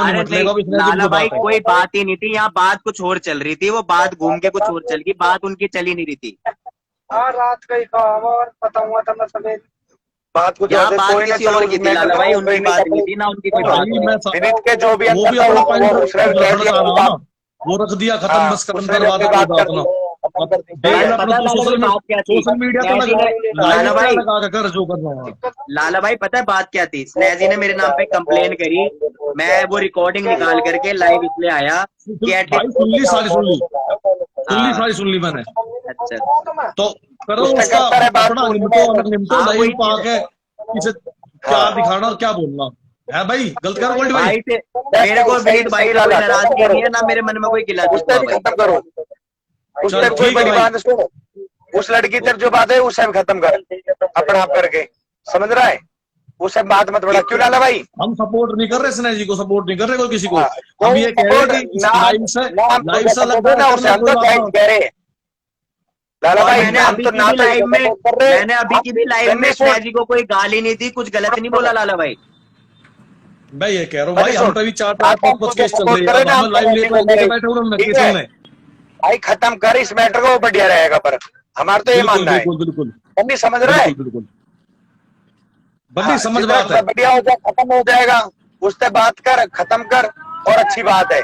लाला भाई कोई बात ही नहीं थी, यहाँ बात कुछ और चल रही थी, वो बात घूम के कुछ और चल गई, बात उनकी चल ही नहीं रही थी। हाँ रात का ही काम और पता हुआ था मैं सवेरे बात कुछ यहाँ बात किसी और की थी लाला भाई, उनकी बात नहीं थी ना, उनकी कोई बात नहीं। विनीत के जो भी वो भी अपना वो रख दिया, खत्म बस खत्म करवा दे बात ना। सोशल मीडिया पे लगा कर जो करना। लाला भाई पता है बात क्या थी, स्नेजी ने मेरे नाम पे कंप्लेन करी, मैं वो रिकॉर्डिंग निकाल करके लाइव इसलिए आया कि सारी सुन ली मैंने। अच्छा तो करो उसका अपना निमटो लाइव पे आके किसे क्या दिखाना और क्या बोलना है भाई, गलत कर गोल्ड भाई से मेरे को विनीत भाई का कोई नाराजगी नहीं है ना, मेरे मन में कोई गिला खत्म करो। उससे कोई बड़ी बात सुनो, उस लड़की तक जो बात है उसे खत्म कर अपना आप करके, समझ रहा है, उसे बात मत बढ़ा। क्यों लाला भाई हम सपोर्ट नहीं कर रहे स्नेह जी को, सपोर्ट नहीं कर रहे कोई किसी को, हम ये कह रहे हैं कि लाइव से कह रहे लाला भाई मैंने अभी की भी लाइव में स्नेह जी को कोई गाली नहीं दी, कुछ गलत नहीं बोला लाला भाई। मैं ये कह रहा हूँ भाई हम पे भी 4-5 केस चल रही है, हम लाइव लेके बैठे हुए हैं भाई, खत्म कर इस मैटर को, बढ़िया रहेगा। पर हमारा तो ये मानना है, बिल्कुल बंदी समझ रहा है, बंदी समझ बात है, बढ़िया हो जाए, खत्म हो जाएगा, उससे बात कर, खत्म कर, और अच्छी बात है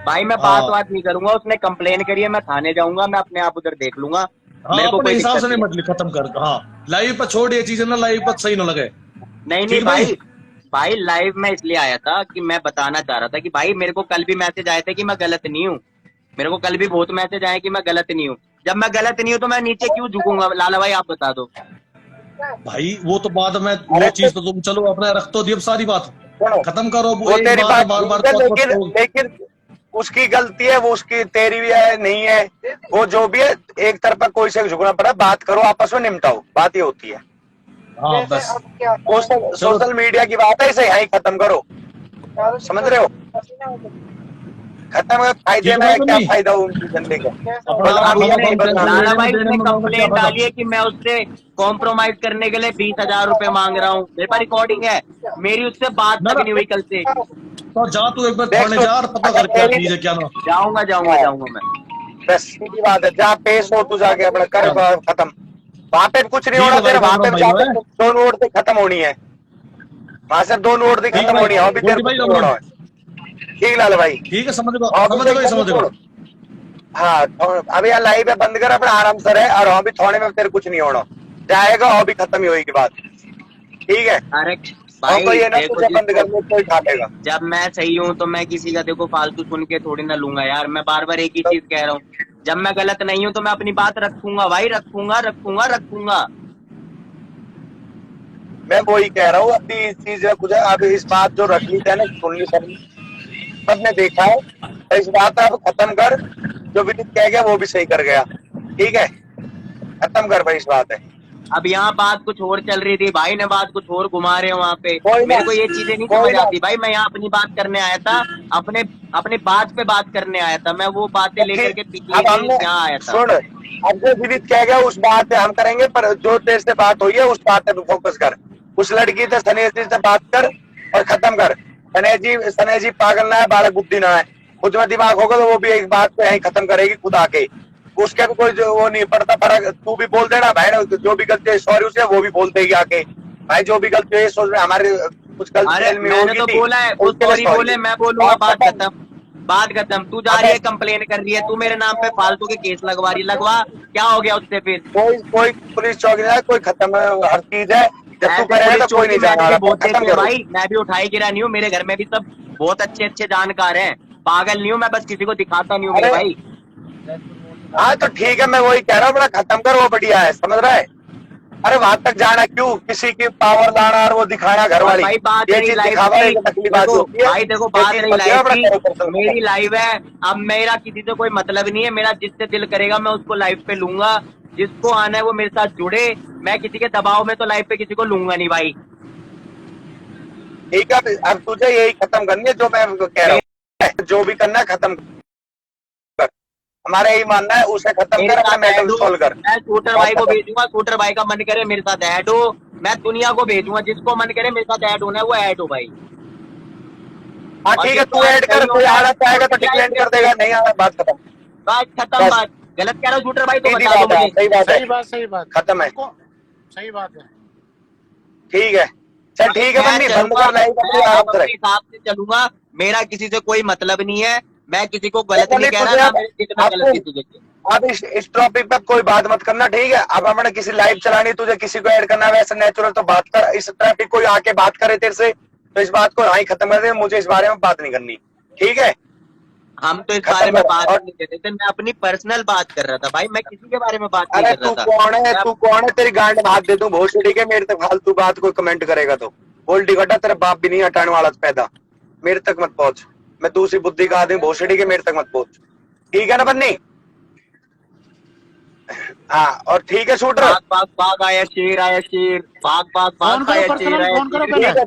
भाई। मैं बात नहीं करूंगा, उसने कंप्लेन करी है, मैं थाने जाऊंगा, मैं अपने आप उधर देख लूंगा। मेरे को कोई हिसाब से नहीं मतलब खत्म कर। हाँ लाइव पर छोड़ ये चीजें ना, लाइव पर सही ना लगे। नहीं भाई लाइव में इसलिए आया था कि मैं बताना चाह रहा था कि भाई मेरे को कल भी मैसेज आए थे कि मैं गलत नहीं हूँ, मेरे को कल भी बहुत मैसेज आए कि मैं गलत नहीं हूँ। जब मैं गलत नहीं हूँ तो मैं नीचे क्यों झुकूंगा लाला भाई, आप बता दो भाई। वो तो बाद में वो चीज तो तुम चलो अपना रख तो दिया, सारी बात खत्म करो। वो तेरी बात लेकिन उसकी गलती है, वो उसकी तेरी भी है नहीं है, वो जो भी है एक तरफा कोई से झुकना पड़ा, बात करो आपस में निपटाओ, बात ये होती है। हाँ बस सोशल मीडिया की बात है, इसे यही खत्म करो, समझ रहे हो, खत्म। फायदे में क्या फायदा उनकी जनते का। लाला भाई ने कंप्लेंट डाली है कि मैं उससे कॉम्प्रोमाइज करने के लिए 20,000 रुपए मांग रहा हूँ, मेरे पास रिकॉर्डिंग है, मेरी उससे बात तक नहीं हुई कल से। तो जा तू एक बार थाने जा और पता कर क्या चीज है क्या ना। जाऊंगा मैं, बस सीधी बात है, जहाँ पेश हो तू जाके अपना कर, खत्म। वहाँ पे कुछ नहीं होना तेरा, वहाँ पे 2 नोट से खत्म होनी है, वहाँ से 2 नोट से खत्म होनी है, ठीक लाल भाई, ठीक है, समझ गो। हाँ अभी यहाँ लाइव है, बंद कर अपना आराम से रहे, और भी थोड़े में तेरे कुछ नहीं होना जाएगा, और भी खत्म ही होगी बात, ठीक है। अरे भाई बंद करने कोई ठाकेगा। जब मैं सही हूँ तो मैं किसी का देखो फालतू सुन के थोड़ी ना लूंगा यार, मैं बार बार एक ही चीज कह रहा हूँ, जब मैं गलत नहीं हूँ तो मैं अपनी बात रखूंगा भाई, रखूंगा। मैं वही कह रहा हूँ, अभी इस चीज कुछ है, अब इस बात जो रख ली थी ना सुननी सबने देखा है, तो इस बात अब खत्म कर। जो विनीत कह गया वो भी सही कर गया, ठीक है, खत्म कर भाई इस बात है। अब यहाँ बात कुछ और चल रही थी, भाई ने बात कुछ और घुमा रहे हो वहाँ पे। कोई मेरे ना, को ये चीजें नहीं कोई समझ ना। आती भाई। मैं यहाँ अपनी बात करने आया था, अपने अपनी बात पे बात करने आया था, मैं वो बातें लेकर के पीछे अब हमने यहाँ आया था। सुन, अब जो विनीत कह गया उस बात पे हम करेंगे, पर जो तेरे से बात हुई है उस बात पे फोकस कर। उस लड़की से सनेह जी से बात कर और खत्म कर। सनेह जी पागल ना है, बालक बुद्धि ना है, खुद में दिमाग होगा तो वो भी एक बात पे यहीं खत्म करेगी खुद आके। उसके भी कोई जो वो नहीं पड़ता फर्क। तू भी बोल देना भाई, जो भी गलती है सॉरी उसे, वो भी बोल देगी आके भाई जो भी गलती है सोच रहे हमारे कुछ अरे गलती मैंने तो बोला है वो सॉरी बोले, मैं बोलूंगा, बात खत्म, बात खत्म। तू जा रही है कंप्लेन कर रही है, तू मेरे नाम पे फालतू के केस लगवा रही, लगवा, क्या हो गया उससे फिर? कोई पुलिस चौकी नहीं है, कोई खत्म हर चीज है। जब तू करेगा तो कोई नहीं जाना वाला, बहुत खत्म देखी है करो। भाई, मैं भी उठाई गिरा नहीं हूँ, मेरे घर में भी सब बहुत अच्छे अच्छे जानकार हैं, पागल नहीं हूँ मैं, बस किसी को दिखाता नहीं हूँ मेरे भाई। हाँ तो ठीक है, मैं वही कह रहा हूँ, बड़ा खत्म कर, वो बढ़िया है, समझ रहा है। अरे वहां तक जाना क्यों, किसी की पावर लाना और वो दिखाना घर वाली, भाई बात ये रही चीज लाइव दिखावा की, एक नकली बात होती है। भाई देखो बात रही लाइव की, मेरी लाइव है, अब मेरा किसी से कोई मतलब नहीं है, मेरा जिससे दिल करेगा मैं उसको लाइव पे लूंगा, जिसको आना है वो मेरे साथ जुड़े, मैं किसी के दबाव में तो लाइव पे किसी को लूंगा नहीं भाई। ठीक है, अब तुझे यही खत्म करनी है जो मैं कह रहा हूँ, जो भी करना है खत्म कर, हमारा यही मानना है, उसे खत्म कर, अपना मैटर सॉल्व कर। मैं शूटर भाई को भेजूंगा, शूटर भाई का मन करे मेरे साथ ऐड हो, मैं दुनिया को भेजूंगा, जिसको मन करे मेरे साथ ऐड होना है वो ऐड हो भाई। हाँ ठीक है, तू ऐड कर, कोई आना चाहेगा तो डिक्लेयर कर देगा, नहीं आना बात खत्म, बात खत्म। बात गलत कह रहा हूँ शूटर भाई, तो सीधी बता दो बात है, मुझे। सही बात है, सही बात खत्म है, सही बात है। ठीक है, चल ठीक है बन्नी, बंद कर लाइव, अपनी मैं आराम से अपने रख। हिसाब से चलूंगा, मेरा किसी से कोई मतलब नहीं है, मैं किसी को गलत नहीं कह रहा, तुझे ना अब- मेरे दिल में गलत आपको- किसी के। अब इस टॉपिक पे कोई बात मत करना, ठीक है। अब हमने किसी लाइव चलानी, तुझे किसी को ऐड करना, वैसे नेचुरल तो बात कर। इस टॉपिक कोई आके बात करे तेरे से तो इस बात को यहाँ ही खत्म कर दे, मुझे इस बारे में बात नहीं करनी, ठीक है। हम तो इस बारे में बात नहीं कर रहे थे, मैं अपनी पर्सनल बात कर रहा था भाई, मैं किसी के बारे में बात नहीं अरे कर रहा था। तू कौन है, तेरी गांड में हाथ दे दूं बहुत, ठीक है। मेरे तक फालतू बात कोई कमेंट करेगा तो गोल्डी घटा, तेरा बाप भी नहीं हटाने वाला पैदा, मेरे तक मत पहुंच। मैं दूसरी बुद्धि का आदमी बहुत, ठीक है, मेरे तक मत पहुंच, ठीक है ना बन्नी। हाँ और ठीक है शूटर, भाग भाग भाग आया शेर, आया शेर, भाग भाग भाग आया शेर, आया शेर।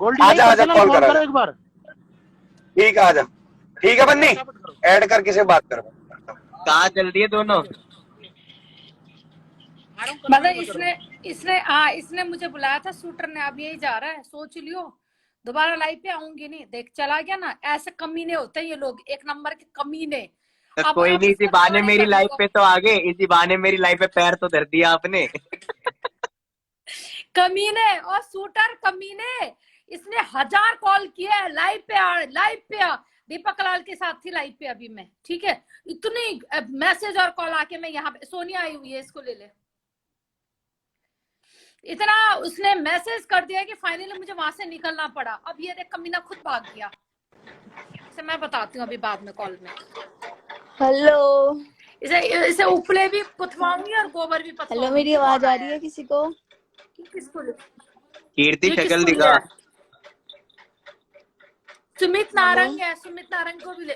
गोल्डी आजा आजा, कॉल फोन करो करो एक बार। ठीक है, आजा, ठीक है बन्नी, ऐड कर, किसे बात कर। कहाँ चल रही है दोनों? मतलब इसने मुझे बुलाया था शूटर ने, अब यही जा रहा है, सोच लियो दोबारा लाइव पे आऊंगी नहीं, देख चला गया ना, ऐसे कमीने होते हैं ये लोग, एक नंबर के कमीने। तो कोई नहीं, इसी बहाने मेरी लाइफ पे तो आ गए, इसी बहाने मेरी लाइफ पे पैर तो धर दिया आपने। कमीने और शूटर कमीने, इसने 1000 कॉल किया है, लाइव पे आ। दीपक लाल के साथ थी लाइव पे अभी मैं, ठीक है, इतनी मैसेज और कॉल आके मैं यहाँ पे, सोनिया आई हुई है, इसको ले ले। इतना उसने मैसेज कर दिया कि फाइनली मुझे वहां से निकलना पड़ा। अब ये देख कमीना खुद भाग गया, इसे मैं बताती हूँ अभी बाद में कॉल में। हेलो, इसे उपले भी पुतवाऊंगी और गोबर भी पतवाऊंगी। हेलो, मेरी आवाज आ रही है किसी को? किसको? कीर्ति शक्ल दिखा। सुमित नारंग है, सुमित नारंग को भी ले।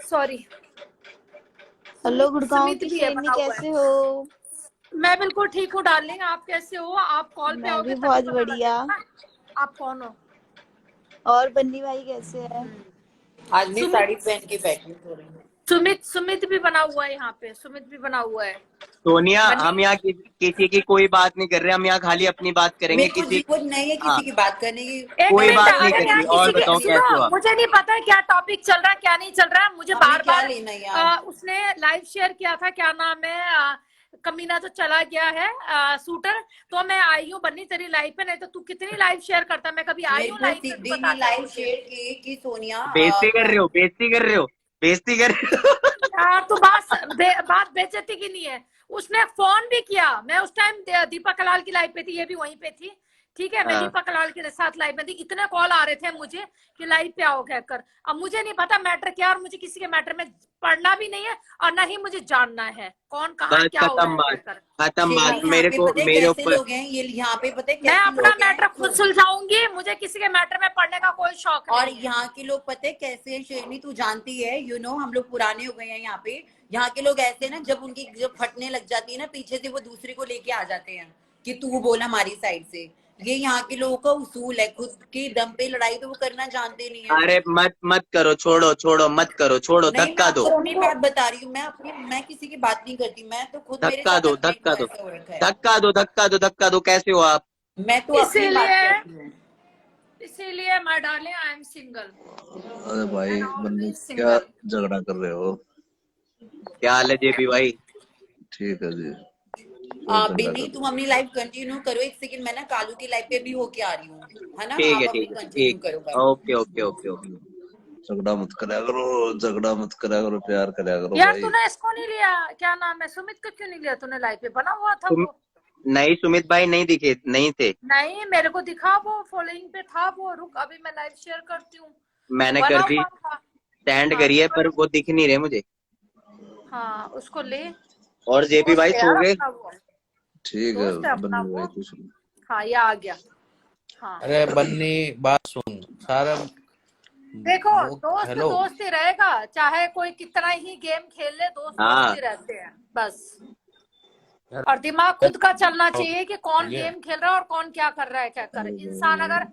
सॉरी। हेलो गुड़गांव की शेरनी, कैसे हो? मैं बिल्कुल ठीक हूँ डार्लिंग, आप कैसे हो? आप कॉल पे आओगे? बहुत बढ़िया। आप कौन हो? और बन्नी भाई कैसे है? आज भी साड़ी पहन के बैठी हो रही है। सुमित भी बना हुआ है यहाँ पे, सुमित भी बना हुआ है। सोनिया, हम यहाँ किसी की कोई बात नहीं कर रहे, हम यहाँ खाली अपनी बात करेंगे। किसी को नहीं है किसी की बात करने की, कोई बात नहीं करेंगे। और बताओ कैसे हुआ? मुझे नहीं पता क्या टॉपिक चल रहा है, क्या नहीं चल रहा है, मुझे बार बार उसने लाइव शेयर किया था, क्या नाम है, कमीना तो चला गया है शूटर, तो मैं आई हूँ बन्नी तेरी लाइव पे, नहीं तो तू कितनी लाइव शेयर करता, मैं कभी आई हूँ लाइव पे, लाइव शेयर की सोनिया। बेइज्जती कर रहे हो, बेइज्जती कर रहे हो, बेइज्जती कर रहे हो। यार तू बात बेइज्जती की नहीं है। उसने फोन भी किया, मैं उस टाइम दीपक लाल की लाइव पे थी, ये भी वहीं पे थी, ठीक है। मैं हाँ। दीपक लाल के साथ लाइव में थी, इतने कॉल आ रहे थे मुझे कि लाइव पे आओ कहकर। अब मुझे नहीं पता मैटर क्या, और मुझे किसी के मैटर में पढ़ना भी नहीं है और ना ही मुझे जानना है कौन कहाँ बस क्या हो रहा खत्म है बात, कहकर। खत्म बात। यहाँ मेरे पे को पता है मेरे कैसे ऊपर लोग हैं ये, यहाँ पे पता है मैं कैसे अपना लोग हैं मैटर खुद सुलझाऊंगी, मुझे किसी के मैटर में पढ़ने का कोई शौक और नहीं है। यहाँ के लोग पता है कैसे हैं शेरनी, तू जानती है, हम लोग पुराने हो गए हैं यहाँ पे। यहाँ के लोग ऐसे ना, जब उनकी जब फटने लग जाती है ना पीछे से, वो दूसरे को लेके आ जाते हैं कि तू बोल हमारी साइड से। ये यहाँ के लोगों का उसूल है, खुद के दम पे लड़ाई तो वो करना जानते नहीं है। अरे मत करो, छोड़ो मत करो, छोड़ो, नहीं, मैं धक्का दो, आपको अपनी बात बता रही हूँ, मैं किसी की बात नहीं करती, मैं तो खुद मेरे धक्का साथ दो, अपने धक्का दो, ऐसा हो रखा है। धक्का दो। कैसे हो आप? मैं तो अपनी बात करती हूँ। इसीलिए मैं डाले आई एम सिंगल। अरे भाई बन्नी क्या सिंगल। झगड़ा कर रहे हो? क्या हाल है जेबी भाई? ठीक है जी। झगड़ा बिन्नी कर तुम अपनी लाइफ कंटिन्यू करो, एक सेकंड, मैं ना कालू की लाइफ पे भी होके आ रही हूँ, है ना? ठीक आप है, अपनी ठीक है, कंटिन्यू ठीक। करो भाई। ओके। झगड़ा मत करा करो, प्यार करा करो यार भाई। तूने इसको नहीं लिया, क्या नाम है, सुमित को क्यों नहीं लिया तूने? लाइव पे बना हुआ था तुम वो। नहीं, सुमित भाई नहीं दिखे, नहीं थे। नहीं, मेरे को दिखा, वो फॉलोइंग पे था वो। रुक, अभी मैं लाइव शेयर करती हूँ। मैंने बना कर दी, हुआ था। स्टैंड हाँ, करी है, पर वो दिख नहीं रहे मुझे। हाँ उसको ले। और जेबी भाई दोस्त है सो यार गए? अपना वो। ठीक है दोस्त है अपना बन्नी वो। भाई, कुछ नहीं। हाँ ये आ गया। हाँ अरे बन्नी बात सुन, सारा देखो, वो दोस्त हेलो दोस्त ही रहेगा, चाहे कोई कितना ही गेम खेल ले, दोस्त हाँ। दोस्त ही रहते हैं बस। और दिमाग खुद का चलना चाहिए कि कौन ये गेम खेल रहा है और कौन क्या कर रहा है क्या कर। इंसान अगर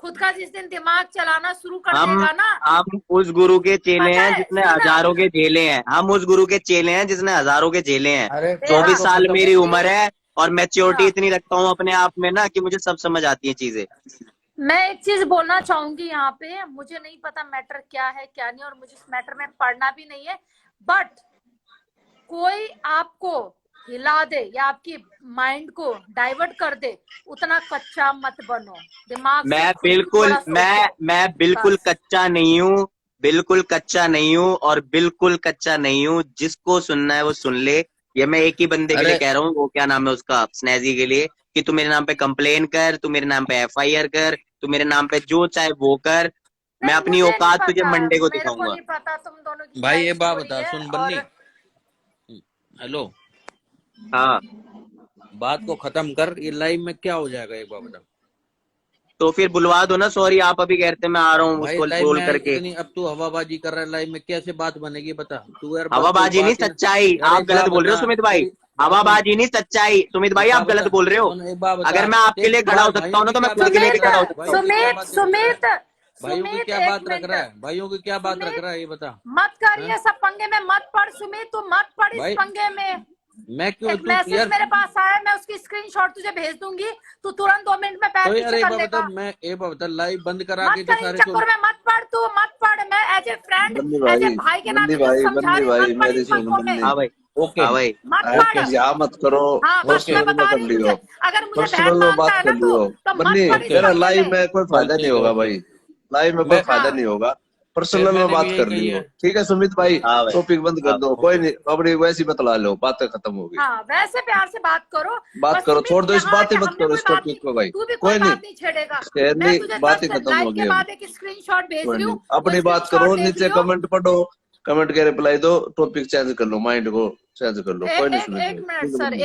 खुद का जिस दिन दिमाग चलाना शुरू कर हम देगा ना, हम उस गुरु के चेले पता हैं है, जिसने सुन, हजारों के झेले हैं। हम उस गुरु के चेले हैं जिसने हजारों के झेले हैं। अरे 24 तो साल मतलब मेरी उम्र है और मैच्योरिटी हाँ। इतनी रखता हूँ अपने आप में ना कि मुझे सब समझ आती है चीजें। मैं एक चीज बोलना चाहूंगी यहाँ पे, मुझे नहीं पता मैटर क्या है क्या नहीं, और मुझे इस मैटर में पढ़ना भी नहीं है, बट कोई आपको हिला दे या आपकी माइंड को डाइवर्ट कर दे, उतना कच्चा मत बनो। दिमाग से मैं खुद भी बिल्कुल थोड़ा सोचो। मैं बिल्कुल बस। कच्चा नहीं हूँ, बिल्कुल कच्चा नहीं हूँ और बिल्कुल कच्चा नहीं हूँ। जिसको सुनना है वो सुन ले। ये मैं एक ही बंदे के लिए अरे कह रहा हूँ, वो क्या नाम है उसका, स्नैजी के लिए, कि तू मेरे नाम पे कंप्लेन कर, तू मेरे नाम पे FIR कर, तू मेरे नाम पे जो चाहे वो कर। मैं नहीं, अपनी मुझे नहीं औकात तुझे पता, मंडे को मेरे को दिखाऊंगा। नहीं पता तुम दोनों की भाई क्या ये बात स्टोरी बता, है। सुन और बन्नी, हेलो, हाँ बात को खत्म कर, ये लाइव में क्या हो जाएगा एक बात बता। तो फिर बुलवा दो ना। सॉरी, आप अभी कहते मैं आ रहा हूँ भाई उसको लाइव रोल में करके। इतनी अब तू हवाबाजी कर रहा है, लाइव में कैसे बात बनेगी बता तू यार। हवाबाजी नहीं, सच्चाई। आप गलत बोल रहे हो सुमित भाई। हवाबाजी नहीं, सच्चाई। सुमित भाई आप गलत बोल रहे हो। अगर मैं आपके लिए खड़ा हो सकता हूँ ना तो मैं खुद के लिए भी खड़ा हो सकता हूँ। सुमित भाइयों की क्या बात रख रहा है, भाइयों की क्या बात रख रहा है ये बता। मत कर ये सब पंगे में मत पड़ सुमित, तू मत पड़ इस भाई, पंगे में। मैं क्यों एक तू मैसेज यार, मेरे पास आया, मैं उसकी स्क्रीनशॉट तुझे भेज दूंगी, तू तुरंत 2 मिनट में पैर तो यार पीछे एक कर बात लेगा। बता, मैं एक बात बता, लाइव बंद करा मत के तो कर इन सारे चक्कर में मत पड़, तू मत पड़। मैं as a friend, as a भाई के नाते तुझे समझा रही हूँ, मत पड़ इन पंगों में, हाँ भाई, ओके हाँ भाई। मत पड़। यहाँ मत करो। हाँ बस मैं पर्सनल में बता कर रही हूँ लियो, तुझे, अगर मुझे बहन पर्सनल में मानता बात है कर ना तू, लियो। तो मत बन्नी पड़ इस मेरा पंगे लाइव में। में कोई फायदा नहीं होगा भाई, लाइव में कोई मैं फायदा हाँ नहीं होगा। फिर पर्सनल में मैंने भी बात यही कर कही लियो, है। ठीक है सुमित भाई? हाँ भाई, टॉपिक बंद कर हाँ, दो, कोई नहीं, अपनी वैसी बतला लो, बातें खत्म हो गई। हाँ वैसे प्यार से बात करो। बात बस करो, सुमित छोड़ दो इस यहाँ बातें आके मत हमने करो कोई इस बात टॉपिक नहीं, को भाई। तू भी कोई कोई नहीं, बात नहीं छेड़ेगा। मैं शेरनी तुझे बातें जस्ट खत्म लाइव हो के गई बाद अभी। एक स्क्रीनशॉट भेज कोई रही नहीं, हूँ, वो अपनी बात स्क्रीनशॉट करो, देख नीचे लियो। कमेंट पढ़ो, कमेंट के रिप्लाई दो, टॉपिक चेंज कर लो, माइंड को चेंज कर लो। कोई नहीं सुमित एक भाई, मिनट ठीक है सर, बन्नी?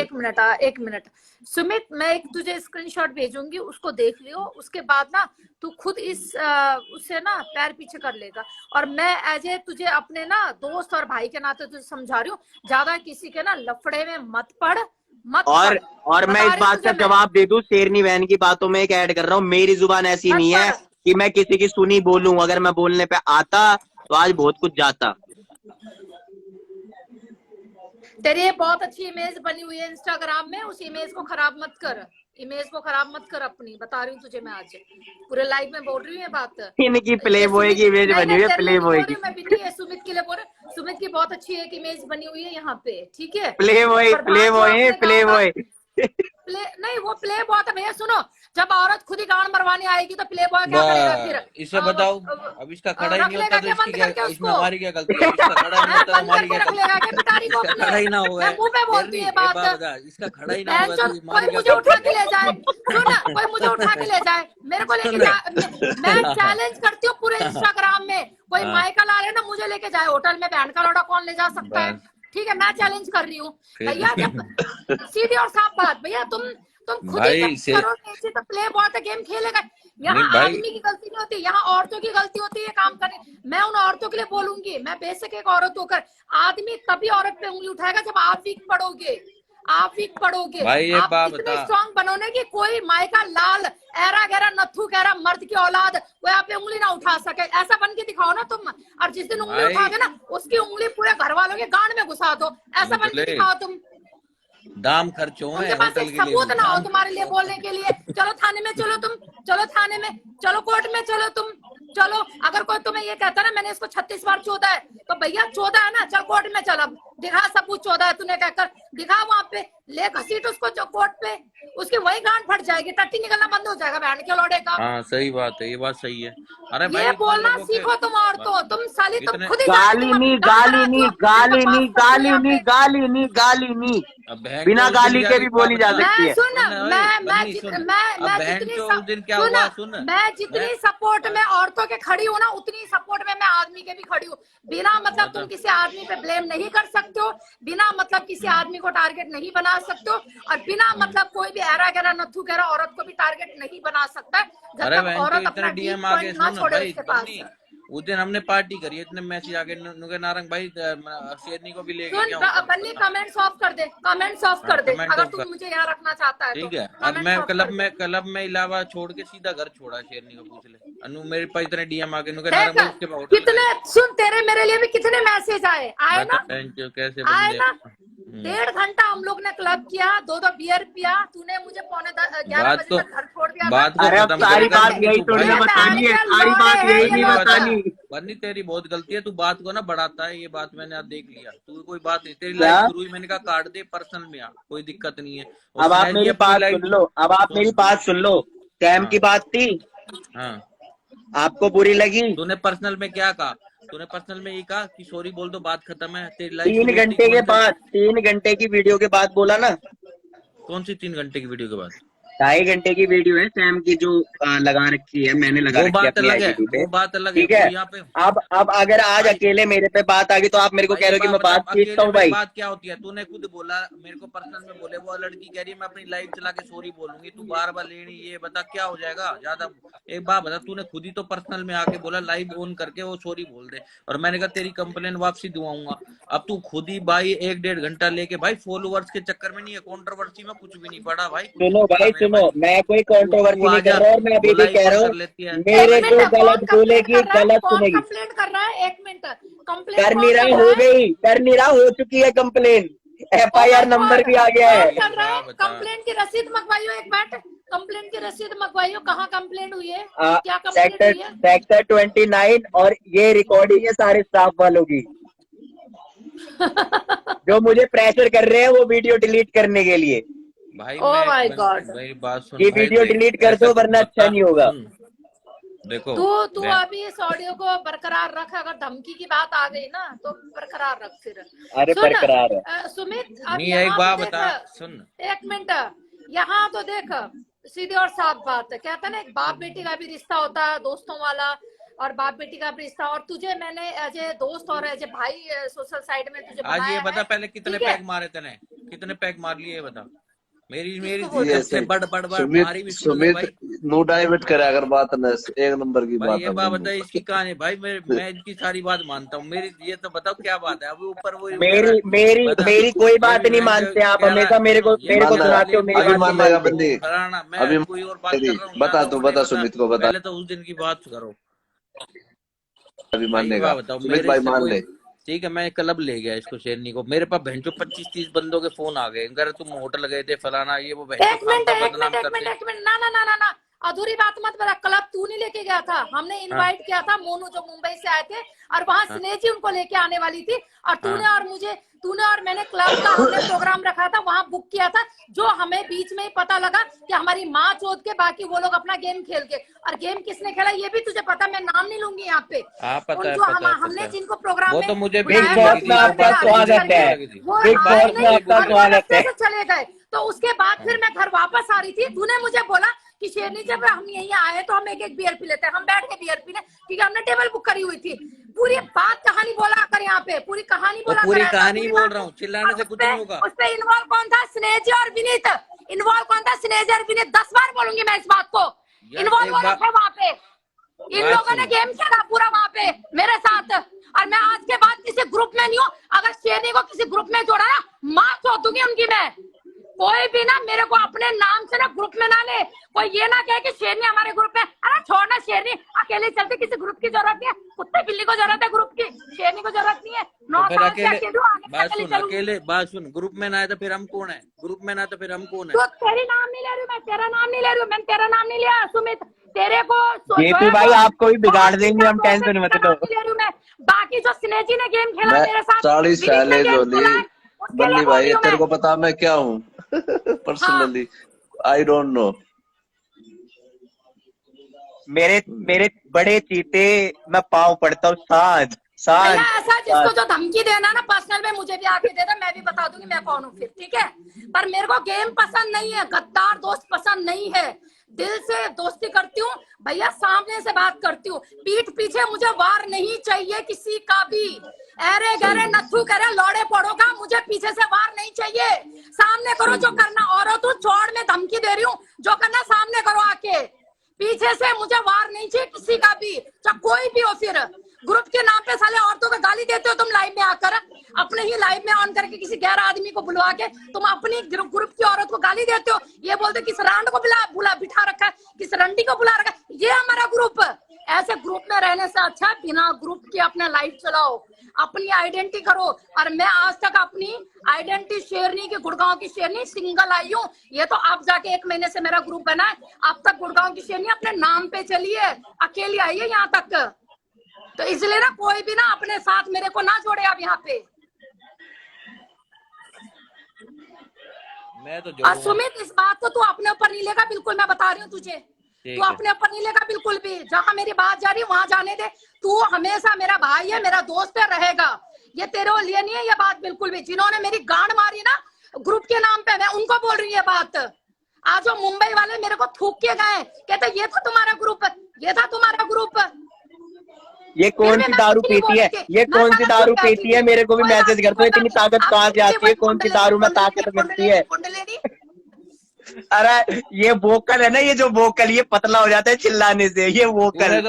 एक मिनट सुमित, मैं एक तुझे स्क्रीनशॉट भेजूंगी, उसको देख लियो। उसके बाद ना तू खुद उससे ना पैर पीछे कर लेगा। और मैं एज ए तुझे अपने ना दोस्त और भाई के नाते तुझे समझा रही हूँ, ज्यादा किसी के ना लफड़े में मत पड़, मत और पड़। और मैं बता इस रही बात तुझे का मैं, जवाब दे दूं, शेरनी बहन की बातों में एक ऐड कर रहा हूँ। मेरी जुबान ऐसी मत नहीं है पड़। कि मैं किसी की सुनी बोलूं। अगर मैं बोलने पे आता तो आज बहुत कुछ जाता। तेरी ये बहुत अच्छी इमेज बनी हुई है इंस्टाग्राम में, उस इमेज को खराब मत कर, इमेज को खराब मत कर अपनी। बता रही हूँ तुझे मैं, आज पूरे लाइव में बोल रही हूँ ये बात। इनकी प्ले ये बॉय सुमित, की इमेज नहीं बनी नहीं हुई है, तेरे प्ले लिए नहीं बॉय बोल की। रही मैं, बिन्नी है सुमित के लिए बोल रही। सुमित की बहुत अच्छी एक इमेज बनी हुई है यहाँ पे, ठीक है। प्ले बॉय, पर प्ले बात जो बॉय, आपने प्ले कहा ना, बॉय। प्ले नहीं, वो प्ले बहुत है भैया। सुनो, जब औरत खुद ही गांड मरवाने आएगी तो प्ले बॉय क्या करेगा फिर? इसे बताओ, अब इसका खड़ा ही रख नहीं होता लेगा तो क्या इसकी बंद क्या, करके इसमें उसको? हमारी क्या गलती है? इसका खड़ा नहीं होता तो बंद हमारी करके क्या रख लेगा क्या गलती? पिटारी को इसका अपने? खड़ा ही ना हुआ मैं है मुंह पे बोलती है बात। बता, इसका खड़ा ही ना हुआ बहन तो चोद, हमारी कोई क्या मुझे उठा गलती? के ले जाए, सुन, कोई मुझे उठा के ले जाए, मेरे को लेके जा, मैं चैलेंज करती हूँ पूरे इंस्टाग्राम में, कोई हाँ। माइका ला ले ना मुझे लेके जाए होटल में, बहन का लौड़ा कौन ले जा सकता है? बस ठीक है, मैं चैलेंज कर रही हूँ फिर भैया। जब सीधी और साफ बात भैया, तुम खुद ही भाई से करोगे ऐसे तो प्ले बॉय तो गेम खेलेगा। यहाँ नहीं भाई, आदमी की गलती नहीं होती, यहाँ औरतों की गलती होती है काम करने। मैं उन औरतों के लिए बोलूंगी, मैं बेसिक एक औरत होकर, आदमी तभी औरत पे उंगली उठाएगा जब आप वीक पड़ोगे, आप वीक पड़ोगे। भाई ये आप बात इतने बता, स्ट्रांग बनोगे कि कोई मायका लाल ऐरा गहरा नथु गहरा मर्द की औलाद कोई आप पे उंगली ना उठा सके, ऐसा बन के दिखाओ ना तुम। और जिस दिन उंगली भाई उठाओगे ना उसकी उंगली पूरे घर वालों के गांड में घुसा दो, ऐसा बन के बोले दिखाओ तुम। दाम खर्चो है उनके पास होटल एक के लिए सबूत भी, ना हो दाम तुम्हारे लिए बोलने के लिए। चलो थाने में, चलो तुम, चलो थाने में, चलो कोर्ट में, चलो तुम, चलो। अगर कोई तुम्हें ये कहता ना मैंने इसको 36 बार चोदा है, तो भैया चोदा है ना, चल कोर्ट में चल, अब दिखा सबूत चोदा है तूने कहकर, दिखा वहां पे, ले घसीट उसको कोर्ट पे, उसकी वही गांड फट जाएगी, टट्टी निकलना बंद हो जाएगा बहन के लौड़े का। हाँ सही बात है, ये बात सही है। अरे भाई ये इतने बोलना लोगों के सीखो तुम औरतों, तुम साली, तुम इतने खुद ही गाली नहीं, गाली नहीं, गाली नहीं, गाली नहीं, गाली नहीं, गाली नहीं, अब बहन बिना चो उस दिन गाली क्या के भी बोली जा बता, सकती मैं है। सुन, बन्नी सुन, अब मैं बहन जितनी चो उस दिन क्या सुन, हुआ, सुन मैं जितनी सपोर्ट में औरतों के खड़ी हूँ ना, उतनी सपोर्ट में मैं आदमी के भी खड़ी हूँ। बिना मतलब तुम किसी आदमी पे ब्लेम नहीं कर सकते हो, बिना मतलब किसी आदमी को टारगेट नहीं बना सकते हो, और बिना मतलब कोई भी ऐरा गहरा नथु गहरा औरत को भी टारगेट नहीं बना सकता है, जब अरे तक बहन चो औरत इतने अपना डीप डीएम आ गए, पॉइंट ना सुन छोड़े भाई उसके पास। बन्नी, उस दिन हमने पार्टी करी, इतने मैसेज आ गए, नुके नारंग भाई शेरनी को भी लेके सुन क्या हूँ बन्नी, कमेंट्स ऑफ कर दे, कमेंट्स ऑफ कर दे, कमेंट अगर ऑफ तुम कर, मुझे यहाँ रखना चाहता है तो ठीक है। अब कमेंट्स मैं ऑफ कर दे। क्लब में इलावा छोड़ के सीधा घर छोड़ा, शेरनी को पूछ ले अनु, मेरे पास इतने डीएम आ गए, नुके नारंग भाई उसके बाद होटल कितने, सुन तेरे मेरे लिए भी कितने मैसेज आए ना, कैसे आए बंदे ना। 1.5 घंटा हम लोग ने क्लब किया, 2 बियर पिया, तूने मुझे 11 बात बजे को तक घर छोड़ दिया बात था। को अरे अब खत्म सारी कर, बात यही थोड़ी ना बतानी है, सारी बात यही नहीं बतानी। बन्नी तेरी बहुत गलती है, तू बात को ना बढ़ाता है, ये बात मैंने आज देख लिया, तू कोई बात नहीं, तेरी क्या? लाइफ शुरू हुई, मैंने कहा काट दे, पर्सनल में आ, कोई दिक्कत नहीं है। अब आप मेरी बात सुन लो, अब आप मेरी बात सुन लो। कैम की बात थी, हाँ आपको बुरी लगी? तूने पर्सनल में क्या कहा? तूने पर्सनल में ये कहा कि सॉरी बोल दो, बात खत्म है, तेरी लाइफ 3 घंटे के बाद, 3 घंटे की वीडियो के बाद बोला ना। कौन सी 3 घंटे की वीडियो के बाद? 2.5 घंटे की वीडियो है सैम की जो लगा रखी है, मैंने लगा वो रखी है बात अपनी अलग है, आईडी पे, वो बात अलग है, ठीक है। वो यहाँ पे अब अगर आज अकेले मेरे पे बात आ गई तो आप मेरे को कह रहे हो कि मैं बात खींचता हूँ भाई। बात क्या होती है? तूने खुद बोला मेरे को पर्सनल में बोले, वो लड़की कह रही है मैं अपनी लाइफ चला के सॉरी बोलूंगी, तू बार बार लेनी, ये बता क्या हो जाएगा ज्यादा? एक बात बता, तूने खुद ही तो पर्सनल में आके बोला लाइव ऑन करके वो सॉरी बोल दे, और मैंने कहा तेरी कंप्लेन वापसी दुआऊंगा। अब तू खुद ही भाई 1-1.5 घंटा लेके, भाई फॉलोवर्स के चक्कर में नहीं है, कंट्रोवर्सी में कुछ भी नहीं पड़ा भाई। सुनो भाई सुनो, मैं कोई कंट्रोवर्सी नहीं कर रहा, और मैं अभी भी कह रहा हूँ मेरे को गलत बोलेगी, गलत सुनेगी। कंप्लेंट कर रहा है, 1 मिनट, कंप्लेंट कर नहीं रहा, हो गई, कर नहीं रहा, हो चुकी है कंप्लेन, FIR नंबर भी आ गया है। कर रहा है, कंप्लेंट की रसीद मंगवाइयो, एक मिनट, कंप्लेंट की रसीद मंगवाइयो, कहाँ कंप्लेंट हुई है, क्या कंप्लेंट हुई है? सेक्टर 29, और ये रिकॉर्डिंग है सारे स्टाफ वालों की जो मुझे प्रेशर कर रहे हैं वो वीडियो डिलीट करने के लिए। भाई Oh my God. मेरी बात सुन, ये वीडियो डिलीट कर दो वरना अच्छा नहीं होगा। देखो तू अभी इस ऑडियो को बरकरार रख, अगर धमकी की बात आ गई ना तो बरकरार रख फिर। अरे बरकरार है। सुमित, अब नहीं, एक यहाँ बात तो बता, देख, सुन 1 मिनट, यहाँ तो देख सीधी और साफ बात है, कहता ना एक बाप बेटी का भी रिश्ता होता है दोस्तों वाला, और बाप बेटी का भी रिश्ता, और तुझे मैंने एज ए दोस्त और एज ए भाई सोशल साइड में तुझे आज ये बनाया बता, है, पहले कितने ठीक है? पैक मारे तने, कितने पैक मार लिए ये बता? मेरी ये सबसे बड़ सुमित मारी भी सुन ले भाई। सुमित नो डाइवर्ट करे अगर बात न, 1 नंबर की भाई बात ये है बात बंदी। बता, इसकी कहानी भाई, मैं इनकी सारी बात मानता हूँ, मेरी ये तो बताओ क्या बात है? अभी ऊपर वो मेरी कोई बात नहीं मानते आप, हमेशा मेरे को सुनाते हो मेरी अभी बात नहीं मानेगा मानते। बंदी, मैं अभी कोई और बात कर रहा हूँ, बता तू, बता सुमित को, बता पहले तो उस दिन की बात करो। अभी मानेगा, बताओ सुमित भाई मान ले। ठीक है, मैं क्लब ले गया इसको शेरनी को, मेरे पास बहन 25-30 बंदों के फोन आ गए, अगर तुम होटल गए थे फलाना ये वो, बहन एक मिनट, ना ना ना ना, अधूरी बात मत बता। क्लब तू नहीं लेके गया था, हमने इनवाइट किया था मोनू जो मुंबई से आए थे, और वहां स्नेजी उनको लेके आने वाली थी, और तूने और मैंने क्लब का हमने प्रोग्राम रखा था, वहां बुक किया था, जो हमें बीच में ही पता लगा कि हमारी माँ चोद के बाकी वो लोग अपना गेम खेल के, और गेम किसने खेला ये भी तुझे पता, मैं नाम नहीं लूंगी यहाँ पे। हमने जिनको प्रोग्राम वो तो मुझे चले गए, तो उसके बाद फिर मैं घर वापस आ रही थी, तूने मुझे बोला कि शेरनी जब हम यहीं आए तो हम एक बियर पी लेते हैं, हम बैठ के बियर पीने, क्योंकि हमने टेबल बुक करी हुई थी। पूरी बात कहानी बोला कर यहाँ पे, पूरी कहानी बोला पूरी कहानी बोल रहा हूँ, चिल्लाने से कुछ नहीं होगा। उसपे इन्वॉल्व कौन था? स्नेजी और विनीत। इन्वॉल्व कौन था? स्नेजी और विनीत। 10 बार बोलूंगी मैं इस बात को। इन्वॉल्व हो रखे वहाँ पे, इन लोगों ने गेम खेला पूरा वहाँ पे मेरे साथ, और मैं आज के बाद किसी ग्रुप में नहीं हूँ। अगर शेरनी को किसी ग्रुप में जोड़ा ना, माँ चोद दूंगी उनकी मैं। कोई भी ना मेरे को अपने नाम से ना ग्रुप में ना ले, कोई ये ना कहे कि शेरनी हमारे ग्रुप में। अरे छोड़ना, शेरनी अकेले चलते, किसी ग्रुप की जरूरत नहीं है, कुत्ते बिल्ली को जरूरत है ग्रुप की, शेरनी को जरूरत नहीं है। बात सुन, ग्रुप में ना आए तो फिर हम कौन है? ग्रुप में ना तो फिर हम कौन है? तो तेरी नाम नहीं ले रही हूँ मैं, तेरा नाम नहीं ले रही हूँ, मैंने तेरा नाम नहीं लिया सुमित। तेरे को जेपी भाई आपको भी बिगाड़ देंगे हम, टेंशन मत लो। बाकी जो स्नेजी ने गेम खेला मेरे साथ, 40 साल बन्नी भाई, तेरे को पता मैं क्या हूँ पर्सनली? I don't know. मेरे बड़े चीते मैं पाँव पड़ता हूँ सांझ। ऐसा जिसको जो धमकी देना ना पर्सनल में मुझे भी आके देना, मैं भी बता दूंगी मैं कौन हूँ फिर, ठीक है? पर मेरे को गेम पसंद नहीं है, गद्दार दोस्त पसंद नहीं है। दिल से दोस्ती करती हूँ भैया, सामने से बात करती हूँ, पीठ पीछे मुझे वार नहीं चाहिए किसी का भी। अरे गहरे नथु करे लौड़े पड़ोगा, मुझे पीछे से वार नहीं चाहिए, सामने करो जो करना। और तू छोड़, में धमकी दे रही हूँ, जो करना सामने करो आके, पीछे से मुझे वार नहीं चाहिए किसी का भी, चाहे कोई भी हो। फिर ग्रुप के नाम पे साले औरतों को गाली देते हो तुम लाइव में आकर, अपने ही लाइव में ऑन करके किसी गैर आदमी को बुलवा के तुम अपनी ग्रुप की औरत को गाली देते हो। ये बोलते किस रांड को बुला बिठा रखा है, किस रंडी को बुला रखा है, ये हमारा ग्रुप। ऐसे ग्रुप में रहने से अच्छा बिना ग्रुप के अपना लाइफ चलाओ, अपनी आइडेंटिटी करो। और मैं आज तक अपनी आइडेंटिटी शेरनी की, गुड़गांव की शेरनी सिंगल आई हूँ। ये तो आप जाके 1 महीने से मेरा ग्रुप बना है, अब तक गुड़गांव की शेरनी अपने नाम पे चली है, अकेली आई है यहाँ तक। तो इसलिए ना कोई भी ना अपने साथ मेरे को ना जोड़े आप यहाँ पे। मैं तो और सुमित, इस बात को तू अपने ऊपर नहीं लेगा बिल्कुल, मैं बता रही हूँ तुझे, तू अपने ऊपर नहीं लेगा बिल्कुल भी। जहाँ मेरी बात जा रही है वहां जाने दे। तू हमेशा मेरा भाई है, मेरा दोस्त है, रहेगा। ये तेरे लिए नहीं है ये बात बिल्कुल भी। जिन्होंने मेरी गांड मारी ना ग्रुप के नाम पे, मैं उनको बोल रही हूँ ये बात। आज वो मुंबई वाले मेरे को थूक के गए, कहते ये था तुम्हारा ग्रुप, ये था तुम्हारा ग्रुप। ये कौन सी दारू पीती है, ये कौन सी दारू पीती है? मेरे को भी मैसेज करते हो, इतनी ताकत कहाँ से आती है? कौन सी दारू में ताकत मिलती है? अरे ये वोकल है ना, ये जो वोकल, ये पतला हो जाता है चिल्लाने से, ये वोकल।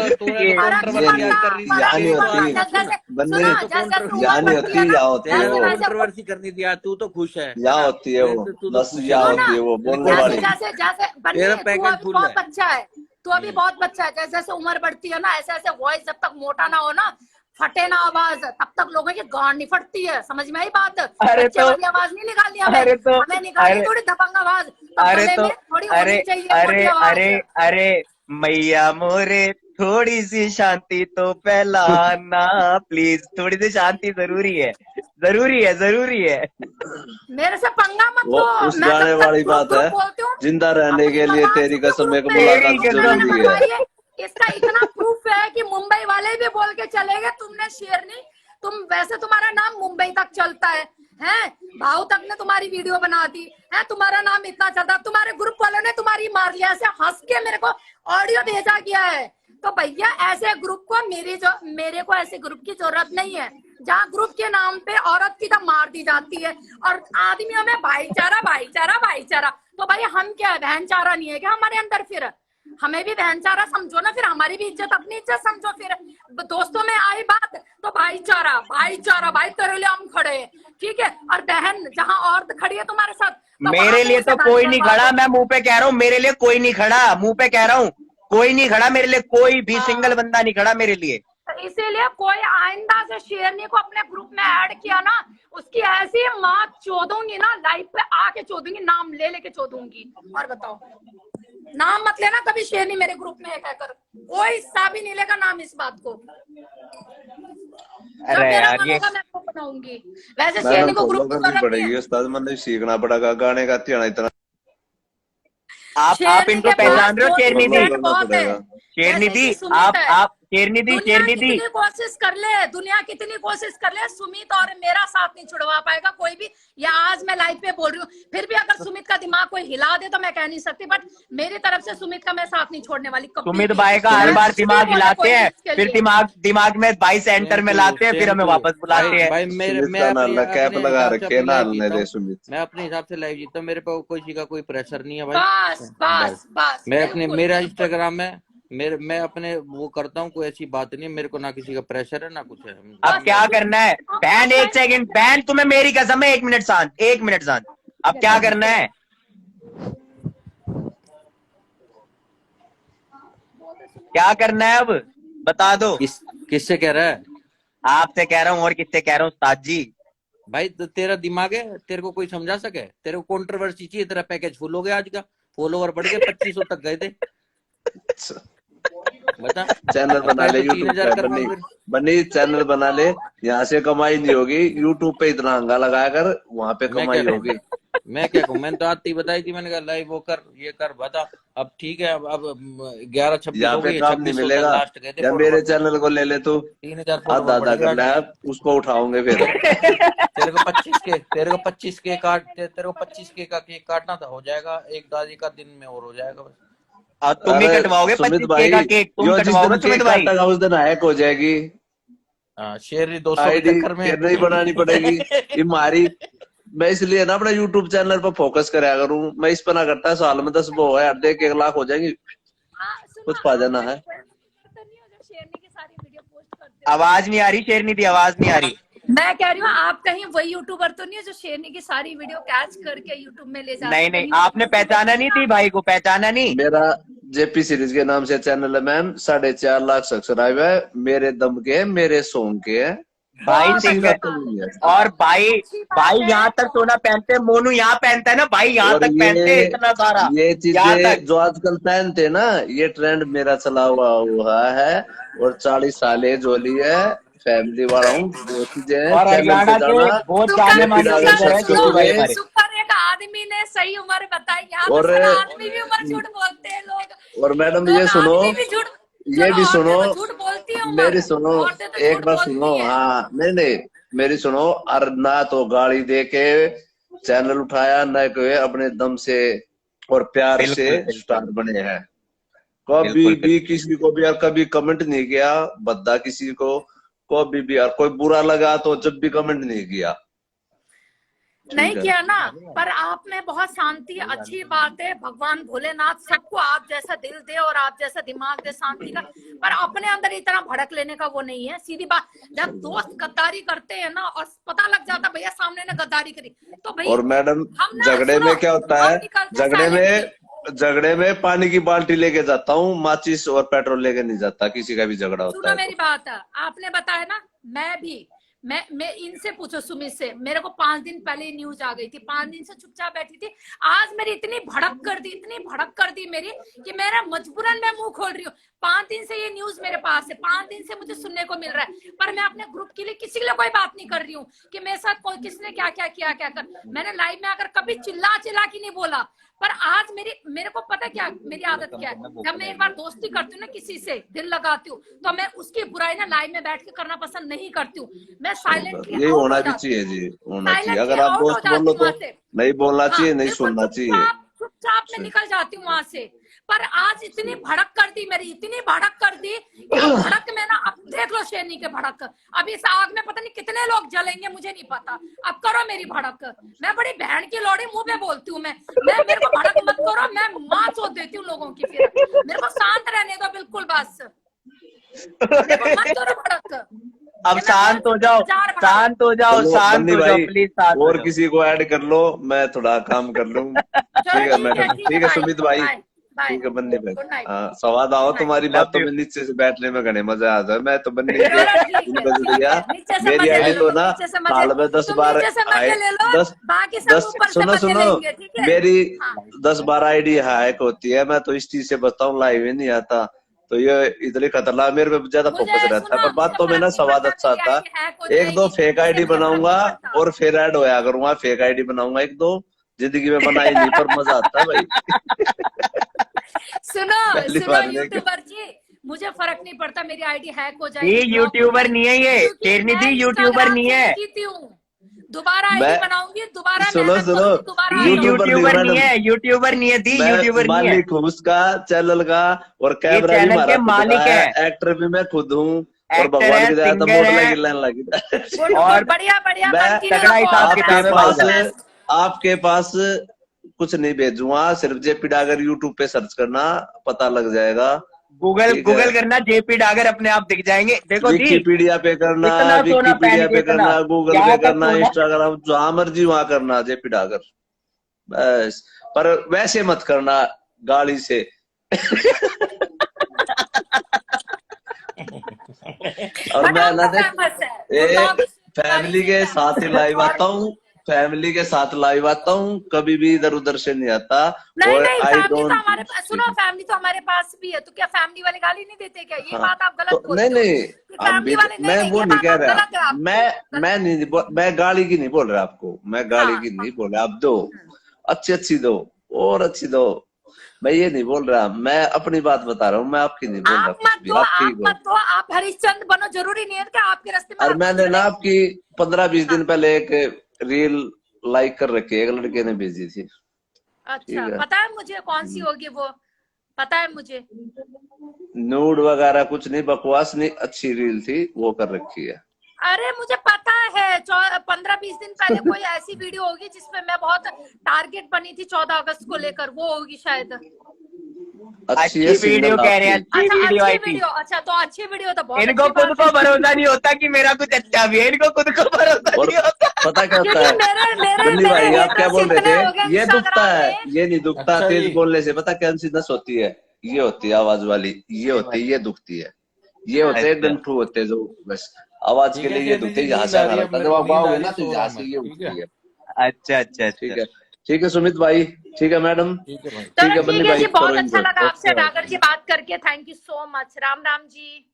कंट्रोवर्सी करनी थी यार, तू तो खुश है, यहाँ होती है वो, बस यहाँ होती है वो बोलने वाली। बहुत बच्चा है तू, अभी बहुत बच्चा है। जैसे जैसे उम्र बढ़ती है ना, ऐसे ऐसे वॉइस जब तक मोटा ना हो ना, फटे ना आवाज, तब तक लोगों की गांड नहीं फटती है। समझ में आई बात? अरे तो आवाज नहीं निकालनी हमें निकाली थोड़ी दबंग आवाज। अरे मैया मोरे, थोड़ी सी शांति तो फैलाना प्लीज, थोड़ी सी शांति जरूरी है, जरूरी है, जरूरी है। मेरे से पंगा मत लो। उस गाने वाली बात है, जिंदा रहने के लिए तेरी कसम एक मुलाकात जरूरी है। इसका इतना प्रूफ है कि मुंबई वाले भी बोल के चले गए तुमने शेरनी, तुम वैसे तुम्हारा नाम मुंबई तक चलता है, हैं? भाव तक ने तुम्हारी वीडियो बना दी है, तुम्हारा नाम इतना चलता, तुम्हारे ग्रुप वालों ने तुम्हारी मार लिया, ऐसे हंस के मेरे को ऑडियो भेजा गया है। तो भैया ऐसे ग्रुप को मेरे को ऐसे ग्रुप की जरूरत नहीं है, जहाँ ग्रुप के नाम पे औरत की तो मार दी जाती है और आदमियों में भाईचारा भाईचारा भाईचारा। तो भाई हम क्या है, बहनचारा नहीं है क्या हमारे अंदर? फिर हमें भी बहनचारा समझो ना, फिर हमारी भी इज्जत, अपनी इज्जत समझो। फिर दोस्तों में आई बात तो भाईचारा भाईचारा, भाई तेरे लिए हम खड़े हैं, ठीक है? और बहन जहाँ औरत खड़ी है तुम्हारे साथ, तो मेरे लिए तो कोई नहीं खड़ा, मैं मुंह पे कह रहा हूँ, मेरे लिए कोई नहीं खड़ा, मुंह पे कह रहा हूँ, कोई नहीं खड़ा मेरे लिए, कोई भी सिंगल बंदा नहीं खड़ा मेरे लिए। इसीलिए कोई आइंदा से शेरनी को अपने ग्रुप में ऐड किया ना, उसकी ऐसी माँ चोदूंगी ना, लाइव पे आके चोदूंगी, नाम ले लेके चोदूंगी। और बताओ नाम मत लेना कभी शेरनी मेरे ग्रुप में है कहकर, कोई हिस्सा भी नहीं लेगा नाम इस बात को। जब अरे मेरा यार मन ये होगा मैं आपको बनाऊंगी। वैसे मैडम शेरनी को फॉलो ग्रुप में करनी कर रखी है। पड़ेगी उस्ताद, मतलब सीखना पड़ेगा गाने गाती है ना इतना। आप शेरनी इनको के पास पहचान रहे हो दो शेरनी तीन दी? बैंड बहुत है, शेरनी जैसे दी कि सुमित है। आप शेरनी दी, दुनिया शेरनी दी कितनी कोशिश कर ले, दुनिया कितनी कोशिश कर ले, सुमित और मेरा साथ नहीं छुड़वा पाएगा कोई भी। या आज मैं लाइव पे बोल रही हूँ, फिर भी अगर सुमित का दिमाग कोई हिला दे तो मैं कह नहीं सकती, बट मेरी तरफ से सुमित का मैं साथ नहीं छोड़ने वाली कभी सुमित भी। भाई का हर मैं बार कुछ भी दिमाग बोले हिलाते कोई हैं, इसके फिर लिए। दिमाग में भाई सेंटर में लाते हैं, फिर हमें वापस बुलाते हैं। भाई सुमित का नाल कैप लगा रखे ना हलने दे सुमित। मैं अपने हिसाब से लाइव जीता हूँ, मेरे पे किसी का कोई प्रेशर नहीं है भाई। बस बस बस मैं अपने बिल्कुल, मेरा बिल्कुल। इंस्टाग्राम में मैं अपने वो करता हूँ, कोई ऐसी बात नहीं है, मेरे को ना किसी का प्रेशर है ना कुछ है। अब क्या करना है बहन? एक सेकंड बहन, तुम्हें मेरी कसम है, 1 मिनट शांत, 1 मिनट शांत। अब क्या करना है? क्या करना है अब बता दो। किससे कह रहा है? आपसे कह रहा हूँ, और किससे कह रहा हूँ उस्ताद जी? भाई तो तेरा दिमाग है, तेरे को कोई समझा सके? तेरे को कंट्रोवर्सी चाहिए? तेरा पैकेज फुल हो गया, आज का फॉलोवर बढ़ गए 2500 तक गए थे। बता, चैनल बना ले तो यूट्यूब 3000 पे, करवा बनी फिर। बनी चैनल बना ले, यहाँ से कमाई नहीं होगी, यूट्यूब पे इतना हंगा लगा कर वहां पे मैं कमाई क्या होगी। मैं क्या कहूँ, मैंने तो आती बताई थी, मैंने कहा लाइव वो कर ये कर बता। अब ठीक है, अब 11-26 यहाँ हो पे गई, काम नहीं 2600 मिलेगा। लास्ट गए थे या मेरे चैनल को ले ले तू, 3000 आधा आधा कर ले, उसको उठाओगे फिर। तेरे को 25 के काट, तेरे को 25 के का केक काटना था, हो जाएगा एक दादी का दिन में और हो जाएगा बस। तुम ही अरे कटवाओगे सुमित 25K का केक, तुम यो जिस कटवाओगे दिन सुमित केक भाई? काटेगा उस दिन हैक हो जाएगी शेर 200 के आईडी, चक्कर में नहीं बनानी पड़ेगी ये हमारी। मैं इसलिए ना अपना यूट्यूब चैनल पर फोकस कराया करूँ, मैं इस पर ना करता, साल में 10 वो है, देख 1 लाख हो जाएंगी, कुछ पा जाना है। आवाज नहीं आ रही शेरनी दी, आवाज नहीं आ रही। मैं कह रही हूँ आप कहीं वही यूट्यूबर तो नहीं है जो शेरनी की सारी वीडियो कैच करके यूट्यूब में ले जाते नहीं नहीं, आपने पहचाना नहीं थी भाई को, पहचाना नहीं? मेरा जेपी सीरीज के नाम से चैनल है मैम, 4.5 लाख सब्सक्राइबर है, मेरे दम के, मेरे सॉन्ग के है भाई किसी सिंगर। का तो नहीं है। और भाई यहाँ तक सोना पहनते हैं, मोनू यहाँ पहनता है ना भाई, यहाँ और तक पहनते हैं इतना सारा। ये यहाँ चीजें तक जो आजकल पहनते ना, ये ट्रेंड मेरा चला हुआ है, और 40 साल एज होली है, फैमिली वाला हूँ, वो चीजें और चैनल हरियाणा पे के जाना। बहुत जाने माने सिंगर है जेपी भाई हमारे। सुपर एक आदमी ने सही उम्र बताई, यहाँ और पर आदमी भी उम्र झूठ बोलते हैं लोग। और मैडम ये सुनो, आदमी भी झूठ, ये भी सुनो, झूठ बोलती है उम्र, मेरी सुनो, औरतें तो एक झूठ बार बोलती सुनो, हैं। हाँ नहीं मेरी सुनो। और ना तो गाड़ी दे के चैनल उठाया, न कोई अपने दम से और प्यार से स्टार बने हैं। कभी भी किसी को भी यार कभी कमेंट नहीं किया बद्दा किसी को, कभी भी यार कोई बुरा लगा तो जब भी कमेंट नहीं किया, नहीं किया ना। पर आप में बहुत शांति, अच्छी बात है, भगवान भोलेनाथ सबको आप जैसा दिल दे और आप जैसा दिमाग दे शांति का। पर अपने अंदर इतना भड़क लेने का वो नहीं है। सीधी बात, जब दोस्त गद्दारी करते हैं ना और पता लग जाता भैया सामने ने गद्दारी करी, तो भैया और मैडम झगड़े में क्या होता है, झगड़े में पानी की बाल्टी लेके जाता हूँ, माचिस और पेट्रोल लेके नहीं जाता, किसी का भी झगड़ा होता सुनो है। मेरी बात, आपने बताया ना, मैं इनसे पूछो सुमित से, मेरे को 5 दिन पहले न्यूज आ गई थी, 5 दिन से चुपचाप बैठी थी, आज मेरी इतनी भड़क कर दी मेरी कि मेरा मजबूरन मैं मुंह खोल रही हूँ। 5 दिन से ये न्यूज मेरे पास है, 5 दिन से मुझे सुनने को मिल रहा है, पर मैं अपने ग्रुप के लिए किसी के लिए कोई बात नहीं कर रही हूँ कि मेरे साथ कोई किसने क्या क्या किया क्या कर। मैंने लाइव में आकर कभी चिल्ला की नहीं बोला, पर आज मेरे को पता क्या मेरी आदत क्या है, जब मैं एक बार दोस्ती करती हूँ ना किसी से, दिल लगाती हूँ, तो मैं उसकी बुराई ना लाइव में बैठ के करना पसंद नहीं करती हूँ। मैं साइलेंटली ये होना भी चाहिए जी, होना चाहिए। अगर आप दोस्त बोलो तो नहीं बोलना चाहिए, नहीं सुनना चाहिए, चुपचाप में निकल जाती हूँ वहां से। पर आज इतनी भड़क कर दी मेरी, इतनी भड़क कर दी कि अब भड़क में ना, अब देख लो शेरनी के भड़क, अब इस आग में पता नहीं कितने लोग जलेंगे मुझे नहीं पता। अब करो मेरी भड़क, मैं बड़ी बहन की लौड़ी मुंह पे बोलती हूँ मैं मेरे को भड़क मत करो, मैं माँ चोद देती हूँ लोगों की, फिर मेरे को शांत रहने दो बिल्कुल बस, मेरे को मत करो भड़क। अब शांत हो जाओ, शांत हो जाओ, शांत हो जाओ प्लीज, शांत और किसी को ऐड कर लो, मैं थोड़ा काम कर लूँ। ठीक है मैडम, ठीक है सुमित भाई, बाय, ठीक है बन्नी भाई, गुड नाइट। हाँ स्वाद आओ तुम्हारी बातों में, नीचे से बैठने में घने मजा आता है। मैं तो बन्नी चलो ठीक है, उनका ठीक जुड़िया, है, नीचे से मेरी मजे ले आईडी लो, तो तुम ना नीचे से मजे, साल में 10 तुम बार नीचे से मजे ले लो, 10 बाकी सब 10 ऊपर से सुनो मजे सुनो लेंगे, ठीक है? मेरी हाँ 10-12 आईडी हैक होती है। मैं तो इस चीज से बचता हूँ, लाइव ही नहीं आता, तो ये इतनी खतरनाक, मेरे पे ज्यादा फोकस मुझे रहता है। सुनो, पर बात मुझे तो में फर्क ना नहीं स्वाद पड़ता, अच्छा मेरी आता। आईडी हैक हो 1-2 जाएगी, फेक किसी से आईडी मुझे फर्क बनाऊंगा नहीं पड़ता। और फिर ऐड होया करूंगा। फेक आईडी बनाऊंगा 1-2, जिंदगी में बनाई नहीं, पर मजा आता है भाई। सुनो पहली सुनो बार देखे। यूट्यूबर जी, मुझे फर्क नहीं पड़ता, मेरी आईडी हैक हो ये जाएगी, ब्लॉक हो यूट्यूबर नहीं जाएगी, है ये, क्योंकि शेरनी मैं दी यूट्यूबर इंस्टाग्राम नहीं से है। निकलती हूँ। दोबारा आईडी मैं बनाऊंगी, दोबारा सुनो मेहनत सुनो करूंगी, दोबारा दी आ जाऊंगी। यूट्यूबर नहीं मैडम, है, यूट्यूबर नहीं है, दी मैं यूट्यूबर नहीं है। मालिक हूँ उसका चैनल का, और ये कैमरा भी चैनल हमारा के खुद का मालिक है, है, एक्टर भी मैं खुद हूँ, और एक्टर भगवान है, की दया तो सिंगर मॉडल है, की लाइन लगी। गुड और गुड, बढ़िया बढ़िया, मैं कंटिन्यू तगड़ा रखो, हिसाब ऑल द किताब बेस्ट, है ऑल द भाई बेस्ट। आपके पास कुछ नहीं भेजूंगा, सिर्फ जेपी डागर यूट्यूब पे सर्च करना, पता लग जाएगा। गूगल ठीक है, गूगल करना, जेपी डागर अपने आप दिख जाएंगे। देखो दी, विकीपीडिया पे करना, इतना सोना पहन विकीपीडिया के, पे इतना करना, गूगल यहाँ पे तक करना, सोना। इंस्टाग्राम जहां मर्जी वहां करना जेपी डागर, बस। पर वैसे मत करना गाली से। और बट मैं हम ना तो देख फेमस है, ए गुड़गांव की फैमिली के साथ ही लाइव आता हूँ, फैमिली के साथ लाइव आता हूँ, कभी भी इधर उधर से नहीं आता। नहीं और नहीं, आई फैमिली तो डोंट, हमारे पास, सुनो फैमिली तो हमारे पास भी है, तो क्या फैमिली वाले गाली नहीं देते क्या? ये हाँ बात आप गलत तो नहीं बोलते हो नहीं, कि अब फैमिली भी वाले, नहीं मैं नहीं, वो ये नहीं बात कह आप रहा, गलत है, आप मैं गाली की नहीं बोल रहा आपको, मैं गाली हाँ की नहीं बोल रहा। आप दो अच्छी अच्छी दो, और अच्छी दो, मैं ये नहीं बोल रहा, मैं अपनी बात बता रहा हूँ, मैं आपकी नहीं बोल रहा आप कुछ मत भी। दो, आप आप ठीक हो। मत दो, आप हरिश्चंद्र बनो, जरूरी नहीं है कि आपके रास्ते में और आदमी मैंने ना चले। आपकी 15-20 दिन पहले एक रील लाइक कर रखी है, एक लड़के ने भेजी थी। अच्छा, ठीक है, पता है मुझे कौन सी होगी वो, पता है मुझे। नूड वगैरह कुछ नहीं, बकवास नहीं, अच्छी रील थी, वो कर रखी है। अरे मुझे पता है, 15-20 दिन पहले कोई ऐसी वीडियो होगी जिसमें मैं बहुत टारगेट बनी थी 14 अगस्त को लेकर, वो होगी शायद। अच्छी है, अच्छी सिंगल वीडियो कह रहे हैं, आपकी। अच्छी अच्छा वीडियो अच्छी आई थी। वीडियो, अच्छा तो अच्छी वीडियो तो बहुत इनको अच्छी खुद बात को है। भरोसा नहीं होता कि मेरा कुछ अच्छा भी है, इनको खुद को भरोसा और नहीं होता। पता क्या होता क्योंकि है मेरे मेरे बन्नी मेरे भाई, आप क्या haters बोल रहे इतने हो गए थे, ये दुखता इंस्टाग्राम है, में। ये नहीं दुखता अच्छा तेज जी, बोलने से, पता क्या नस होती है, ये होती है आवाज वाली, ये होती है, ये दुखती है, ये होते हैं अच्छा, गंठू होते हैं जो, बस आवाज ठीक के है लिए ये शेरनी दुखते जी, हैं, यहाँ नींद से आ आना रही है, लगता है, मेरे जब को आप नींद आ गाओगे रही ना है, तो सो रहा यहाँ हूँ से मैं। ये ठीक है, उठती है। अच्छा अच्छा ठीक अच्छा। है, ठीक है सुमित भाई, ठीक है मैडम, ठीक है भाई। ठीक चलो है ठीक बन्नी है भाई, जी, बहुत करो अच्छा एंजॉय। लगा आपसे ओके भाई, डागर जी बात करके, thank you so much, Ram Ram ji.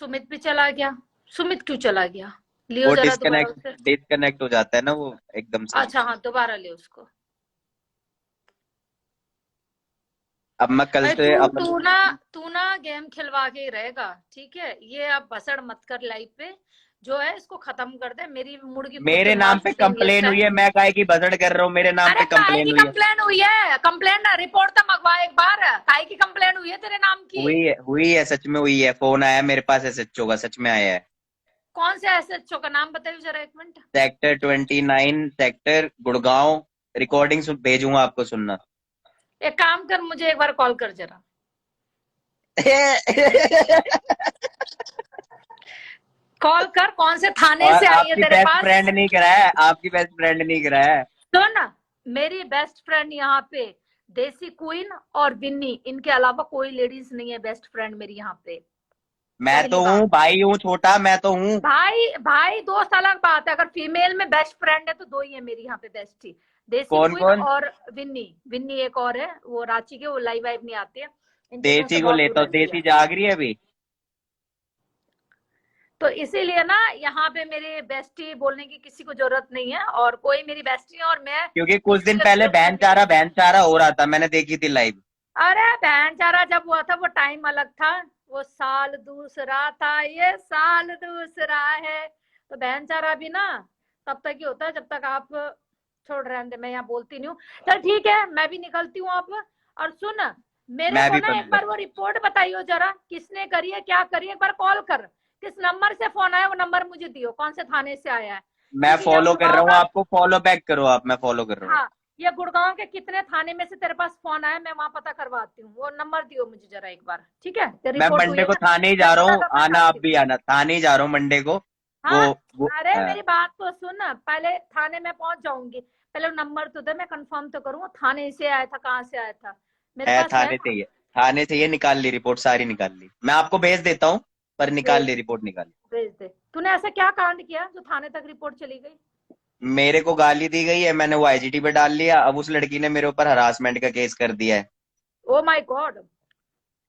Sumit भी चला गया, सुमित क्यों चला गया? लियो वो जरा दोबारा उसे। डिस्कनेक्ट हो जाता है ना वो एकदम से। अच्छा हाँ, दोबारा ले उसको। अब मैं कल अरे से तू ना गेम खिलवा के ही रहेगा, ठीक है? ये अब बसड़ मत कर लाइव पे, जो है इसको खत्म कर दे। मेरी मुर्गी मेरे नाम पे कंप्लेन हुई है, मैं काहे की बजट कर रहा हूँ, मेरे नाम अरे पे काय की कंप्लेन हुई है। कंप्लेन हुई है? कंप्लेन रिपोर्ट तो मंगवा एक बार, काय की कंप्लेन हुई है तेरे नाम की? हुई है, सच में हुई है, फोन आया मेरे पास एसएचओ का, सच में आया है। कौन से एसएचओ का नाम बताइए जरा, एक minute. Sector 29 sector Gurgaon, recording भेजूंगा आपको, सुनना। एक काम कर, मुझे एक बार कॉल कर जरा। कॉल कर, कौन से थाने से आई है आपकी तेरे बेस्ट पास? फ्रेंड नहीं करा है, आपकी बेस्ट फ्रेंड नहीं करा है। सुन, मेरी बेस्ट फ्रेंड यहाँ पे देसी क्वीन और विन्नी, इनके अलावा कोई लेडीज नहीं है बेस्ट फ्रेंड मेरी यहाँ पे। मैं तो हूँ भाई, हूँ छोटा, मैं तो हूँ भाई भाई दोस्त अलग बात है, अगर फीमेल में बेस्ट फ्रेंड है तो दो ही है मेरी यहाँ पे बेस्टी, देसी कौन क्वीन कौन? और विन्नी। विन्नी एक और है, वो रांची के, वो लाइव वाइव नहीं आते हैं। इन चीजों देसी से को बहुत लेता दूर हूँ, रहती देसी है। जाग रही है अभी। तो इसीलिए ना यहाँ पे मेरे बेस्टी बोलने की किसी को जरूरत नहीं है, और कोई मेरी बेस्टी है, और मैं क्योंकि कुछ दिन किसी पहले का बहन चारा हो रहा था, मैंने देखी थी लाइव। अरे बहन चारा जब हुआ था वो टाइम अलग था, वो साल दूसरा था, ये साल दूसरा है। तो बहन चारा भी ना तब तक ही होता है जब तक आप छोड़ रहे हैं। मैं यहाँ बोलती नहीं हूँ, चल ठीक है, मैं भी निकलती हूँ अब। और सुन, मेरे मैं को भी ना एक बार वो रिपोर्ट बताइयो जरा, किसने करी है, क्या करी है, एक बार कॉल कर। किस नंबर से फोन आया वो नंबर मुझे दियो, कौन से थाने से आया है। मैं क्योंकि फॉलो कर रहा हूँ गुड़गांव आपको, फॉलो बैक करो आप, मैं फॉलो कर रहा हूँ। हाँ, ये गुड़गांव के कितने थाने में से तेरे पास फोन आया, मैं वहाँ पता करवाती हूँ। वो नंबर दियो मुझे जरा एक बार, ठीक है? मैं मंडे को थाने ही जा रहा हूँ, आना आप भी आना, थाने ही जा रहा हूँ मंडे को। हाँ, वो अरे मेरी बात तो सुन, पहले थाने में पहुंच जाऊंगी, पहले नंबर तो दे, मैं कंफर्म तो करूँ थाने से आया था, कहाँ से आया था, मेरे है पास थाने से ही है, थाने से ये निकाल ली रिपोर्ट, सारी निकाल ली, मैं आपको भेज देता हूँ, पर निकाल ली रिपोर्ट, निकाल ली। भेज दे। तूने ऐसा क्या कांड किया जो थाने तक रिपोर्ट चली गई? मेरे को गाली दी गई है, मैंने वो आईजीटी पे डाल लिया, अब उस लड़की ने मेरे ऊपर हरासमेंट का केस कर दिया है। ओ माय गॉड,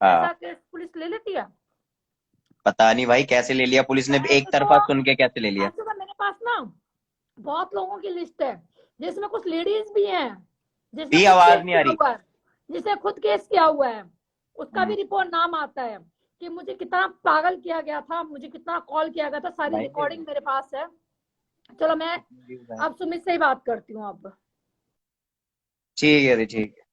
हाँ ऐसा केस पुलिस ले लेती है? पता नहीं भाई कैसे ले लिया पुलिस ने, एक तरफा सुन के कैसे ले लिया। ऐसे तो मेरे पास ना बहुत लोगों की लिस्ट है, जिसमें कुछ लेडीज भी हैं, भी आवाज नहीं आ रही, जिसने खुद केस किया हुआ है, उसका भी रिपोर्ट नाम आता है कि मुझे कितना पागल किया गया था, मुझे कितना कॉल किया गया था, सारी रिकॉर्डिंग मेरे पास है। चलो मैं अब सुमित से ही बात करती हूँ अब। ठीक है ठीक है।